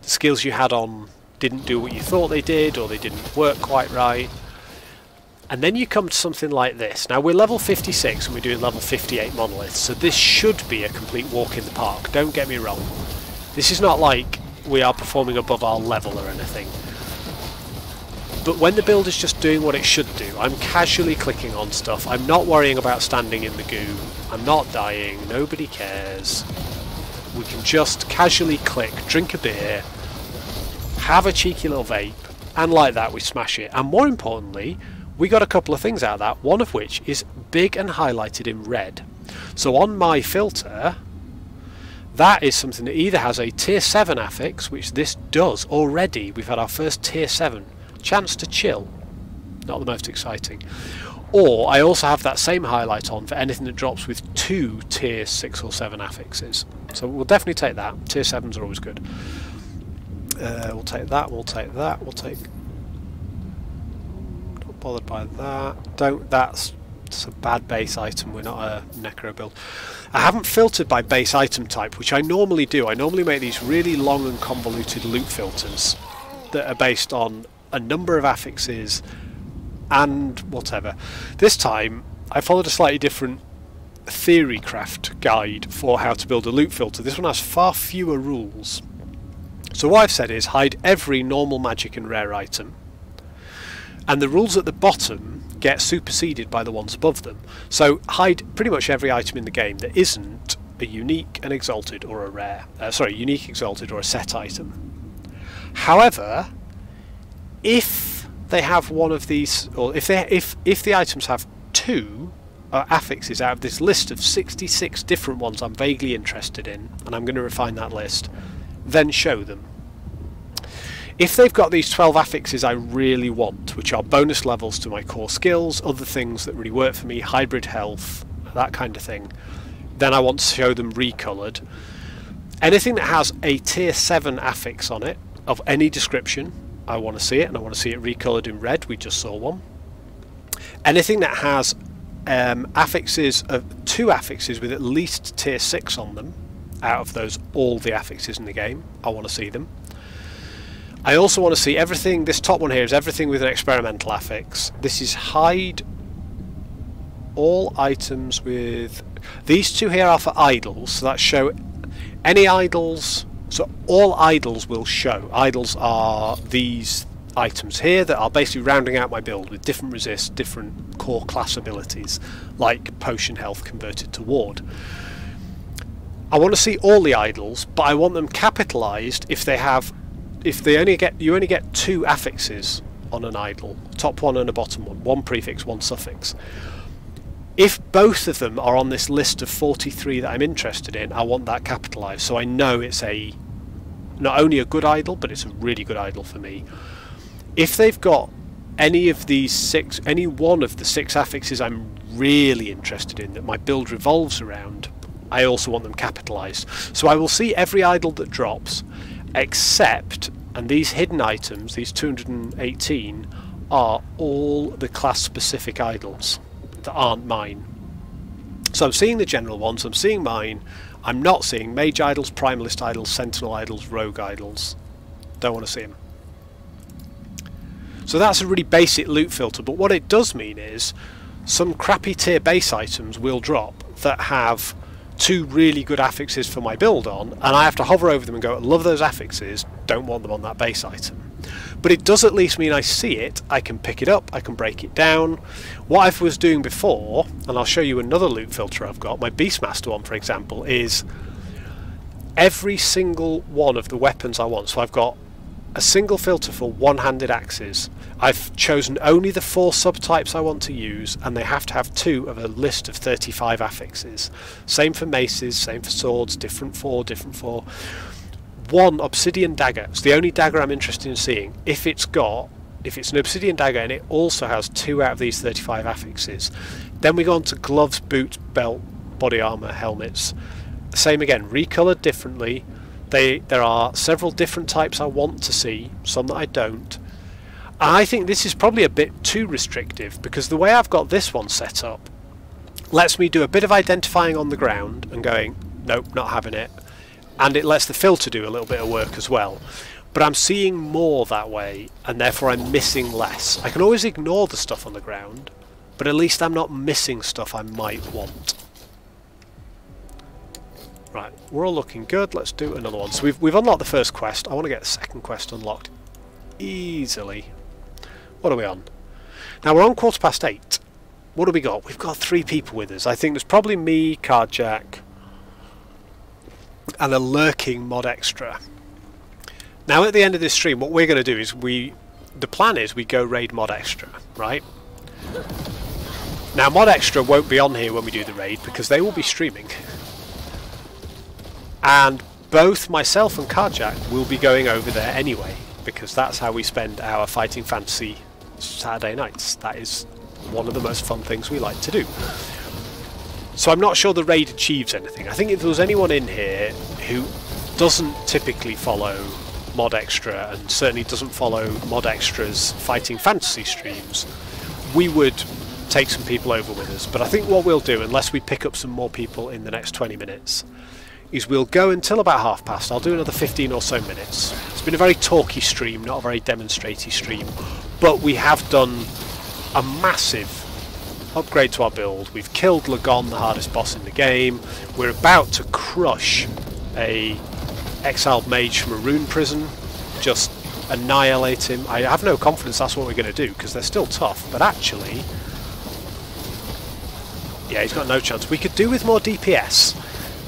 the skills you had on didn't do what you thought they did, or they didn't work quite right, and then you come to something like this. Now we're level 56 and we're doing level 58 monoliths, so this should be a complete walk in the park, don't get me wrong. This is not like we are performing above our level or anything. But when the build is just doing what it should do, I'm casually clicking on stuff. I'm not worrying about standing in the goo. I'm not dying. Nobody cares. We can just casually click, drink a beer, have a cheeky little vape, and like that we smash it. And more importantly, we got a couple of things out of that, one of which is big and highlighted in red. So on my filter, that is something that either has a tier 7 affix, which this does already. We've had our first tier 7. Chance to chill. Not the most exciting. Or I also have that same highlight on for anything that drops with 2 tier 6 or 7 affixes. So we'll definitely take that. Tier 7s are always good. We'll take that, we'll take that, we'll take... Not bothered by that. That's a bad base item, we're not a necro build. I haven't filtered by base item type, which I normally do. I normally make these really long and convoluted loot filters that are based on a number of affixes and whatever. This time I followed a slightly different theorycraft guide for how to build a loot filter. This one has far fewer rules. So what I've said is hide every normal magic and rare item, and the rules at the bottom get superseded by the ones above them. So hide pretty much every item in the game that isn't a unique, an exalted, or a rare. Unique, exalted, or a set item. However, if they have one of these, or if the items have 2 affixes out of this list of 66 different ones I'm vaguely interested in, and I'm going to refine that list, then show them. If they've got these 12 affixes I really want, which are bonus levels to my core skills, other things that really work for me, hybrid health, that kind of thing, then I want to show them recoloured. Anything that has a tier 7 affix on it, of any description, I want to see it, and I want to see it recoloured in red. We just saw one. Anything that has affixes of 2 affixes with at least tier 6 on them, out of those all the affixes in the game, I want to see them. I also want to see everything. This top one here is everything with an experimental affix. This is hide all items with... These 2 here are for idols, so that show any idols. So all idols will show. Idols are these items here that are basically rounding out my build with different resist, different core class abilities, like potion health converted to ward. I want to see all the idols, but I want them capitalized if they have... you only get 2 affixes on an idol, top one and a bottom one, 1 prefix, 1 suffix. If both of them are on this list of 43 that I'm interested in, I want that capitalized, so I know it's not only a good idol, but it's a really good idol for me. If they've got any one of the 6 affixes I'm really interested in, that my build revolves around, I also want them capitalized. So I will see every idol that drops, except, and these hidden items, these 218, are all the class specific idols that aren't mine. So I'm seeing the general ones, I'm seeing mine, I'm not seeing mage idols, primalist idols, sentinel idols, rogue idols. Don't want to see them. So that's a really basic loot filter, but what it does mean is some crappy tier base items will drop that have 2 really good affixes for my build on, and I have to hover over them and go, love those affixes, don't want them on that base item. But it does at least mean I see it, I can pick it up, I can break it down. What I was doing before, and I'll show you another loot filter I've got, my Beastmaster one for example, is every single one of the weapons I want. So I've got a single filter for one-handed axes. I've chosen only the 4 subtypes I want to use, and they have to have 2 of a list of 35 affixes. Same for maces, same for swords, different for. 1 obsidian dagger. It's the only dagger I'm interested in seeing. If it's an obsidian dagger and it also has 2 out of these 35 affixes. Then we go on to gloves, boots, belt, body armor, helmets. Same again, recoloured differently. There are several different types I want to see, some that I don't. I think this is probably a bit too restrictive, because the way I've got this one set up lets me do a bit of identifying on the ground and going, nope, not having it. And it lets the filter do a little bit of work as well. But I'm seeing more that way, and therefore I'm missing less. I can always ignore the stuff on the ground, but at least I'm not missing stuff I might want. Right, we're all looking good. Let's do another one. So we've unlocked the first quest. I want to get the second quest unlocked easily. What are we on? Now we're on 8:15. What do we got? We've got 3 people with us. I think there's probably me, Cardjack, and a lurking Mod Extra. Now at the end of this stream, what we're going to do is the plan is we go raid Mod Extra, right? Now Mod Extra won't be on here when we do the raid because they will be streaming. And both myself and Cardjack will be going over there anyway, because that's how we spend our Fighting Fantasy Saturday nights. That is one of the most fun things we like to do. So I'm not sure the raid achieves anything. I think if there was anyone in here who doesn't typically follow Mod Extra and certainly doesn't follow Mod Extra's Fighting Fantasy streams, we would take some people over with us. But I think what we'll do, unless we pick up some more people in the next 20 minutes, is we'll go until about 8:30. I'll do another 15 or so minutes. It's been a very talky stream, not a very demonstraty stream, but we have done a massive upgrade to our build. We've killed Lagon, the hardest boss in the game. We're about to crush a exiled mage from a rune prison, just annihilate him. I have no confidence that's what we're going to do, because they're still tough, but actually, yeah, he's got no chance. We could do with more DPS.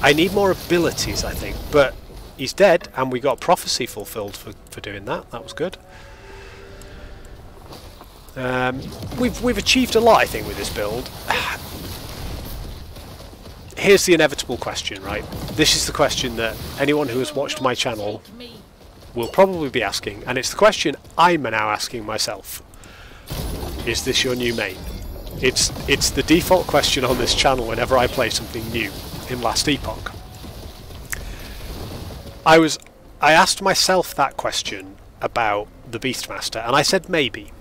I need more abilities, I think, but he's dead, and we got prophecy fulfilled for doing that. That was good. We've achieved a lot, I think, with this build. Here's the inevitable question, right? This is the question that anyone who has watched my channel will probably be asking, and it's the question I'm now asking myself. Is this your new main? It's the default question on this channel whenever I play something new in last Epoch. I asked myself that question about the Beastmaster, and I said maybe.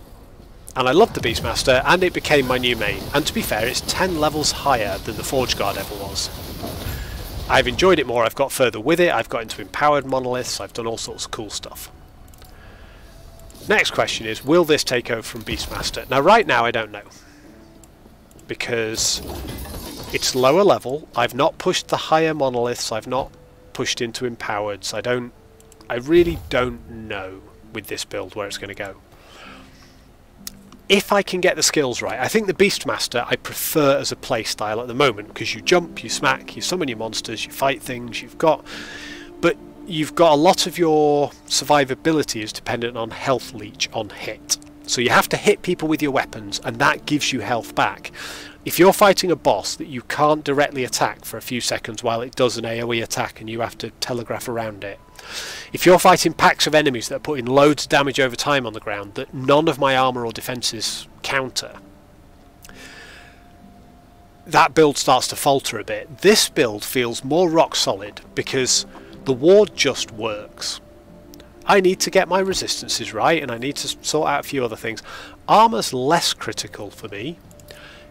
And I loved the Beastmaster, and it became my new main. And to be fair, it's 10 levels higher than the Forge Guard ever was. I've enjoyed it more, I've got further with it, I've got into empowered monoliths, I've done all sorts of cool stuff. Next question is, will this take over from Beastmaster? Now right now I don't know. Because it's lower level, I've not pushed the higher monoliths, I've not pushed into empowereds, I really don't know with this build where it's going to go. If I can get the skills right, I think the Beastmaster I prefer as a playstyle at the moment, because you jump, you smack, you summon your monsters, you fight things, but you've got a lot of your survivability is dependent on health leech on hit. So you have to hit people with your weapons, and that gives you health back. If you're fighting a boss that you can't directly attack for a few seconds while it does an AoE attack and you have to telegraph around it, if you're fighting packs of enemies that are putting loads of damage over time on the ground that none of my armour or defences counter, that build starts to falter a bit. This build feels more rock solid because the ward just works. I need to get my resistances right, and I need to sort out a few other things. Armour's less critical for me.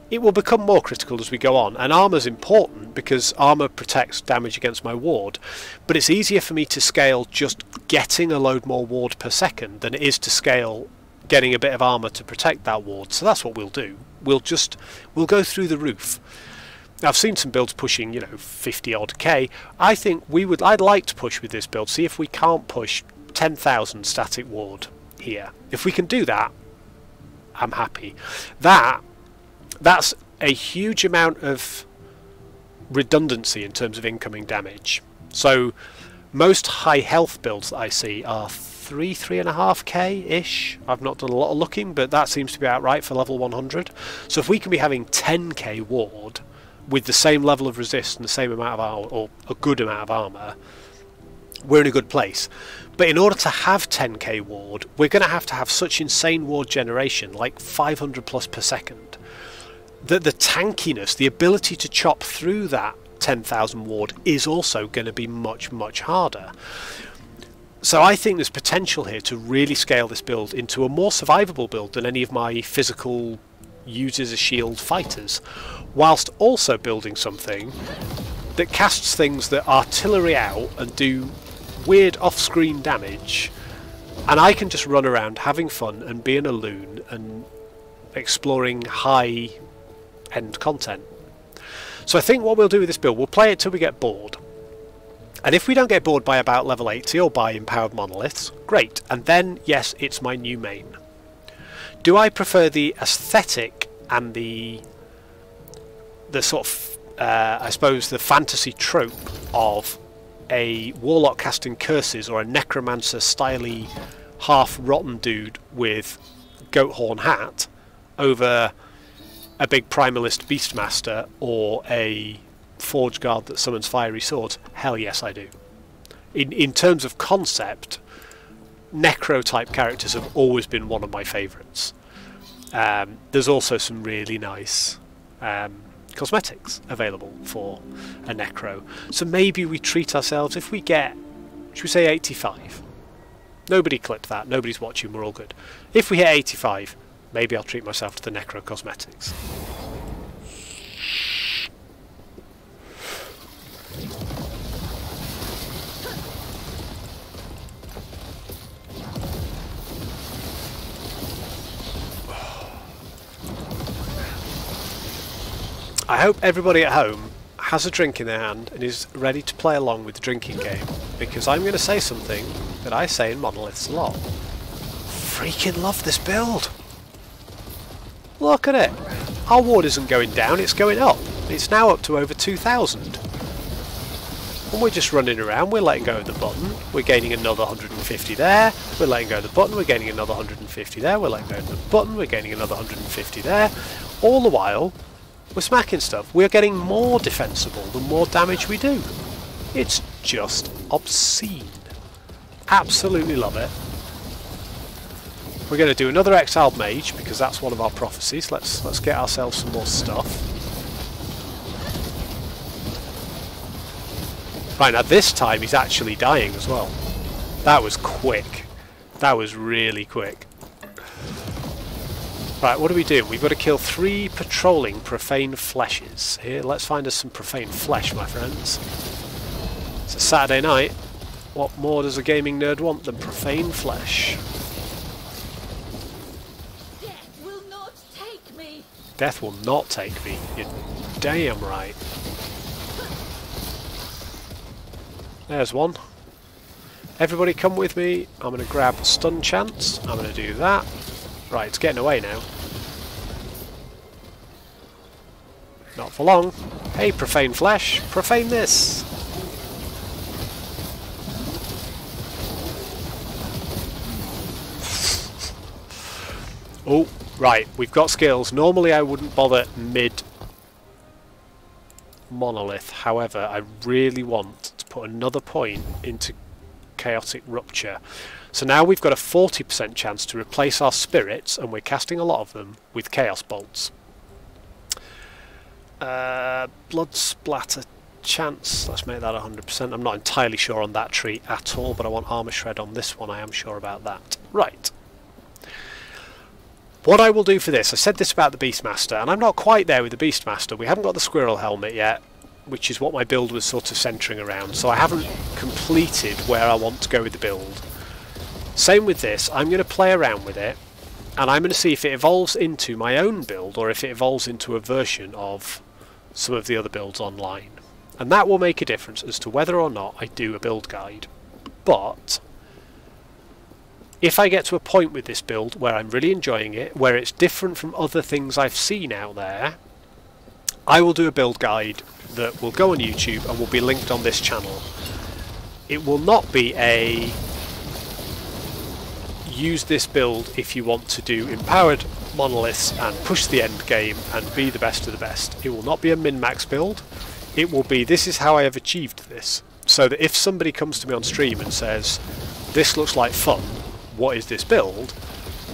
It will become more critical as we go on, and armour's important because armour protects damage against my ward, but it's easier for me to scale just getting a load more ward per second than it is to scale getting a bit of armour to protect that ward. So that's what we'll do. We'll go through the roof. I've seen some builds pushing, 50 odd K. I think I'd like to push with this build, see if we can't push 10,000 static ward here. If we can do that, I'm happy. That's a huge amount of redundancy in terms of incoming damage. So most high health builds that I see are 3.5k-ish. I've not done a lot of looking, but that seems to be about right for level 100. So if we can be having 10k ward with the same level of resist and the same amount of armor, or a good amount of armor, we're in a good place. But in order to have 10k ward, we're going to have such insane ward generation, like 500 plus per second, that the tankiness, the ability to chop through that 10,000 ward is also going to be much, much harder. So I think there's potential here to really scale this build into a more survivable build than any of my physical uses a shield fighters, whilst also building something that casts things that artillery out and do weird off-screen damage, and I can just run around having fun and being a loon and exploring high-end content. So I think what we'll do with this build, we'll play it till we get bored, And if we don't get bored by about level 80 or by empowered monoliths, great. And then, yes, it's my new main. Do I prefer the aesthetic and the sort of, I suppose, the fantasy trope of a warlock casting curses or a necromancer styly half rotten dude with goat horn hat over a big primalist beastmaster or a forge guard that summons fiery swords? Hell yes, I do. In terms of concept, necro type characters have always been one of my favourites. There's also some really nice cosmetics available for a necro, so maybe we treat ourselves, if we get, should we say 85? Nobody clipped that, nobody's watching, we're all good. If we hit 85, maybe I'll treat myself to the necro cosmetics. I hope everybody at home has a drink in their hand and is ready to play along with the drinking game, because I'm going to say something that I say in Monoliths a lot. Freaking love this build! Look at it! Our ward isn't going down, it's going up. It's now up to over 2,000. And we're just running around, we're letting go of the button, we're gaining another 150 there, we're letting go of the button, we're gaining another 150 there, we're letting go of the button, we're gaining another 150 there. All the while, we're smacking stuff. We're getting more defensible the more damage we do. It's just obscene. Absolutely love it. We're going to do another exiled mage because that's one of our prophecies. Let's get ourselves some more stuff. Right, now this time he's actually dying as well. That was quick. That was really quick. Right, what are we doing? We've got to kill 3 patrolling profane fleshes. Here, let's find us some profane flesh, my friends. It's a Saturday night. What more does a gaming nerd want than profane flesh? Death will not take me. Death will not take me. You're damn right. There's one. Everybody come with me. I'm going to grab stun chance. I'm going to do that. Right, it's getting away now. Not for long. Hey, profane flesh, profane this! Oh, right, we've got skills. Normally I wouldn't bother mid monolith, however, I really want to put another point into chaotic rupture. So now we've got a 40% chance to replace our spirits, and we're casting a lot of them, with chaos bolts. Blood splatter chance, let's make that 100%. I'm not entirely sure on that tree at all, but I want armor shred on this one, I am sure about that. Right. What I will do for this, I said this about the Beastmaster, and I'm not quite there with the Beastmaster. We haven't got the squirrel helmet yet, which is what my build was sort of centering around, so I haven't completed where I want to go with the build. Same with this, I'm going to play around with it, and I'm going to see if it evolves into my own build, or if it evolves into a version of some of the other builds online. And that will make a difference as to whether or not I do a build guide. But if I get to a point with this build where I'm really enjoying it, where it's different from other things I've seen out there, I will do a build guide that will go on YouTube and will be linked on this channel. It will not be a use this build if you want to do empowered monoliths and push the end game and be the best of the best. It will not be a min-max build. It will be, this is how I have achieved this. So that if somebody comes to me on stream and says, this looks like fun, what is this build?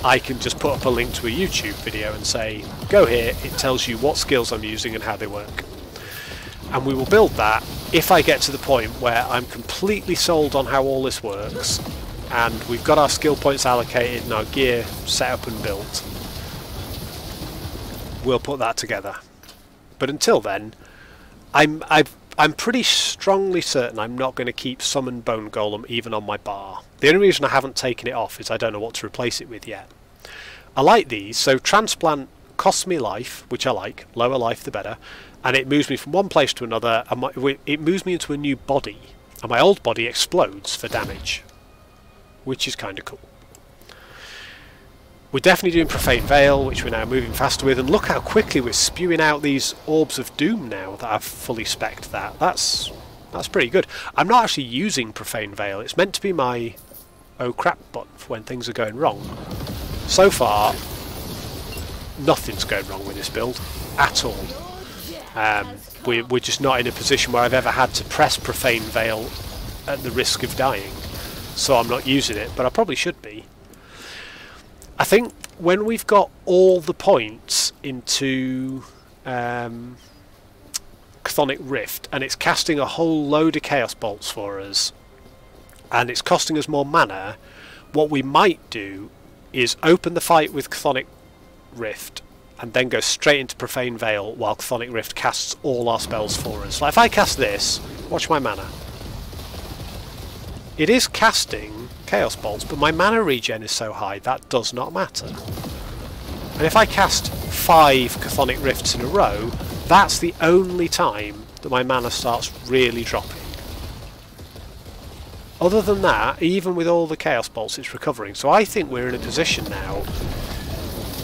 I can just put up a link to a YouTube video and say, go here, it tells you what skills I'm using and how they work. And we will build that if I get to the point where I'm completely sold on how all this works, and we've got our skill points allocated and our gear set up and built. We'll put that together. But until then, I'm pretty strongly certain I'm not going to keep Summon Bone Golem even on my bar. The only reason I haven't taken it off is I don't know what to replace it with yet. I like these, so Transplant costs me life, which I like, lower life the better, and it moves me from one place to another, and it moves me into a new body. and my old body explodes for damage, which is kind of cool. We're definitely doing Profane Veil, which we're now moving faster with, and look how quickly we're spewing out these Orbs of Doom now that I've fully spec'd that. That's pretty good. I'm not actually using Profane Veil. It's meant to be my oh crap button for when things are going wrong. So far, nothing's going wrong with this build at all. We're just not in a position where I've ever had to press Profane Veil at the risk of dying. So I'm not using it, but I probably should be. I think when we've got all the points into Chthonic Rift and it's casting a whole load of Chaos Bolts for us and it's costing us more mana, what we might do is open the fight with Chthonic Rift and then go straight into Profane Veil while Chthonic Rift casts all our spells for us. Like if I cast this, watch my mana. It is casting Chaos Bolts, but my mana regen is so high that does not matter. And if I cast 5 Chthonic Rifts in a row, that's the only time that my mana starts really dropping. Other than that, even with all the Chaos Bolts, it's recovering. So I think we're in a position now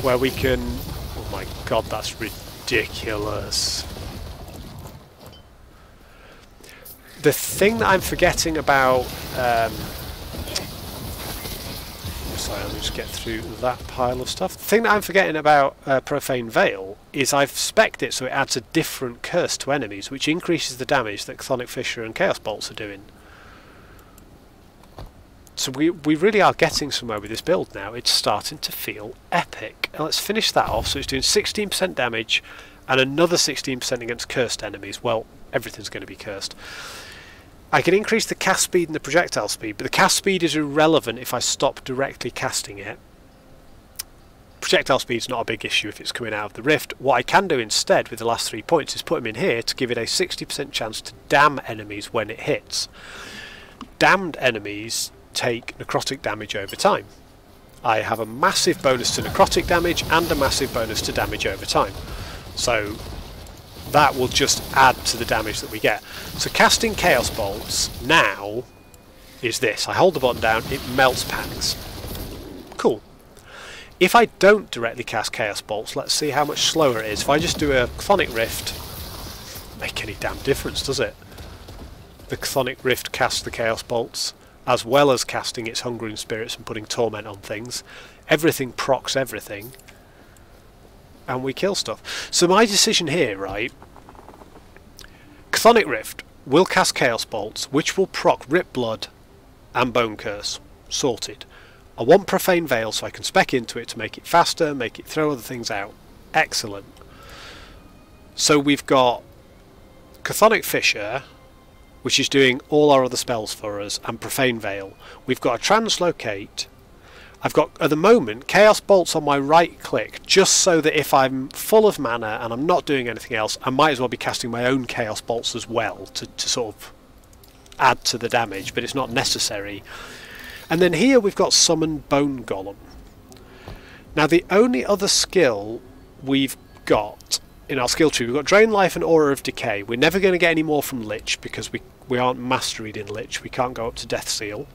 where we can... Oh my god, that's ridiculous. The thing that I'm forgetting about... sorry, let me just get through that pile of stuff. The thing that I'm forgetting about Profane Veil is I've spec'd it so it adds a different curse to enemies, which increases the damage that Chthonic Fissure and Chaos Bolts are doing. So we really are getting somewhere with this build now. It's starting to feel epic. And let's finish that off. So it's doing 16% damage and another 16% against cursed enemies. Well, everything's going to be cursed. I can increase the cast speed and the projectile speed, but the cast speed is irrelevant if I stop directly casting it. Projectile speed is not a big issue if it's coming out of the rift. What I can do instead with the last 3 points is put them in here to give it a 60% chance to damn enemies when it hits. Damned enemies take necrotic damage over time. I have a massive bonus to necrotic damage and a massive bonus to damage over time. So that will just add to the damage that we get. So casting Chaos Bolts now is this. I hold the button down, it melts packs. Cool. If I don't directly cast Chaos Bolts, let's see how much slower it is. If I just do a Chthonic Rift, make any damn difference, does it? The Chthonic Rift casts the Chaos Bolts, as well as casting its Hungering Spirits and putting Torment on things. Everything procs everything. And we kill stuff. So my decision here, right, Chthonic Rift will cast Chaos Bolts, which will proc Rip Blood and Bone Curse. Sorted. I want Profane Veil so I can spec into it to make it faster, make it throw other things out. Excellent. So we've got Chthonic Fissure, which is doing all our other spells for us, and Profane Veil. We've got a Translocate. I've got, at the moment, Chaos Bolts on my right click, just so that if I'm full of mana and I'm not doing anything else, I might as well be casting my own Chaos Bolts as well to sort of add to the damage, but it's not necessary. And then here we've got Summon Bone Golem. Now the only other skill we've got in our skill tree, we've got Drain Life and Aura of Decay. We're never going to get any more from Lich because we aren't masteried in Lich. We can't go up to Death Seal.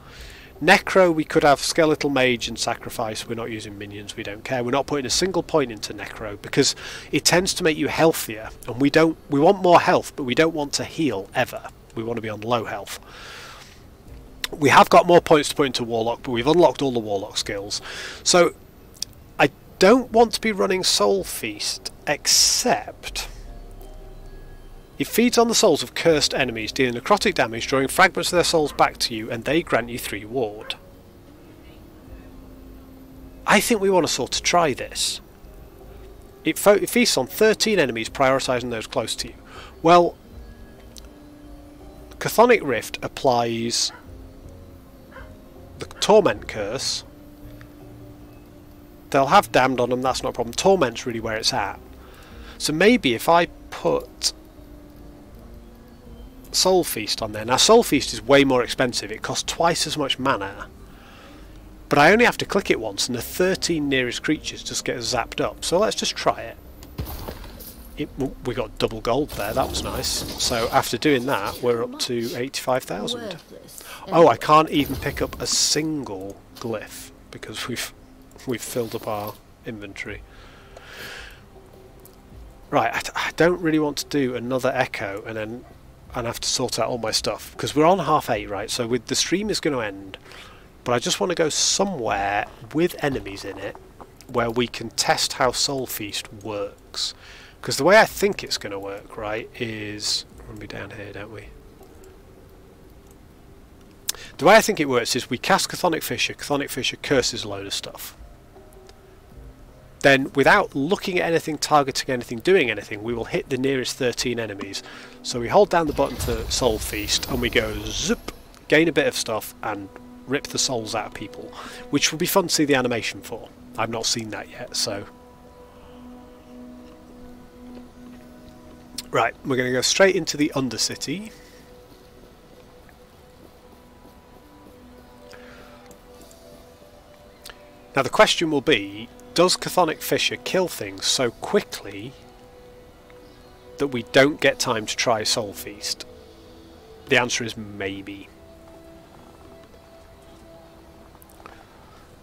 Necro, we could have Skeletal Mage and Sacrifice. We're not using minions, we don't care. We're not putting a single point into Necro because it tends to make you healthier, and we want more health, but we don't want to heal ever. We want to be on low health. We have got more points to put into Warlock, but we've unlocked all the Warlock skills. So I don't want to be running Soul Feast, except it feeds on the souls of cursed enemies, dealing necrotic damage, drawing fragments of their souls back to you, and they grant you 3 ward. I think we want to sort of try this. It feasts on 13 enemies, prioritising those close to you. Well, Chthonic Rift applies the Torment Curse. They'll have Damned on them, that's not a problem. Torment's really where it's at. So maybe if I put Soul Feast on there. Now Soul Feast is way more expensive, it costs twice as much mana, but I only have to click it once and the 13 nearest creatures just get zapped up. So let's just try it. we got double gold there, that was nice. So after doing that, we're up to 85,000. Worthless. Oh, I can't even pick up a single glyph because we've filled up our inventory. Right, I don't really want to do another echo and have to sort out all my stuff because we're on 8:30, right? So the stream is going to end, but I just want to go somewhere with enemies in it where we can test how Soul Feast works. Because the way I think it's going to work, right, is... We're going to be down here, don't we? The way I think it works is we cast Chthonic Fissure curses a load of stuff. Then, without looking at anything, targeting anything, doing anything, we will hit the nearest 13 enemies. So we hold down the button for Soul Feast, and we go zip, gain a bit of stuff, and rip the souls out of people. Which will be fun to see the animation for. I've not seen that yet, so... Right, we're going to go straight into the Undercity. Now the question will be, does Chthonic Fissure kill things so quickly that we don't get time to try Soul Feast? The answer is maybe.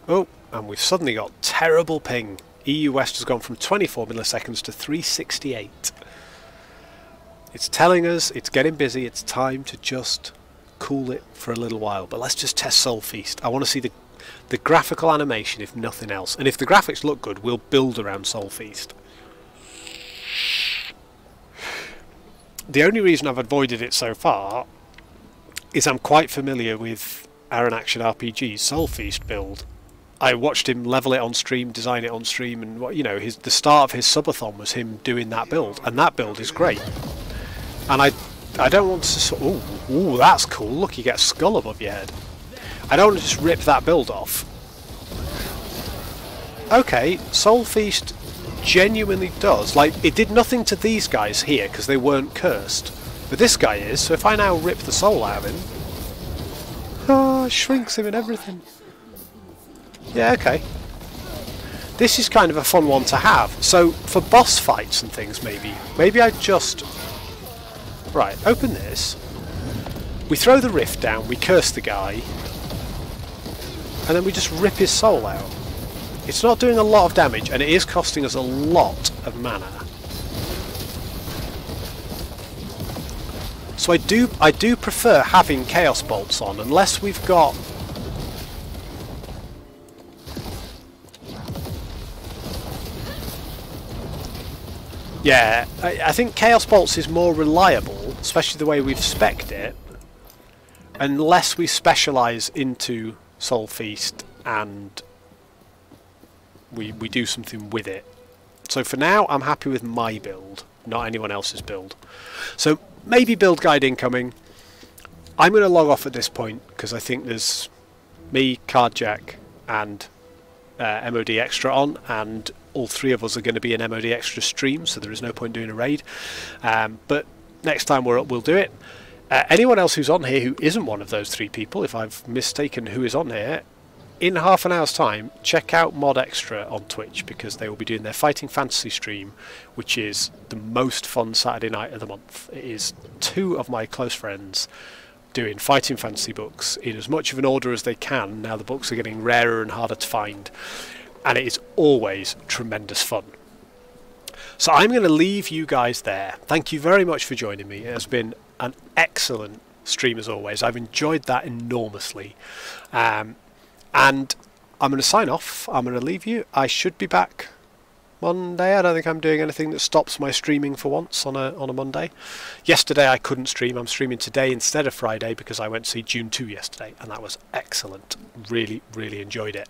Oh, and we've suddenly got terrible ping. EU West has gone from 24 milliseconds to 368. It's telling us it's getting busy, it's time to just cool it for a little while. But let's just test Soul Feast. I want to see the graphical animation, if nothing else. And if the graphics look good, we'll build around Soul Feast. The only reason I've avoided it so far is I'm quite familiar with Aaron Action RPG's Soul Feast build. I watched him level it on stream, design it on stream, and you know, the start of his subathon was him doing that build, and that build is great. And I don't want to... Ooh, that's cool. Look, you get a skull above your head. I don't want to just rip that build off. Okay, Soul Feast genuinely does. Like, it did nothing to these guys here because they weren't cursed. But this guy is, so if I now rip the soul out of him... shrinks him and everything. Yeah, okay. This is kind of a fun one to have. So, for boss fights and things, maybe I just... Right, open this. We throw the rift down, we curse the guy, and then we just rip his soul out. It's not doing a lot of damage, and it is costing us a lot of mana. So I do prefer having Chaos Bolts on, unless we've got... Yeah, I think Chaos Bolts is more reliable, especially the way we've spec'd it, unless we specialise into Soul Feast and we do something with it. So for now, I'm happy with my build, not anyone else's build. So maybe build guide incoming. I'm going to log off at this point because I think there's me, Cardjack, and MOD Extra on, and all three of us are going to be in MOD Extra stream, so there is no point doing a raid. But next time we're up, we'll do it. Anyone else who's on here who isn't one of those three people, if I've mistaken who is on here, in half an hour's time, check out Mod Extra on Twitch, because they will be doing their Fighting Fantasy stream, which is the most fun Saturday night of the month. It is two of my close friends doing Fighting Fantasy books in as much of an order as they can. Now the books are getting rarer and harder to find, and it is always tremendous fun. So I'm going to leave you guys there. Thank you very much for joining me. It has been an excellent stream as always. I've enjoyed that enormously. And I'm going to sign off. I'm going to leave you. I should be back Monday. I don't think I'm doing anything that stops my streaming for once on a Monday. Yesterday I couldn't stream. I'm streaming today instead of Friday because I went to see June 2 yesterday, and that was excellent. Really, really enjoyed it.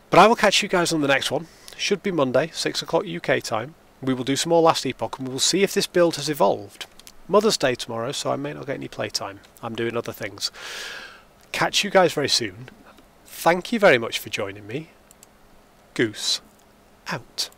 But I will catch you guys on the next one. Should be Monday, 6 o'clock UK time. We will do some more Last Epoch, and we will see if this build has evolved. Mother's Day tomorrow, so I may not get any playtime. I'm doing other things. Catch you guys very soon. Thank you very much for joining me. Goose out.